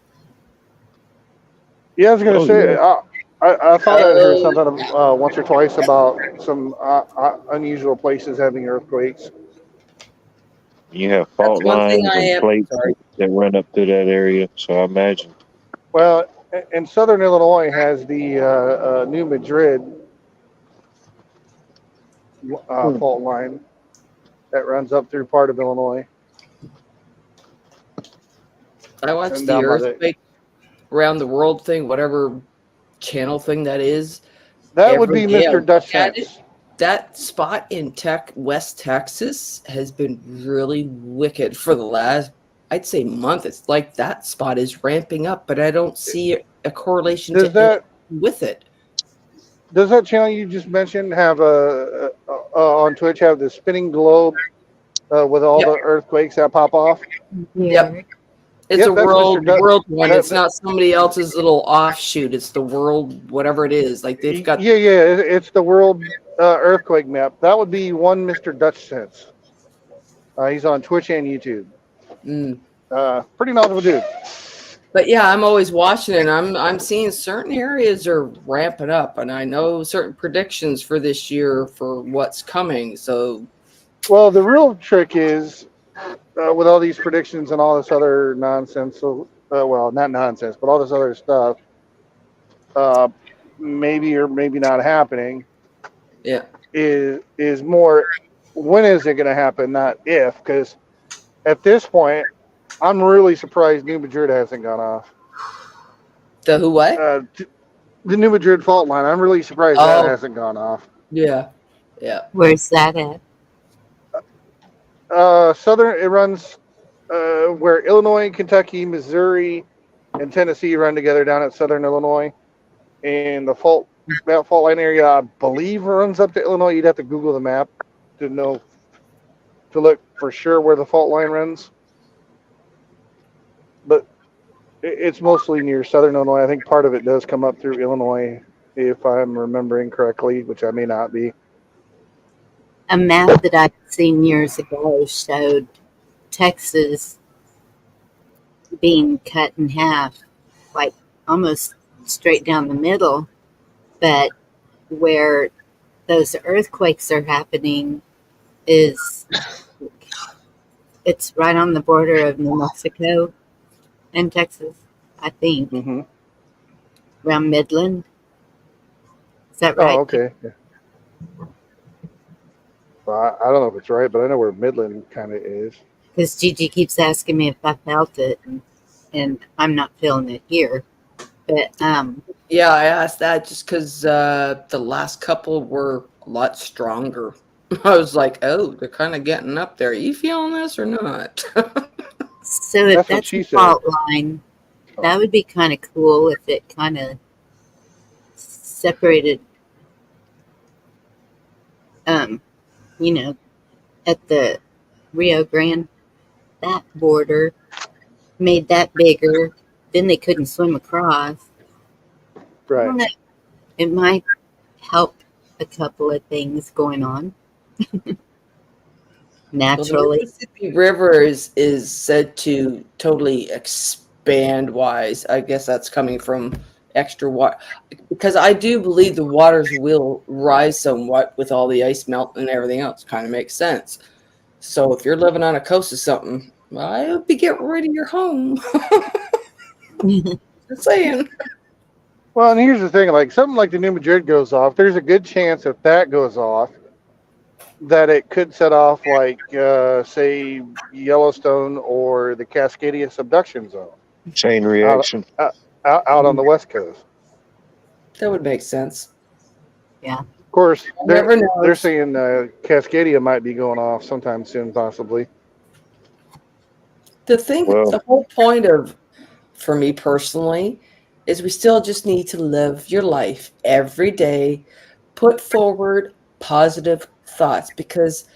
yeah, I was gonna Oh say, yeah, I thought I'd heard Oh, something once or twice about some unusual places having earthquakes. you have that's fault one thing lines I and am. plates Sorry. that run up through that area. So I imagine. Well, and Southern Illinois has the New Madrid fault line that runs up through part of Illinois I watched and the down by the. earthquake around the world thing, whatever channel thing that is. That would Every be day I Mr. look Dutch at it. Sense. That spot in West Texas has been really wicked for the last, I'd say, month. It's like that spot is ramping up, but I don't see a correlation Does to it that with it. does that channel you just mentioned have on Twitch have the spinning globe with all Yep, the earthquakes that pop off? yeah. yep. It's a Yep, that's Mr. Dutch. world one. That, It's that, not somebody else's little offshoot. It's the world, whatever it is. Like they've got. yeah, it's the world earthquake map. That would be one Mr. Dutch Sense. He's on Twitch and YouTube. Mm. Pretty knowledgeable dude. But yeah, I'm always watching it. I'm seeing certain areas are ramping up, and I know certain predictions for this year for what's coming. So Well, the real trick is with all these predictions and all this other nonsense. So, well, not nonsense, but all this other stuff, uh, maybe or maybe not happening. yeah, Is more when is it going to happen, not if. Because at this point, I'm really surprised New Madrid hasn't gone off. the who what? The New Madrid fault line. I'm really surprised that Oh hasn't gone off. yeah, yeah. Where's that at? Southern, it runs where Illinois, Kentucky, Missouri, and Tennessee run together down at Southern Illinois. And that fault line area, I believe, runs up to Illinois. You'd have to Google the map to know, to look for sure where the fault line runs. But it's mostly near Southern Illinois. I think part of it does come up through Illinois, if I'm remembering correctly, which I may not be. A map that I'd seen years ago showed Texas being cut in half, like almost straight down the middle. But where those earthquakes are happening is it's right on the border of New Mexico and Texas, I think, Mm-hmm. around Midland. Is that Oh, right? okay. Yeah. Well, I don't know if it's right, but I know where Midland kind of is. Because Gigi keeps asking me if I felt it, and I'm not feeling it here. But Yeah, I asked that just because the last couple were a lot stronger. I was like, oh, they're kind of getting up there. Are you feeling this or not? so if That's what that's she a said. fault line, that would be kind of cool if it kind of separated, you know, at the Rio Grande, that border, made that bigger. Then they couldn't swim across. I don't Right. know. It might help a couple of things going on Well, naturally. the Mississippi River is said to totally expand wise. I guess that's coming from extra water. Because I do believe the waters will rise somewhat with all the ice melt and everything else. Kind of makes sense. So if you're living on a coast or something, I hope you get rid of your home. Just saying. Well, and here's the thing: like something like the New Madrid goes off, there's a good chance if that goes off, that it could set off like say Yellowstone or the Cascadia subduction zone Chain out, reaction. out on the West Coast. That would make sense. Yeah. Of course, Never they're knows. saying Cascadia might be going off sometime soon, possibly. Well, The whole point of, for me personally, is we still just need to live your life every day, put forward positive thoughts, because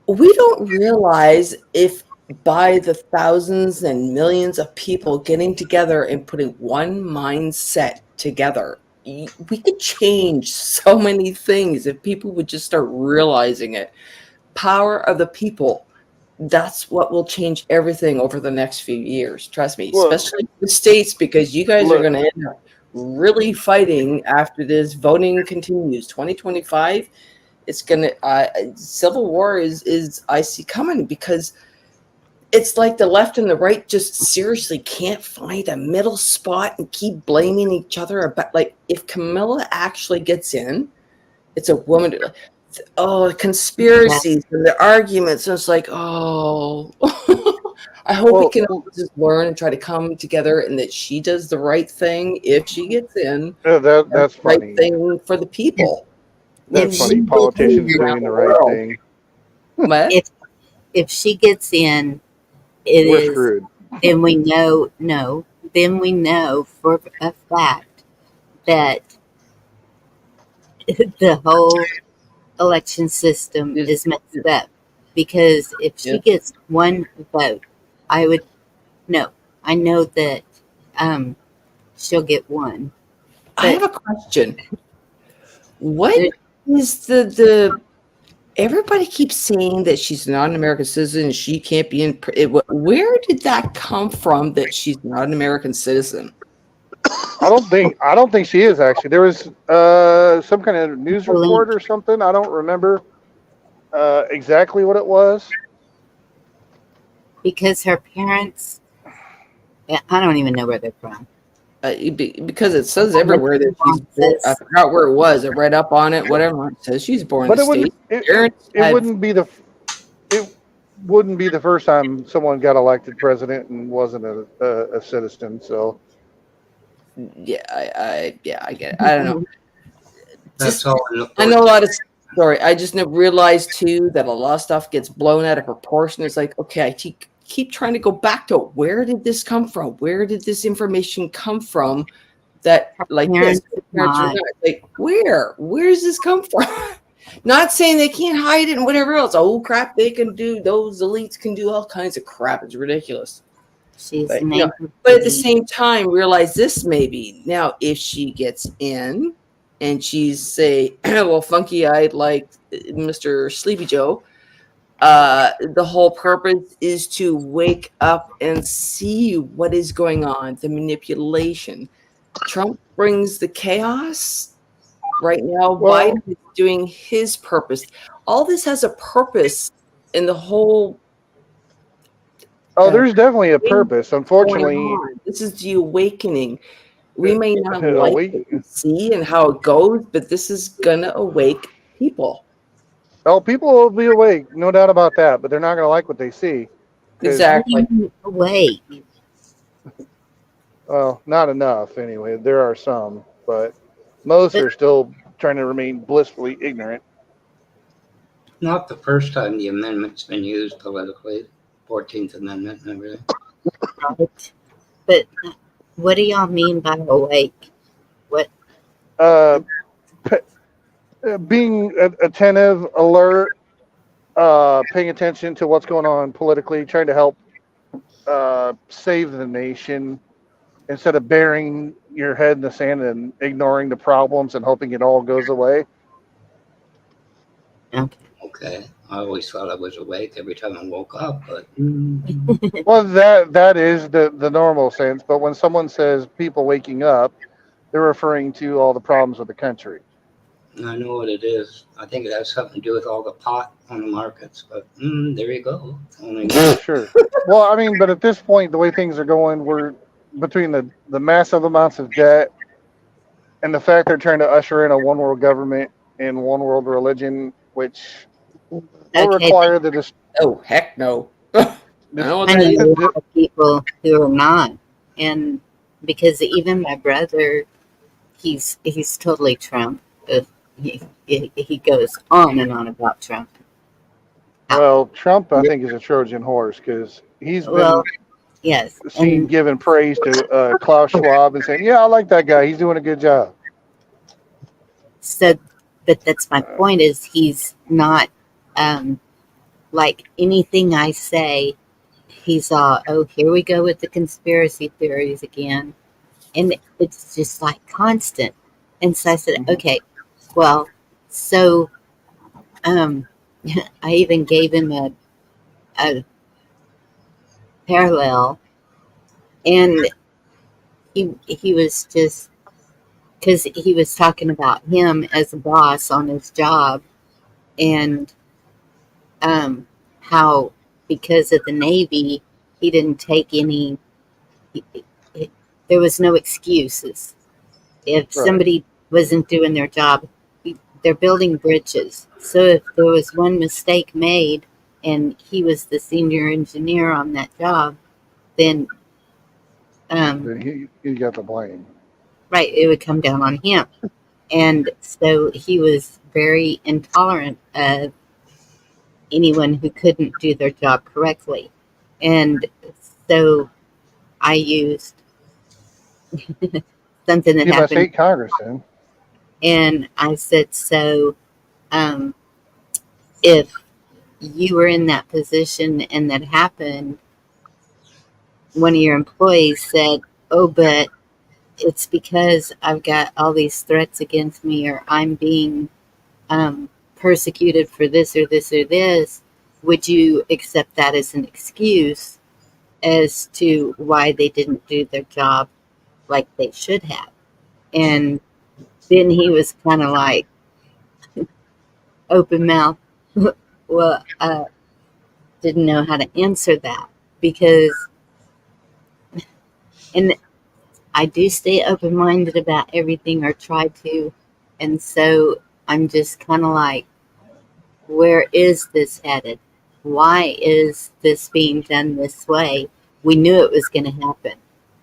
we don't realize if by the thousands and millions of people getting together and putting one mindset together, we could change so many things if people would just start realizing it. Power of the people. That's what will change everything over the next few years. Trust me, Well, especially the states, because you guys are look, going to end up really fighting after this voting continues. 2025, it's going to civil war is I see coming, because it's like the left and the right just seriously can't find a middle spot and keep blaming each other. About, like, if Camilla actually gets in, it's a woman. Oh, the conspiracies and the arguments. And it's like, oh, I hope we can all just learn and try to come together, and that she does the right thing if she gets in. that's Right funny. thing for the people. That's If funny. she Politicians around doing the the right world. thing. What? if she gets in, it We're is. screwed. Then we know. Then we know for a fact that the whole election system is messed up. Because if she gets one vote, I would no. I know that she'll get one. I have a question. What is the everybody keeps saying that she's not an American citizen, she can't be in where did that come from, that she's not an American citizen? I don't think she is actually. There was some kind of news report or something. I don't remember exactly what it was. Because her parents, I don't even know where they're from. Because it says everywhere that she's born. I forgot where it was. I read up on it. Whatever it says, she's born But in the States. it wouldn't be the first time someone got elected president and wasn't a citizen. So yeah, I get it. I don't know. That's all. I know a lot of. Sorry, I just realized too that a lot of stuff gets blown out of proportion. It's like, okay, I keep trying to go back to where did this come from? Where did this information come from? That like this, like where's this come from? Not saying they can't hide it and whatever else. Oh crap, they can do. Those elites can do all kinds of crap. It's ridiculous. But at the same time, realize this maybe now if she gets in. And she's say, well, funky-eyed like Mr. Sleepy Joe. The whole purpose is to wake up and see what is going on, the manipulation. Trump brings the chaos. Right now, Biden is doing his purpose. All this has a purpose in the whole. there's definitely a purpose. Unfortunately, this is the awakening. We may not like what we see and how it goes, but this is gonna awake people. Oh, people will be awake, no doubt about that, but they're not going to like what they see. Exactly. Awake. Well, not enough anyway. There are some, but most But are still trying to remain blissfully ignorant. Not the first time the amendment's been used politically, 14th Amendment and everything. right. But what do y'all mean by awake? What? Uh, being attentive, alert, paying attention to what's going on politically, trying to help save the nation instead of burying your head in the sand and ignoring the problems and hoping it all goes away. Okay. Okay. I always thought I was awake every time I woke up, but Well, that is the normal sense, but when someone says people waking up, they're referring to all the problems with the country. I know what it is. I think it has something to do with all the pot on the markets, but there you go. Only Sure. Well, I mean, but at this point, the way things are going, we're between the massive amounts of debt and the fact they're trying to usher in a one world government and one world religion, which will Okay. require the Oh, heck no. I know what I that know a is. lot of people who are not, and because even my brother, he's totally Trump. He goes on and on about Trump. well, Trump, I think, is a Trojan horse because he's Well, been yes, seen and giving praise to Klaus Schwab and saying, "Yeah, I like that guy. He's doing a good job." so, but that's my point is he's not like anything I say. He's all, oh, here we go with the conspiracy theories again, and it's just like constant. And so I said, okay, well, so um, I even gave him a parallel, and he was just because he was talking about him as a boss on his job and how because of the Navy he didn't take any. He, there was no excuses if Right. somebody wasn't doing their job. They're building bridges, so if there was one mistake made and he was the senior engineer on that job, then Then he got the blame. right, it would come down on him. And so he was very intolerant of anyone who couldn't do their job correctly. And so I used something that He must happened, hate Congress then. and I said, so um, if you were in that position and that happened, one of your employees said, oh, but it's because I've got all these threats against me, or I'm being persecuted for this or this or this, would you accept that as an excuse as to why they didn't do their job like they should have? And then he was kind of like open mouth. Well, didn't know how to answer that because, and I do stay open minded about everything or try to. And so I'm just kind of like, where is this headed? Why is this being done this way? We knew it was going to happen.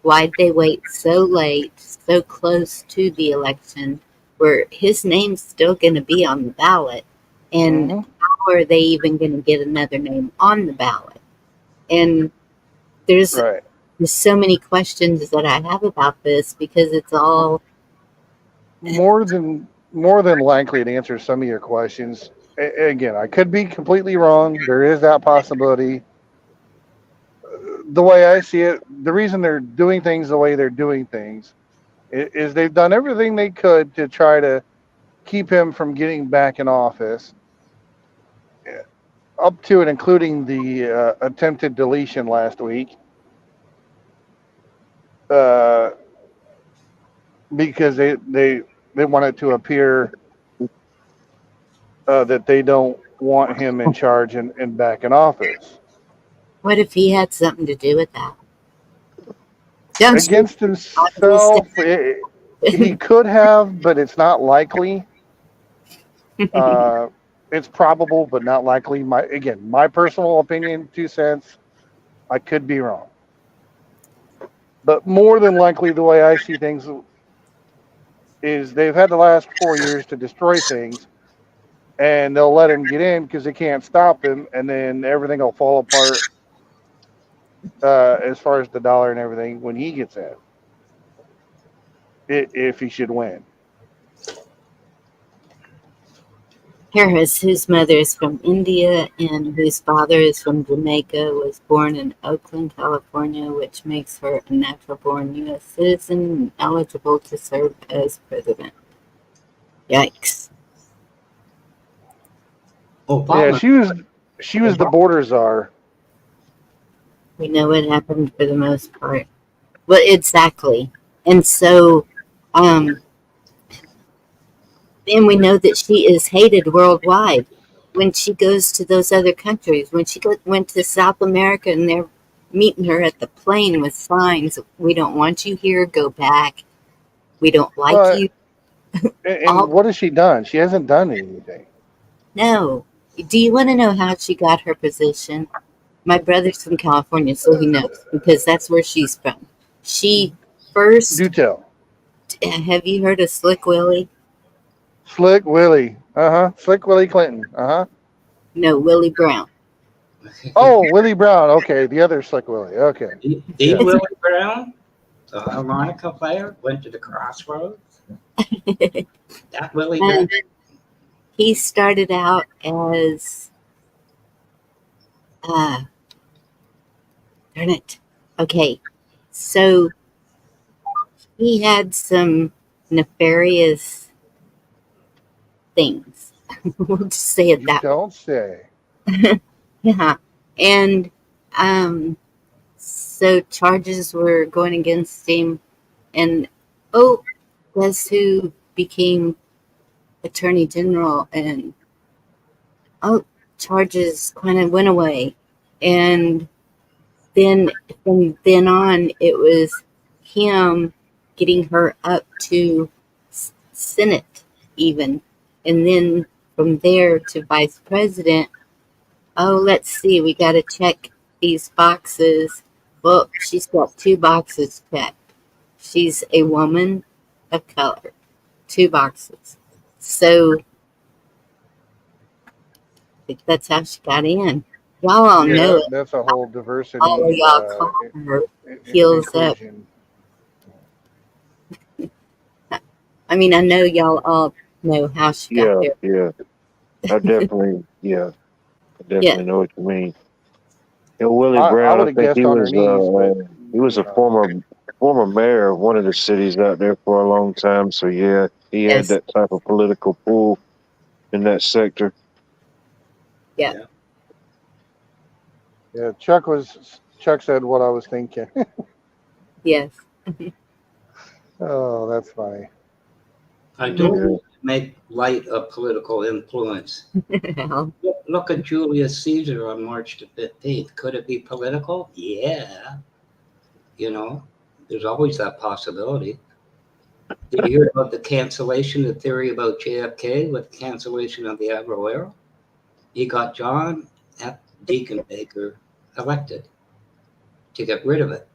Why'd they wait so late, so close to the election, where his name's still going to be on the ballot? And how are they even going to get another name on the ballot? And there's Right. so many questions that I have about this because it's all More than likely to answer some of your questions. Again, I could be completely wrong. There is that possibility. The way I see it, the reason they're doing things the way they're doing things is they've done everything they could to try to keep him from getting back in office, up to and including the attempted deletion last week, because they want it to appear that they don't want him in charge and back in office. what if he had something to do with that? Don't you? Against himself, he could have, but it's not likely. It's probable, but not likely. My personal opinion, 2 cents. I could be wrong, but more than likely, the way I see things is they've had the last 4 years to destroy things, and they'll let him get in because they can't stop him, and then everything will fall apart as far as the dollar and everything when he gets in, if he should win. Harris, whose mother is from India and whose father is from Jamaica, was born in Oakland, California, which makes her a natural-born U.S. citizen and eligible to serve as president. Yikes. Obama. Yeah, she was the border czar. We know what happened for the most part. Well, exactly. And so, and we know that she is hated worldwide when she goes to those other countries. When she went to South America and they're meeting her at the plane with signs, "We don't want you here, go back. We don't like you." And what has she done? She hasn't done anything. No. Do you want to know how she got her position? My brother's from California, so he knows, because that's where she's from. She first... Do tell. Have you heard of Slick Willie? Slick Willie. Slick Willie Clinton. No, Willie Brown. Oh, Willie Brown. Okay, the other Slick Willie. Okay. The Willie Brown, the harmonica player, went to the crossroads. That Willie Brown. He started out as... darn it. Okay, so he had some nefarious things. We'll just say it that way. Don't say. Yeah, and so charges were going against him, and guess who became Attorney General? And charges kind of went away, and then from then on, it was him getting her up to Senate even, and then from there to Vice President. Let's see, we got to check these boxes. Well, she's got 2 boxes checked. She's a woman of color. 2 boxes. So I think that's how she got in. Y'all all know it. That's a whole diversity. All of y'all call her heels up. I mean, I know y'all all know how she got there. Yeah. I definitely know what you mean. Willie Brown, I think he was a former mayor of one of the cities out there for a long time. So yeah, he had that type of political pull in that sector. Yeah. Yeah, Chuck said what I was thinking. Yes. Oh, that's funny. I don't make light of political influence. Look at Julius Caesar on March the 15th. Could it be political? Yeah. There's always that possibility. Did you hear about the cancellation, the theory about JFK with the cancellation of the Avro Arrow? He got John F. Deacon Baker elected to get rid of it.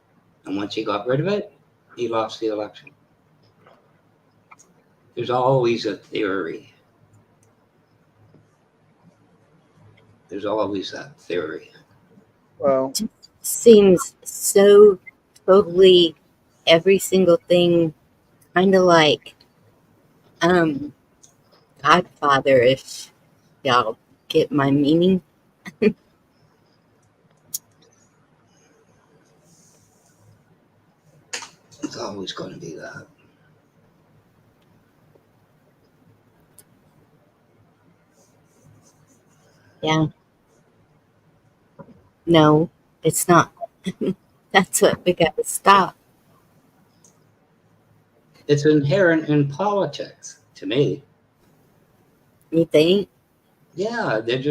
And once he got rid of it, he lost the election. There's always a theory. There's always that theory. Well, it seems so totally every single thing kind of like Godfather-ish. Y'all get my meaning? It's always going to be that. Yeah. No, it's not. That's what we got to stop. It's inherent in politics, to me. You think? Yeah, there's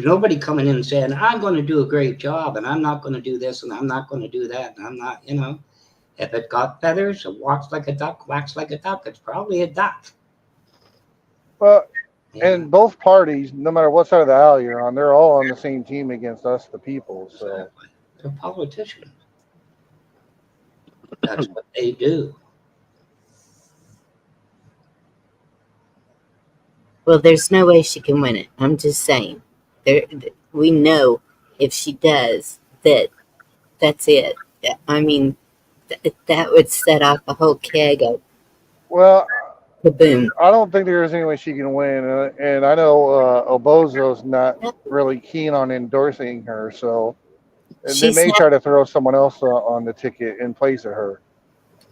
nobody coming in and saying, I'm going to do a great job, and I'm not going to do this, and I'm not going to do that, and I'm not, If it got feathers, it walks like a duck, quacks like a duck, it's probably a duck. Well, Yeah, and both parties, no matter what side of the aisle you're on, they're all on the same team against us, the people. So exactly. They're politicians. That's what they do. Well, there's no way she can win it. I'm just saying. We know if she does that, that's it. I mean, that would set off a whole keg of well, kaboom. I don't think there's any way she can win, and I know Obozo's not really keen on endorsing her, so they She's may had try to throw someone else on the ticket in place of her.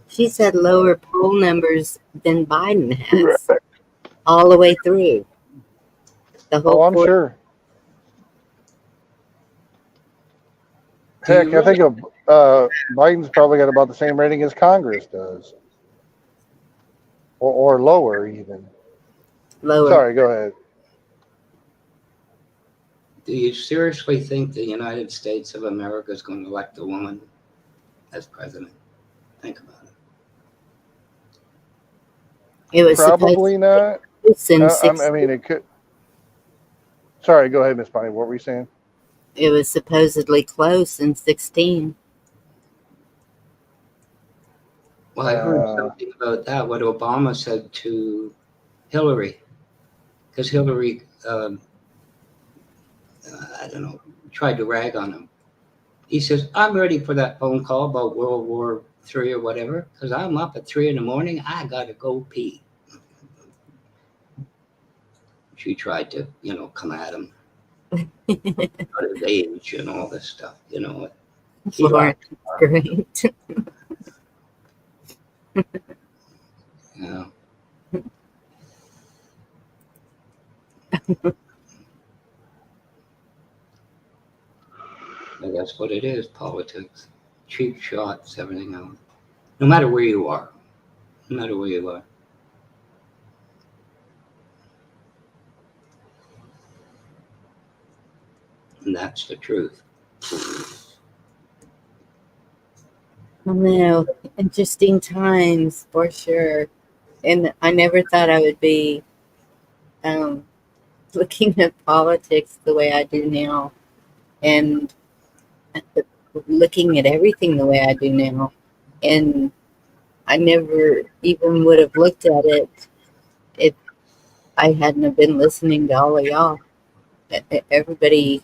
she's had lower poll numbers than Biden has all the way through the Oh, whole I'm fourth. sure. Do Heck, you I think really? Biden's probably got about the same rating as Congress does, or lower even. Lower. Sorry, go ahead. Do you seriously think the United States of America is going to elect a woman as president? Think about it. It was supposed Probably not. to in I mean, it could. Sorry, go ahead, Miss Bonnie. What were you saying? It was supposedly close in 16. Well, I heard something about that, what Obama said to Hillary, because Hillary, I don't know, tried to rag on him. He says, I'm ready for that phone call about World War III or whatever, because I'm up at 3 a.m. I got to go pee. She tried to, come at him about his age and all this stuff, He Florence, laughed. great. Yeah. But that's what it is, politics. Cheap shots, everything else. No matter where you are. No matter where you are. And that's the truth. I know, interesting times for sure. And I never thought I would be looking at politics the way I do now, and looking at everything the way I do now. And I never even would have looked at it if I hadn't have been listening to all of y'all. Everybody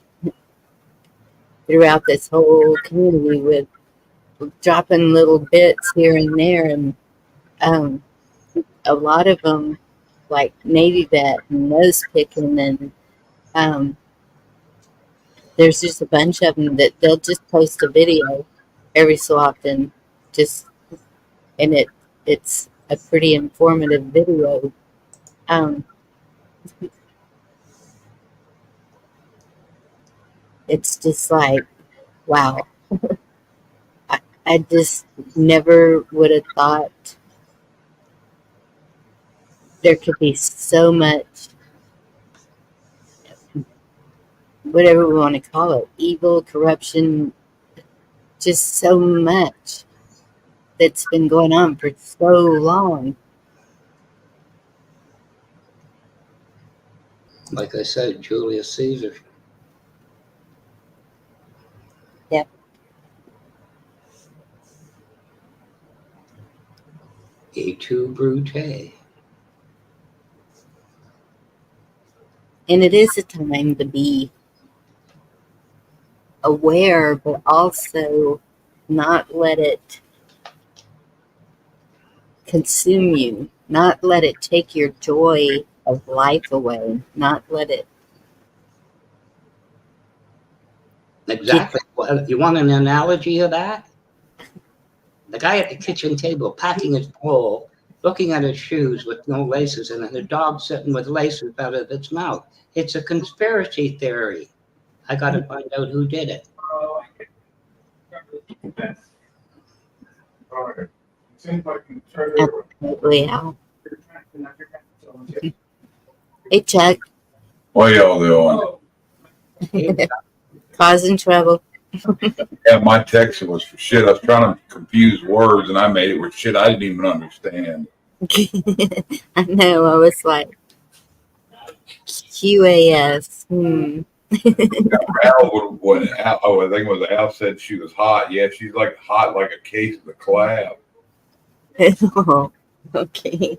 throughout this whole community with dropping little bits here and there, and a lot of them like Navy vet and nose picking, and there's just a bunch of them that they'll just post a video every so often, just and it's a pretty informative video. It's just like, wow. I just never would have thought there could be so much, whatever we want to call it, evil, corruption, just so much that's been going on for so long. Like I said, Julius Caesar. Yep. Et tu, Brute. And it is a time to be aware, but also not let it consume you, not let it take your joy of life away, not let it. Exactly. Well, you want an analogy of that? The guy at the kitchen table packing his bowl, looking at his shoes with no laces in it, and the dog sitting with laces out of its mouth. It's a conspiracy theory. I got to find out who did it. Absolutely, Al. Hey, Chuck. What y'all doing? Causing trouble. Yeah, my text was for shit. I was trying to confuse words and I made it with shit I didn't even understand. I know. I was like, QAS. Al when Al, I think it was Al said she was hot. Yeah, she's like hot like a case of the clap. Oh, okay.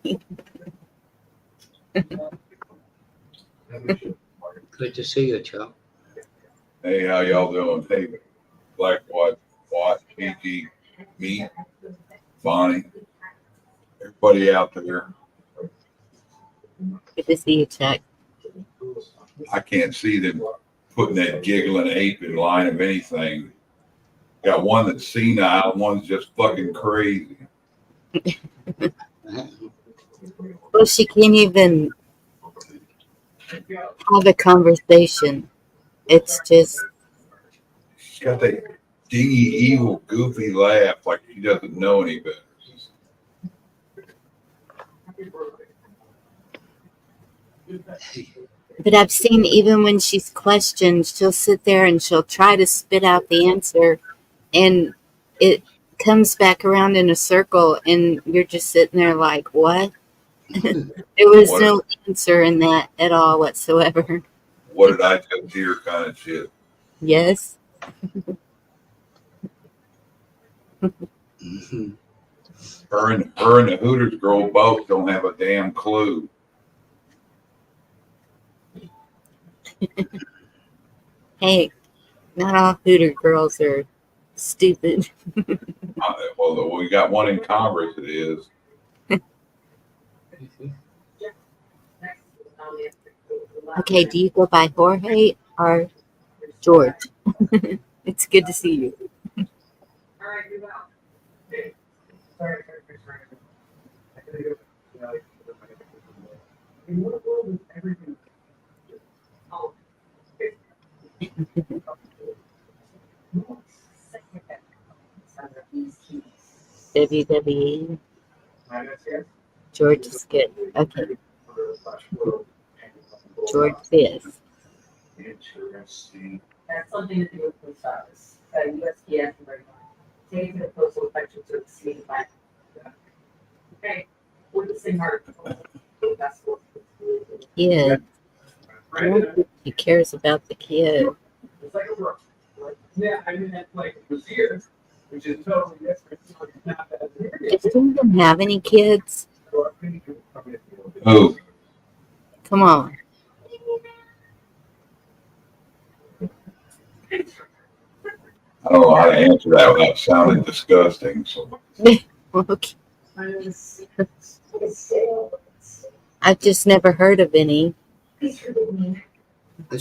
Good to see you, Joe. Hey, how y'all doing? Hey, Black, Watt, Kiki, me, Bonnie, everybody out there. Good to see you, Chuck. I can't see them putting that giggling ape in line of anything. Got one that's senile, one's just fucking crazy. Well, she can't even have a conversation. It's just, She's got that dingy, evil, goofy laugh like she doesn't know any better. but I've seen even when she's questioned, she'll sit there and she'll try to spit out the answer, and it comes back around in a circle, and you're just sitting there like, what? There was What no answer in that at all whatsoever. What did I just hear kind of shit? Yes. Her and the Hooters girl both don't have a damn clue. Hey, not all Hooter girls are stupid. Well, we got one in Congress that is. Okay, do you go by Jorge or George? It's good to see you. WWE. George is good. Okay. George is. Interesting. That's something to do with post office. USPS and very much. Taking the postal infection to the state back. Okay. We're the same heart. Yeah. I don't think he cares about the kid. It's like a brook. Yeah, I mean, that's like it was here, which is totally different. Does he even have any kids? Who? Come on. I don't know how to answer that without sounding disgusting. So Okay. I've just never heard of any. Is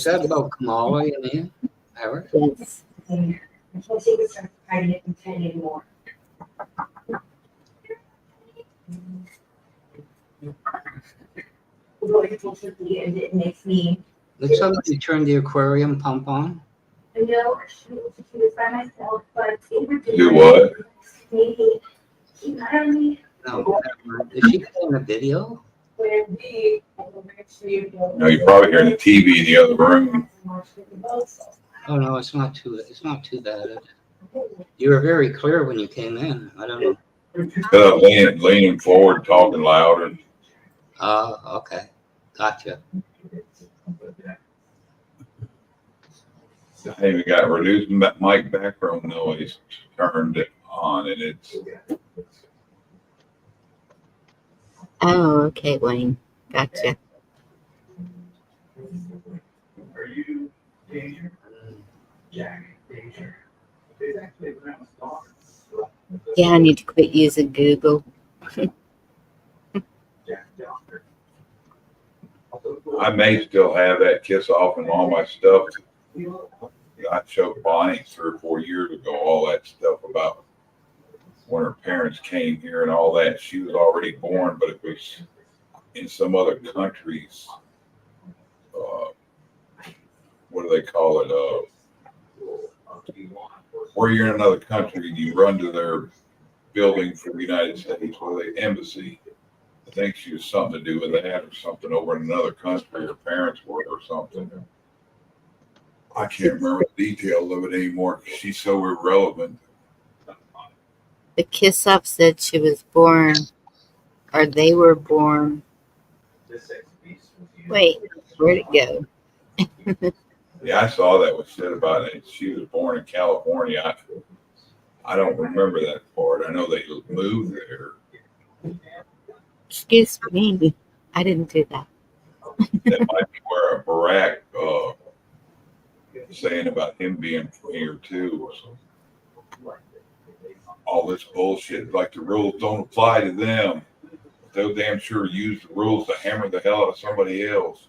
that about Kamala, you mean? Howard? Yes. I can't take it from hiding it from 10 anymore. And it makes me. Did somebody turn the aquarium pump on? I know she was by myself, but it would be do what? maybe keep an eye on me. No. Is she playing a video? When we No, you're probably hearing the TV in the other room. Oh no, it's not too bad. You were very clear when you came in. I don't know. Instead of leaning forward, talking louder. Oh, okay. Gotcha. I even got reduced mic background noise turned it on, and it's. Oh, okay, Wayne. Gotcha. Are you danger? Jack, danger. Yeah, I need to quit using Google. I may still have that kiss off and all my stuff. I showed Bonnie 3 or 4 years ago all that stuff about when her parents came here and all that. She was already born, but it was in some other countries. What do they call it? Where you're in another country, you run to their building for the United States, or the embassy. I think she was something to do with that or something over in another country. Her parents were or something. I can't remember the details of it anymore because she's so irrelevant. The kiss up said she was born, or they were born. Wait, Where'd it go? Yeah, I saw that was said about it. She was born in California. I don't remember that part. I know they moved there. Excuse me. I didn't do that. That might be where Barack saying about him being from here too, or something. All this bullshit, like the rules don't apply to them. They'll damn sure use the rules to hammer the hell out of somebody else.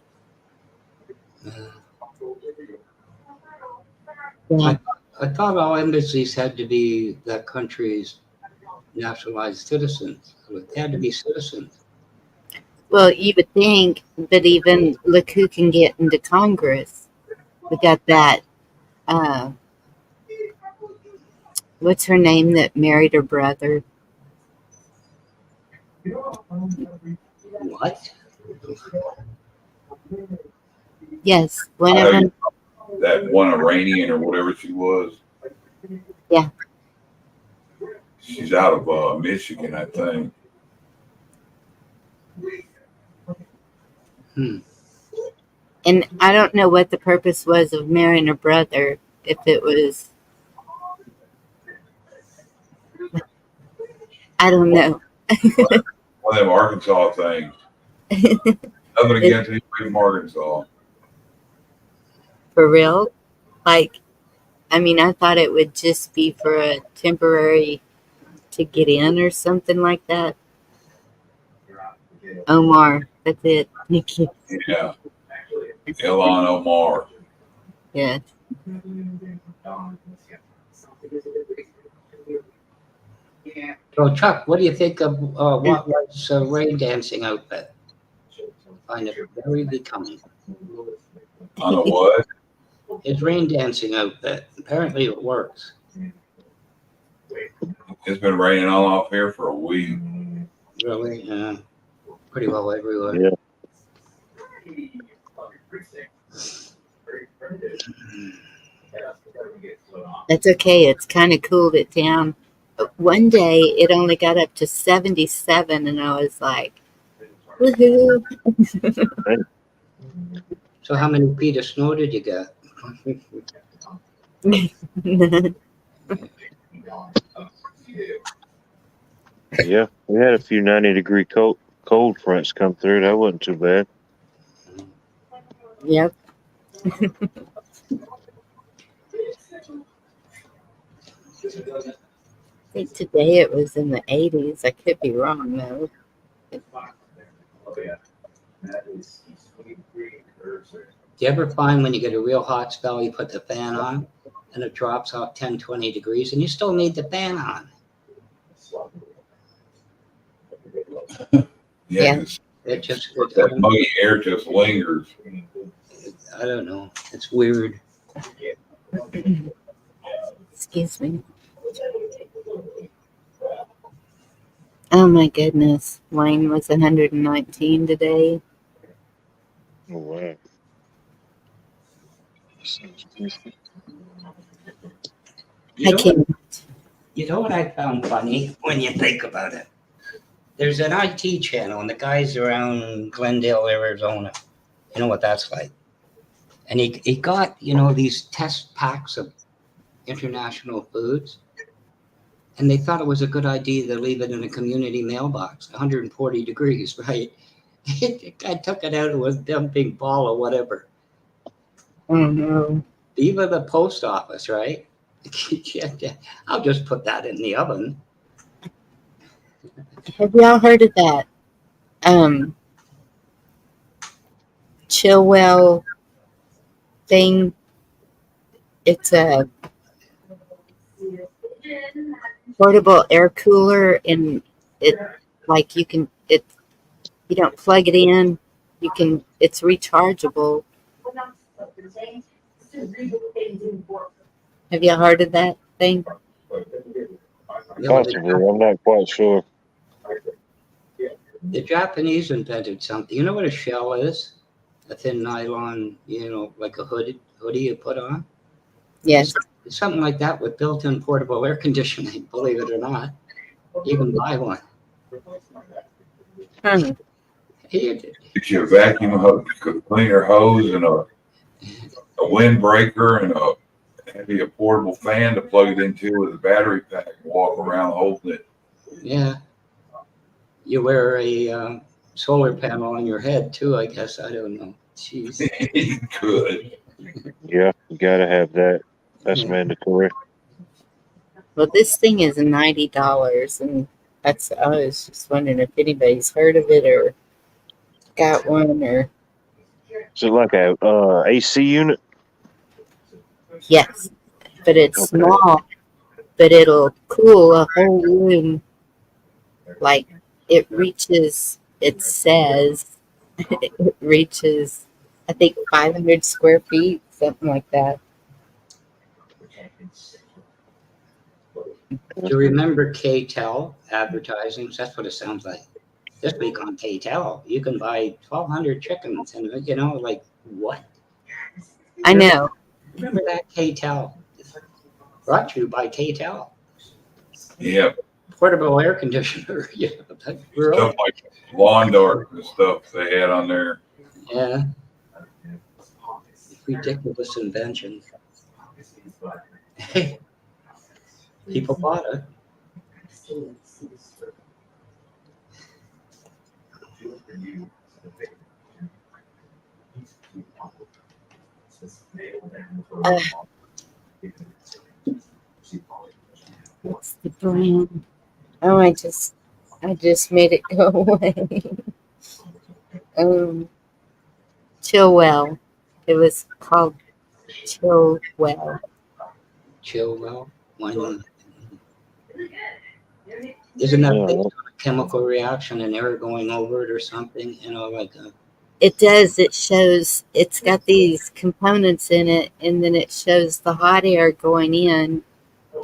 Yeah. I thought all embassies had to be that country's nationalized citizens. They had to be citizens. Well, you would think, but even look who can get into Congress. We got that. What's her name that married her brother? What? Yes, one of them. That one Iranian or whatever she was. Yeah. She's out of Michigan, I think. And I don't know what the purpose was of marrying her brother. If it was, I don't know. One of them Arkansas things. Nothing against anybody from Arkansas. For real? Like, I mean, I thought it would just be for a temporary to get in or something like that. Omar, that's it. Thank you. Yeah. Ilhan Omar. Yeah. So, Chuck, what do you think of what was rain dancing outfit? I find it very becoming. On a what? His rain dancing outfit. Apparently it works. It's been raining all off here for a week. Really? Yeah. Pretty well everywhere. Yeah. That's okay. It's kind of cooled it down. But one day it only got up to 77, and I was like, woohoo. So how many feet of snow did you get? Yeah, we had a few 90-degree cold fronts come through. That wasn't too bad. Yep. I think today it was in the 80s. I could be wrong, though. Do you ever find when you get a real hot spell, you put the fan on and it drops out 10, 20 degrees and you still need the fan on? Yeah. It just, That muggy air just lingers. I don't know. It's weird. Excuse me. Oh my goodness. Wayne was 119 today. Oh, wow. You know what I found funny when you think about it? There's an IT channel and the guy's around Glendale, Arizona. You know what that's like. And he got, these test packs of international foods. And they thought it was a good idea to leave it in a community mailbox, 140 degrees, right? The guy took it out and was dumping ball or whatever. Oh no. Even the post office, right? I'll just put that in the oven. Have y'all heard of that? Chillwell thing. It's a portable air cooler, and it like you don't plug it in. It's rechargeable. Have y'all heard of that thing? Possibly. I'm not quite sure. The Japanese invented something. You know what a shell is? A thin nylon, like a hoodie you put on? Yes. It's something like that with built-in portable air conditioning, believe it or not. You can buy one. Hmm. Get you a vacuum cleaner hose and a windbreaker and maybe a portable fan to plug it into with a battery pack and walk around holding it. Yeah. You wear a solar panel on your head too, I guess. I don't know. Jeez. You could. Yeah, you gotta have that. That's mandatory. Well, this thing is $90, and I was just wondering if anybody's heard of it or got one or. Is it like a AC unit? Yes, but it's Okay. small, but it'll cool a whole room. Like it reaches, it says, it reaches, I think 500 square feet, something like that. Do you remember KTEL advertising? That's what it sounds like. This week on KTEL, you can buy 1,200 chickens, and like what? I know. Remember that KTEL? Brought to you by KTEL. Yeah. Portable air conditioner. Yeah, really? Stuff like lawn darts and stuff they had on there. Yeah. Ridiculous invention. People bought it. What's the brand? Oh, I just made it go away. Chillwell. It was called Chillwell. Chillwell? Why not? Isn't that based on a chemical reaction and air going over it or something? It does. It shows, it's got these components in it, and then it shows the hot air going in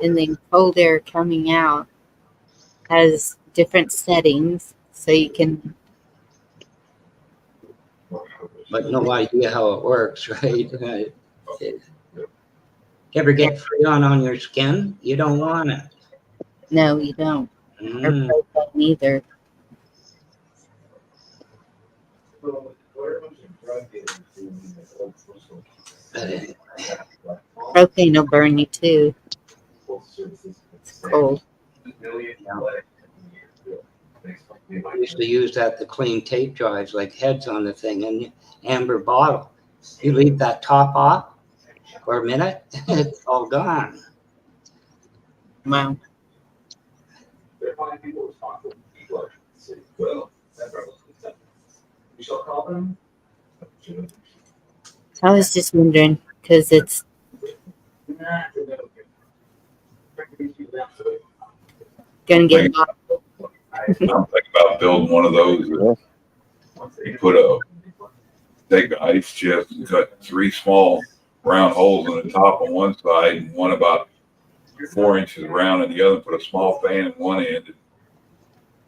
and then cold air coming out. Has different settings, so you can. But no idea how it works, right? Ever get Freon on your skin? You don't want it. No, you don't. Or propane either. Propane will burn you too. It's cold. I used to use that to clean tape drives, like heads on the thing, and amber bottle. You leave that top off for a minute, it's all gone. Wow. I was just wondering, because it's gonna get hot. I'm thinking about building one of those. You take an ice chest and cut 3 small round holes in the top on one side and one about 4 inches round in the other. Put a small fan in one end, and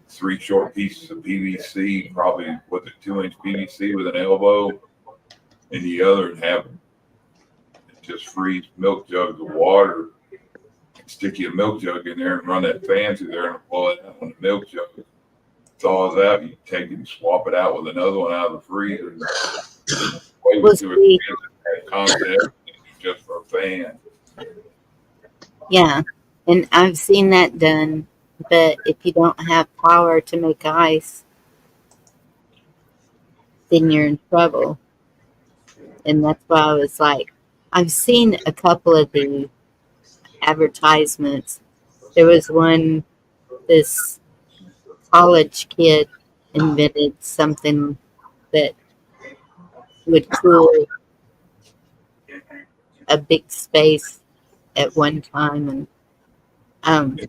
3 short pieces of PVC, probably with a 2-inch PVC with an elbow in the other, and have just freeze milk jugs of water. Stick your milk jug in there and run that fan through there and blow it out when the milk jug thaws out. You take it and swap it out with another one out of the freezer. Just for a fan. Yeah, and I've seen that done, but if you don't have power to make ice, then you're in trouble. And that's why I was like, I've seen a couple of the advertisements. There was one, this college kid invented something that would cool a big space at one time, and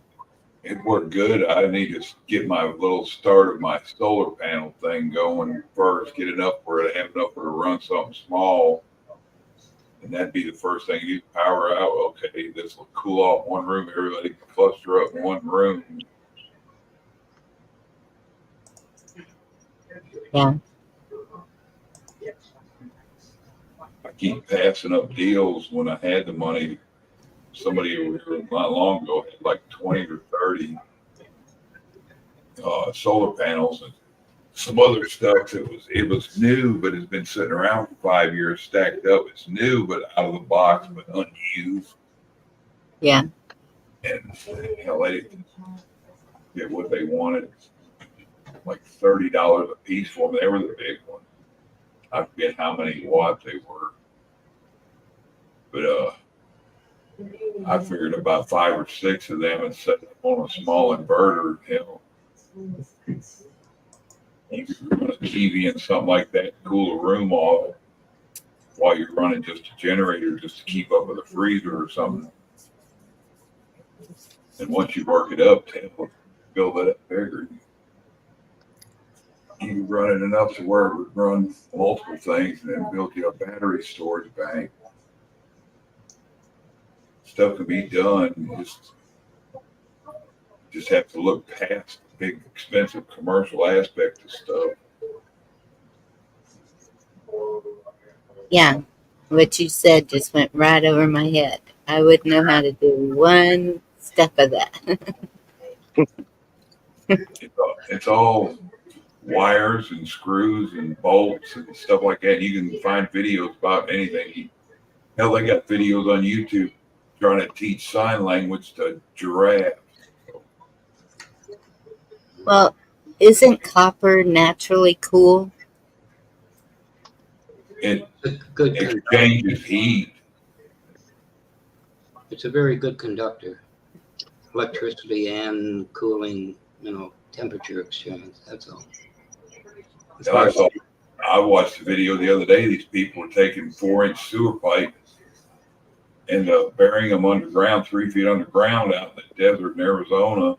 it worked good. I need to get my little start of my solar panel thing going first, get it up where I have enough to run something small. And that'd be the first thing. You power out. Okay, this will cool off one room. Everybody can cluster up in one room. Yeah. I keep passing up deals when I had the money. Somebody over here not long ago had like 20 or 30 solar panels, and some other stuff that it was new, but it's been sitting around for 5 years, stacked up. It's new, but out of the box, but unused. Yeah. And hell, they didn't get what they wanted. Like $30 a piece for them. They were the big one. I forget how many watts they were, but I figured about 5 or 6 of them and set them on a small inverter. Hell, you could run a TV and something like that, cool a room off while you're running just a generator just to keep up with a freezer or something. And once you work it up, to build it up bigger, you can run it enough to where it would run multiple things and then build you a battery storage bank. Stuff can be done. You just have to look past the big, expensive commercial aspect of stuff. Yeah. What you said just went right over my head. I wouldn't know how to do one step of that. It's all wires and screws and bolts and stuff like that. You can find videos about anything. Hell, they got videos on YouTube trying to teach sign language to giraffes. Well, isn't copper naturally cool? It Good exchanges heat. It's a very good conductor. Electricity and cooling, temperature exchange. That's all. I watched a video the other day. These people were taking 4-inch sewer pipe and burying them underground, 3 feet underground out in the desert in Arizona.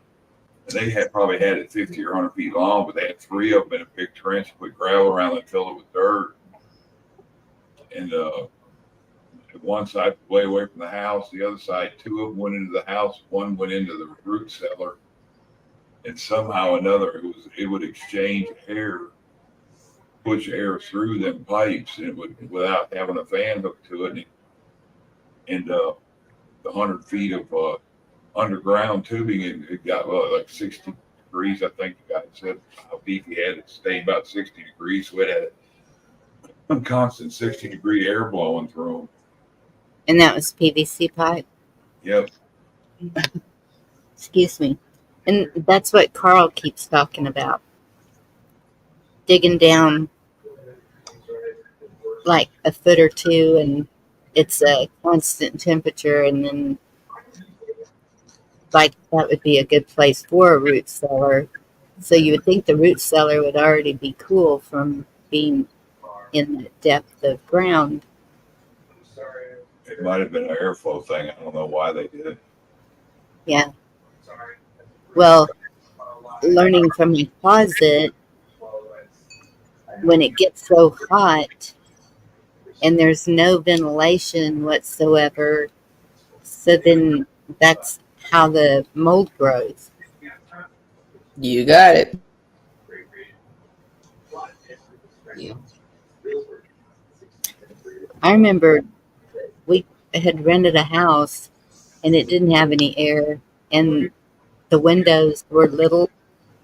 And they had probably had it 50 or 100 feet long, but they had 3 of them in a big trench, put gravel around it and filled it with dirt. And one side way away from the house, the other side, 2 of them went into the house, 1 went into the root cellar. And somehow or another, it would exchange air, push air through them pipes, and it would, without having a fan hooked to it. And the 100 feet of underground tubing, it got like 60 degrees. I think the guy said how deep he had it stayed about 60 degrees. So it had a constant 60-degree air blowing through them. And that was PVC pipe? Yep. Excuse me. And that's what Carl keeps talking about. Digging down like a foot or 2, and it's a constant temperature, and then like that would be a good place for a root cellar. So you would think the root cellar would already be cool from being in the depth of ground. It might have been an airflow thing. I don't know why they did it. Yeah. Well, learning from my closet, when it gets so hot and there's no ventilation whatsoever, so then that's how the mold grows. You got it. Yeah. I remember we had rented a house and it didn't have any air, and the windows were little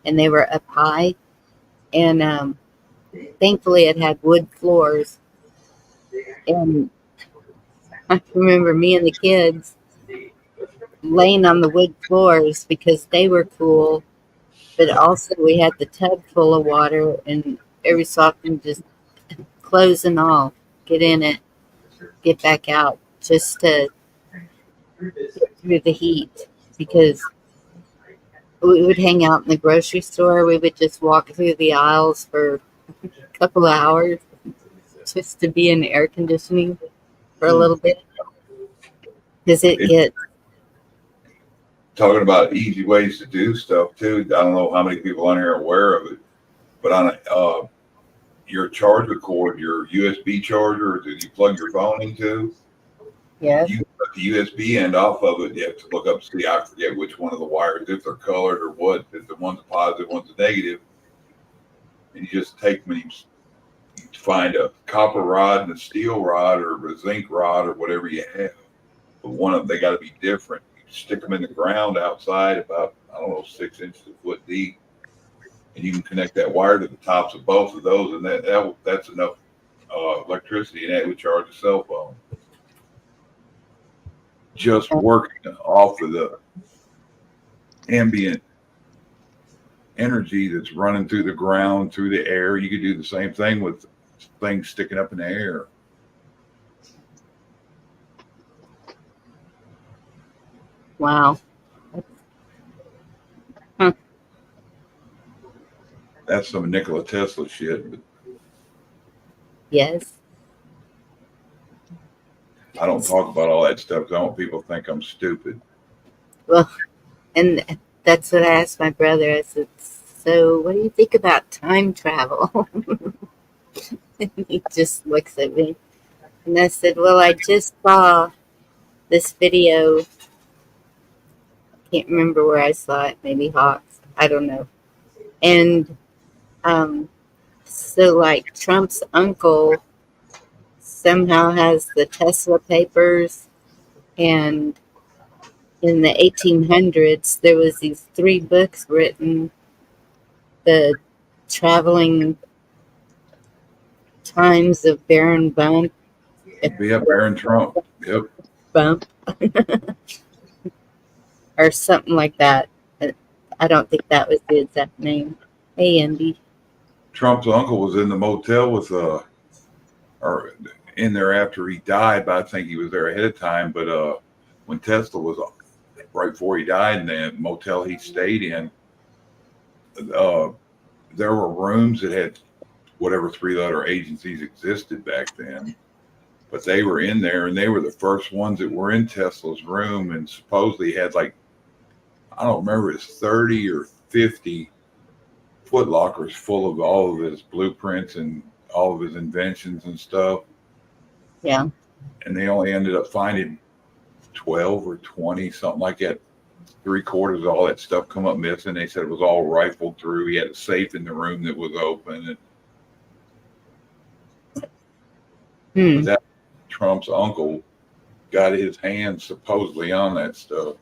and they were up high, and thankfully it had wood floors. And I remember me and the kids laying on the wood floors because they were cool, but also we had the tub full of water, and every so often just close and all, get in it, get back out, just to get through the heat, because we would hang out in the grocery store. We would just walk through the aisles for a couple of hours just to be in air conditioning for a little bit, because it gets... Talking about easy ways to do stuff too. I don't know how many people on here are aware of it, but on your charger cord, your USB charger that you plug your phone into, Yeah. you put the USB end off of it. You have to look up, see, I forget which one of the wires, if they're colored or what, if the one's a positive, one's a negative. And you just take them and you find a copper rod and a steel rod or a zinc rod or whatever you have. But one of them, they got to be different. You stick them in the ground outside about, 6 inches, a foot deep. and you can connect that wire to the tops of both of those, and that's enough electricity, and that would charge a cell phone. Just working off of the ambient energy that's running through the ground, through the air. You could do the same thing with things sticking up in the air. Wow. Huh. That's some Nikola Tesla shit. But Yes. I don't talk about all that stuff because I don't want people to think I'm stupid. Well, and that's what I asked my brother. I said, so what do you think about time travel? And he just looks at me. And I said, well, I just saw this video. I can't remember where I saw it. Maybe Hawks. I don't know. And so, like, Trump's uncle somehow has the Tesla papers, and in the 1800s there was these 3 books written, the traveling times of Baron Bump. Yeah, Baron Trump. Yep. Bump. Or something like that. I don't think that was the exact name. Hey, Andy. Trump's uncle was in the motel with or in there after he died, but I think he was there ahead of time. But when Tesla was right before he died in the motel he stayed in, there were rooms that had whatever 3 other agencies existed back then, but they were in there, and they were the first ones that were in Tesla's room, and supposedly had, like, I don't remember, it's 30 or 50 foot lockers full of all of his blueprints and all of his inventions and stuff. Yeah. And they only ended up finding 12 or 20, something like that. 3/4 of all that stuff come up missing. They said it was all rifled through. He had a safe in the room that was open. And that Trump's uncle got his hands supposedly on that stuff.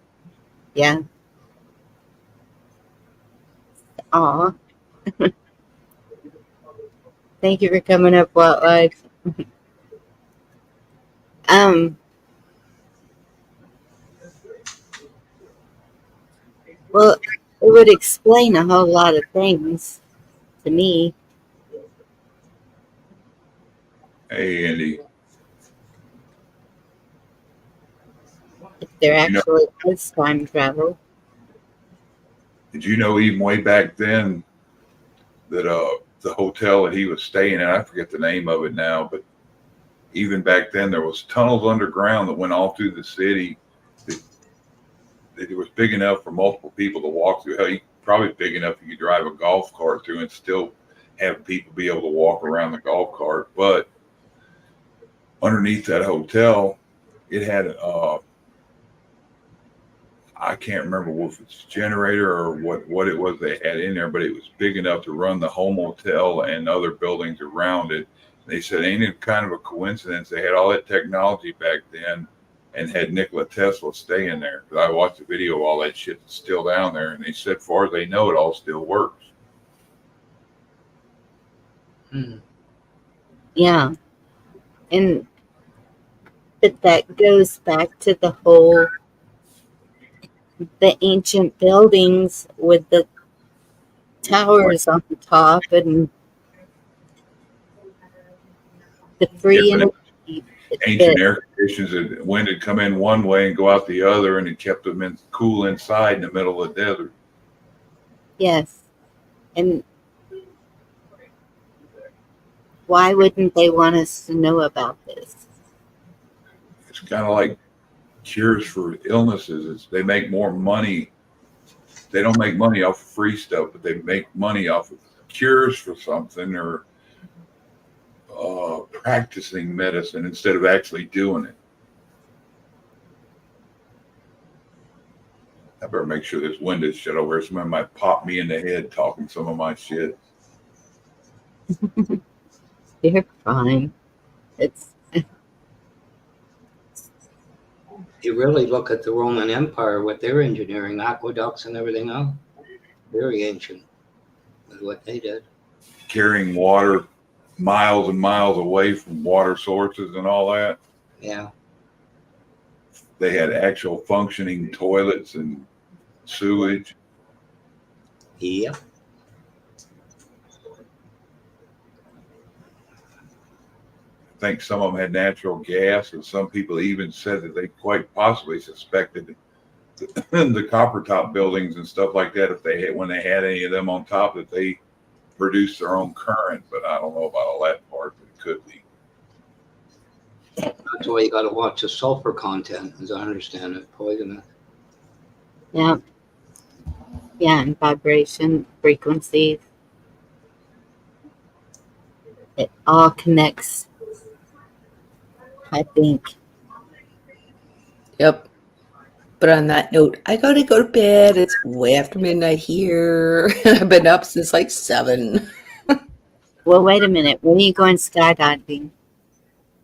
Yeah. Aw. Thank you for coming up, Wildlife. Well, it would explain a whole lot of things to me. Hey, Andy. If there actually is time travel. Did you know even way back then that the hotel that he was staying in, I forget the name of it now, but even back then there was tunnels underground that went all through the city. It was big enough for multiple people to walk through. Hell, probably big enough you could drive a golf cart through and still have people be able to walk around the golf cart. But underneath that hotel, it had I can't remember if it's a generator or what it was they had in there, but it was big enough to run the whole motel and other buildings around it. They said, ain't it kind of a coincidence they had all that technology back then and had Nikola Tesla stay in there? Because I watched the video of all that shit that's still down there, and they said, as far as they know, it all still works. Yeah. But that goes back to the ancient buildings with the towers on the top and the free energy. Ancient air conditioners, that wind would come in one way and go out the other, and it kept them cool inside in the middle of the desert. Yes. And why wouldn't they want us to know about this? It's kind of like cures for illnesses. They make more money. They don't make money off of free stuff, but they make money off of cures for something or practicing medicine instead of actually doing it. I better make sure this window's shut over here. Somebody might pop me in the head talking some of my shit. You're fine. You really look at the Roman Empire, what their engineering, aqueducts and everything else, very ancient. what they did. carrying water miles and miles away from water sources and all that. Yeah. They had actual functioning toilets and sewage. Yep. I think some of them had natural gas, and some people even said that they quite possibly suspected the copper top buildings and stuff like that, if they had, when they had any of them on top, that they produced their own current. But I don't know about all that part, but it could be. That's why you got to watch the sulfur content, as I understand it, poisonous. Yeah. Yeah, and vibration, frequencies. It all connects, I think. Yep. But on that note, I gotta go to bed. It's way after midnight here. I've been up since like 7 Well, wait a minute. When are you going skydiving?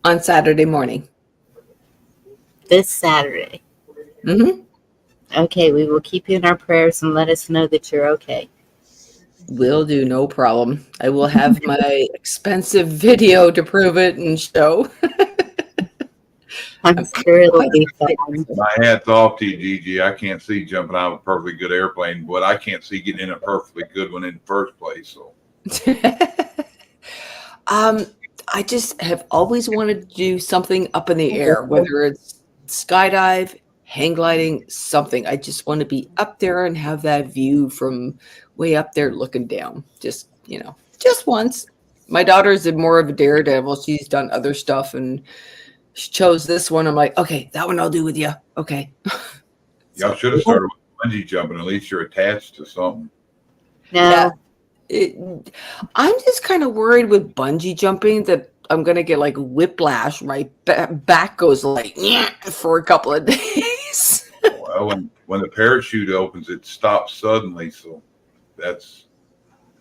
on Saturday morning. This Saturday. Mm-hmm. Okay, we will keep you in our prayers and let us know that you're okay. Will do, no problem. I will have my expensive video to prove it and show. I'm sure it'll be fun. My hat's off to you, Gigi. I can't see jumping out of a perfectly good airplane, but I can't see getting in a perfectly good one in the first place. So, I just have always wanted to do something up in the air, whether it's skydive, hang gliding, something. I just want to be up there and have that view from way up there looking down. Just, just once. My daughter's more of a daredevil. She's done other stuff and she chose this one. I'm like, okay, that one I'll do with you. Okay. y'all should have started with bungee jumping. At least you're attached to something. No. Yeah, I'm just kind of worried with bungee jumping that I'm gonna get like whiplash. My back goes like for a couple of days. Well, when the parachute opens, it stops suddenly. So that's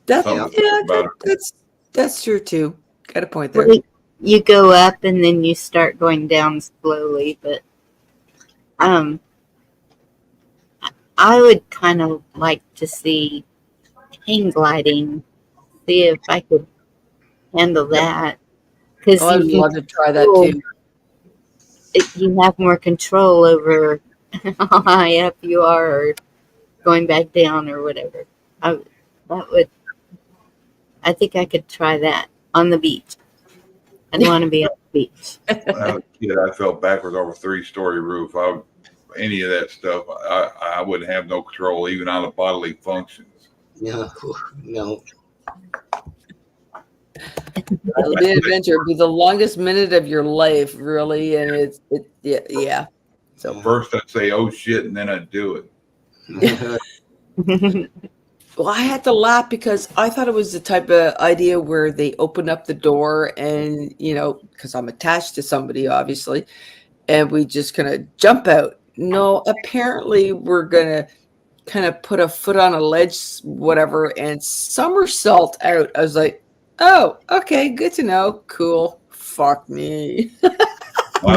something to think about. That's true too. Got a point there. Well, you go up and then you start going down slowly, but I would kind of like to see hang gliding, see if I could handle that. Because I'd love to try that too. You have more control over how high up you are or going back down or whatever. I think I could try that on the beach. I'd want to be on the beach. When I was a kid, I fell backwards over a 3-story roof. Any of that stuff, I wouldn't have no control, even on the bodily functions. No. It'll be an adventure. It'll be the longest minute of your life, really, and yeah. So first I'd say, "Oh shit," and then I'd do it. Well, I had to laugh because I thought it was the type of idea where they open up the door and, because I'm attached to somebody, obviously, and we just kind of jump out. No, apparently we're going to kind of put a foot on a ledge, whatever, and somersault out. I was like, oh, okay, good to know. Cool. Fuck me. I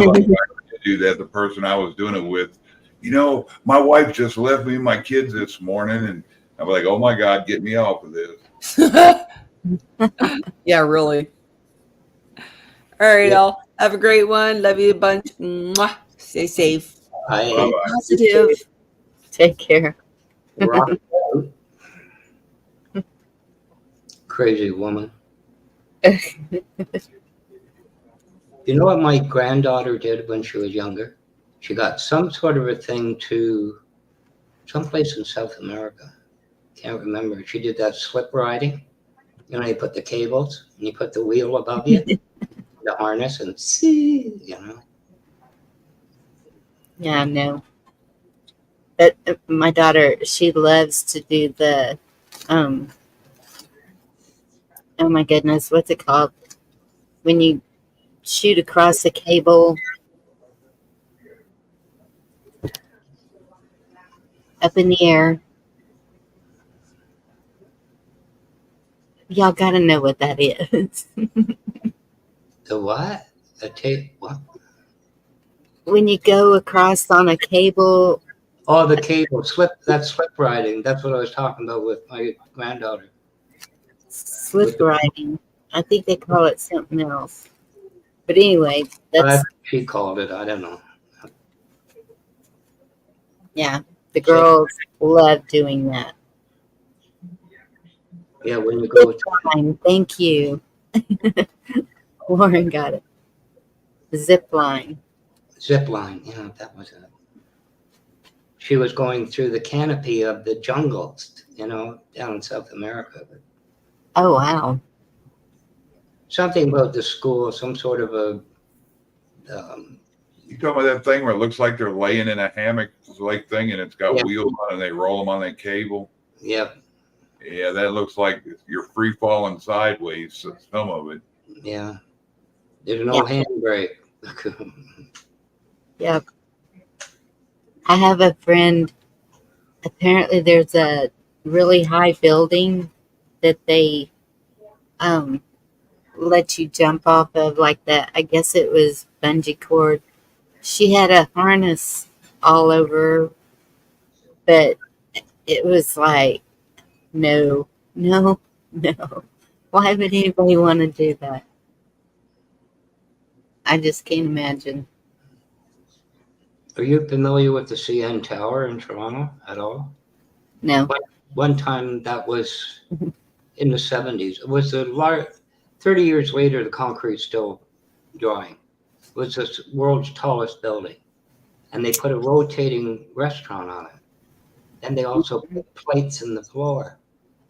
like to do that. The person I was doing it with, my wife just left me and my kids this morning, and I'm like, oh my God, get me off of this. Yeah, really. All right, all. Have a great one. Love you a bunch. Mwah. Stay safe. Bye. Positive. Take care. Crazy woman. You know what my granddaughter did when she was younger? She got some sort of a thing to someplace in South America. Can't remember. She did that slip riding. You put the cables and you put the wheel above you, the harness, and Yeah, no. But my daughter, she loves to do the, oh my goodness, what's it called? When you shoot across a cable up in the air. Y'all got to know what that is. The what? The tape? What? When you go across on a cable. Oh, the cable. Slip riding. That's what I was talking about with my granddaughter. Slip riding. I think they call it something else. But anyway, that's she called it. I don't know. yeah. The girls love doing that. Yeah, when you go. Line, thank you. Lauren got it. Zip line. Zip line. Yeah, that was it. She was going through the canopy of the jungles, down in South America. Oh wow. Something about the school, some sort of a. You talking about that thing where it looks like they're laying in a hammock like thing, and it's got wheels on it, and they roll them on that cable? Yep. Yeah, that looks like you're free falling sideways. Some of it. Yeah. There's no handbrake. Yep. I have a friend. Apparently, there's a really high building that they let you jump off of like that. I guess it was bungee cord. She had a harness all over her, but it was like, no. Why would anybody want to do that? I just can't imagine. Are you familiar with the CN Tower in Toronto at all? No. One time that was in the 70s. It was 30 years later, the concrete's still drying. It was the world's tallest building. And they put a rotating restaurant on it. And they also put plates in the floor.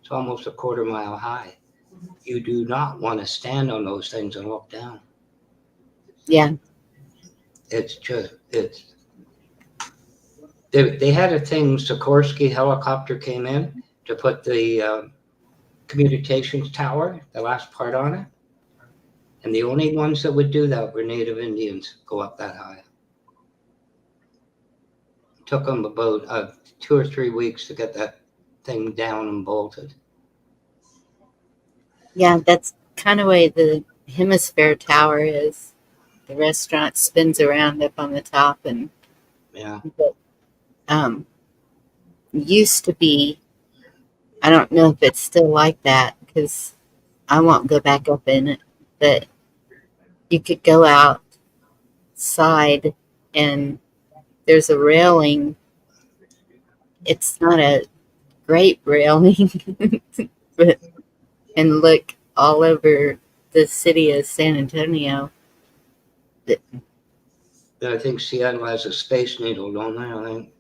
It's almost a quarter mile high. You do not want to stand on those things and look down. Yeah. They had a thing, Sikorsky helicopter came in to put the communications tower, the last part on it. And the only ones that would do that were Native Indians, go up that high. It took them about 2 or 3 weeks to get that thing down and bolted. Yeah, that's kind of way the Hemisphere Tower is. The restaurant spins around up on the top, and used to be. I don't know if it's still like that because I won't go back up in it, but you could go outside and there's a railing. It's not a great railing, but and look all over the city of San Antonio. I think Seattle has a Space Needle, don't they? I think.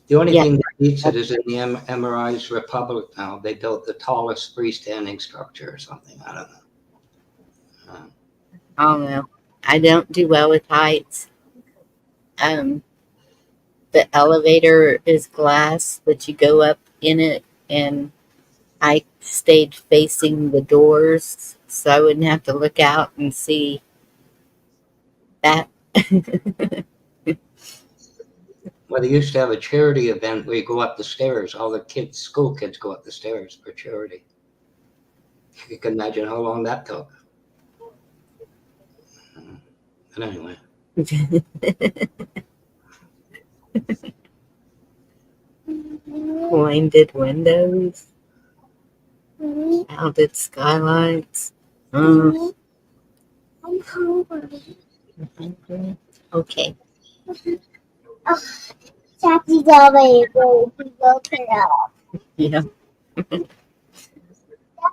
The only thing that beats it is in the MRI's Republic now. They built the tallest freestanding structure or something. I don't know. I don't know. I don't do well with heights. The elevator is glass, but you go up in it, and I stayed facing the doors so I wouldn't have to look out and see that. Well, they used to have a charity event where you go up the stairs. All the kids, school kids, go up the stairs for charity. You can imagine how long that took. But anyway. Blinded windows. Clouded skylights. Okay. Daddy's already go to go turn off. Yeah. That's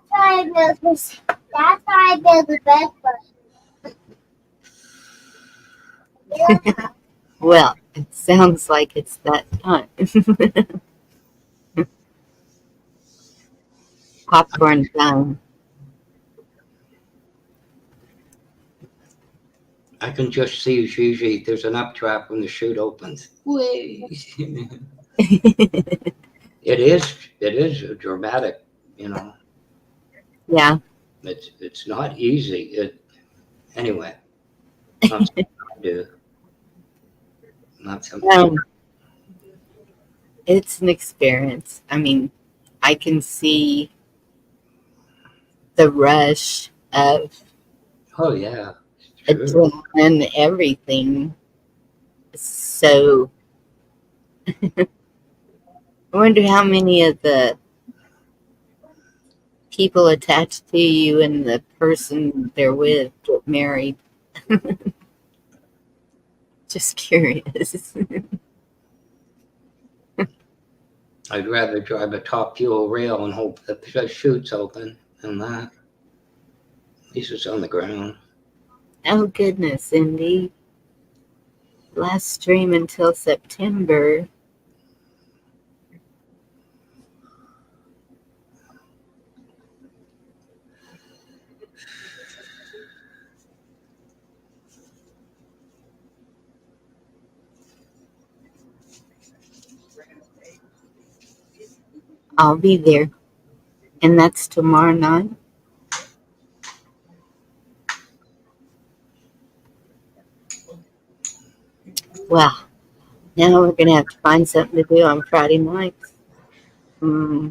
why I built the bed for. Well, it sounds like it's that time. Popcorn time. I can just see Gigi. There's an uptrap when the chute opens. It is dramatic, Yeah. It's not easy. Anyway. Not something I do. Not something. It's an experience. I mean, I can see the rush of adrenaline, everything. So I wonder how many of the people attached to you and the person they're with get married. Just curious. I'd rather drive a top fuel rail and hope that the chute's open than that. At least it's on the ground. Oh goodness, Indy. Last stream until September. I'll be there. And that's tomorrow night. Well, now we're going to have to find something to do on Friday nights. I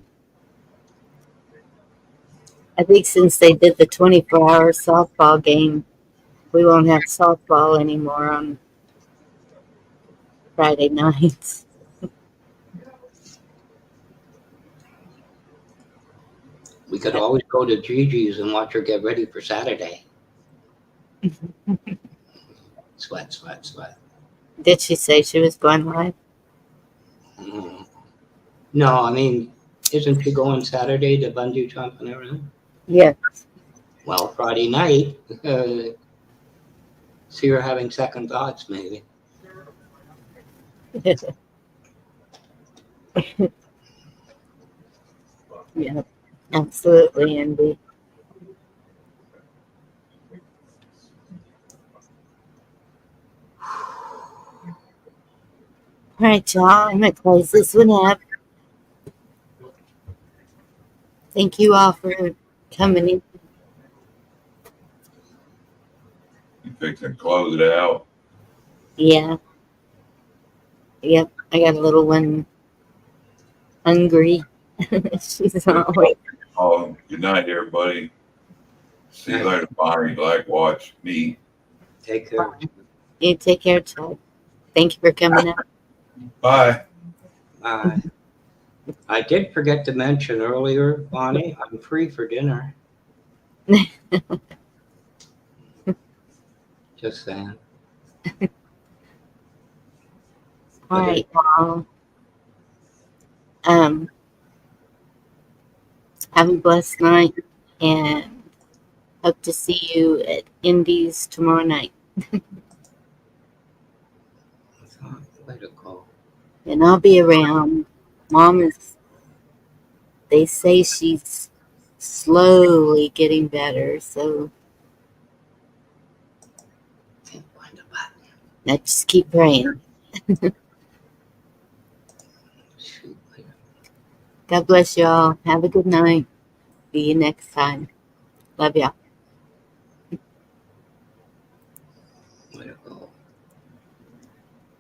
think since they did the 24-hour softball game, we won't have softball anymore on Friday nights. We could always go to Gigi's and watch her get ready for Saturday. Sweat, sweat, sweat. Did she say she was going live? No, I mean, isn't she going Saturday to bungee jumping around? Yes. Well, Friday night, see her having second thoughts, maybe. Yeah, absolutely, Andy. All right, y'all, I'm going to close this one up. Thank you all for coming in. You fixing to close it out? Yeah. Yep, I got a little one hungry. She's always. Oh, good night, everybody. See you later, Bonnie. Like, watch me. Take care. You take care, Chad. Thank you for coming up. Bye. Bye. I did forget to mention earlier, Bonnie, I'm free for dinner. Just saying. All right, y'all. Have a blessed night and hope to see you at Indies tomorrow night. Way to go. And I'll be around. Mom is, they say she's slowly getting better, so Can't find a button. now just keep praying. God bless y'all. Have a good night. See you next time. Love y'all. Way to go.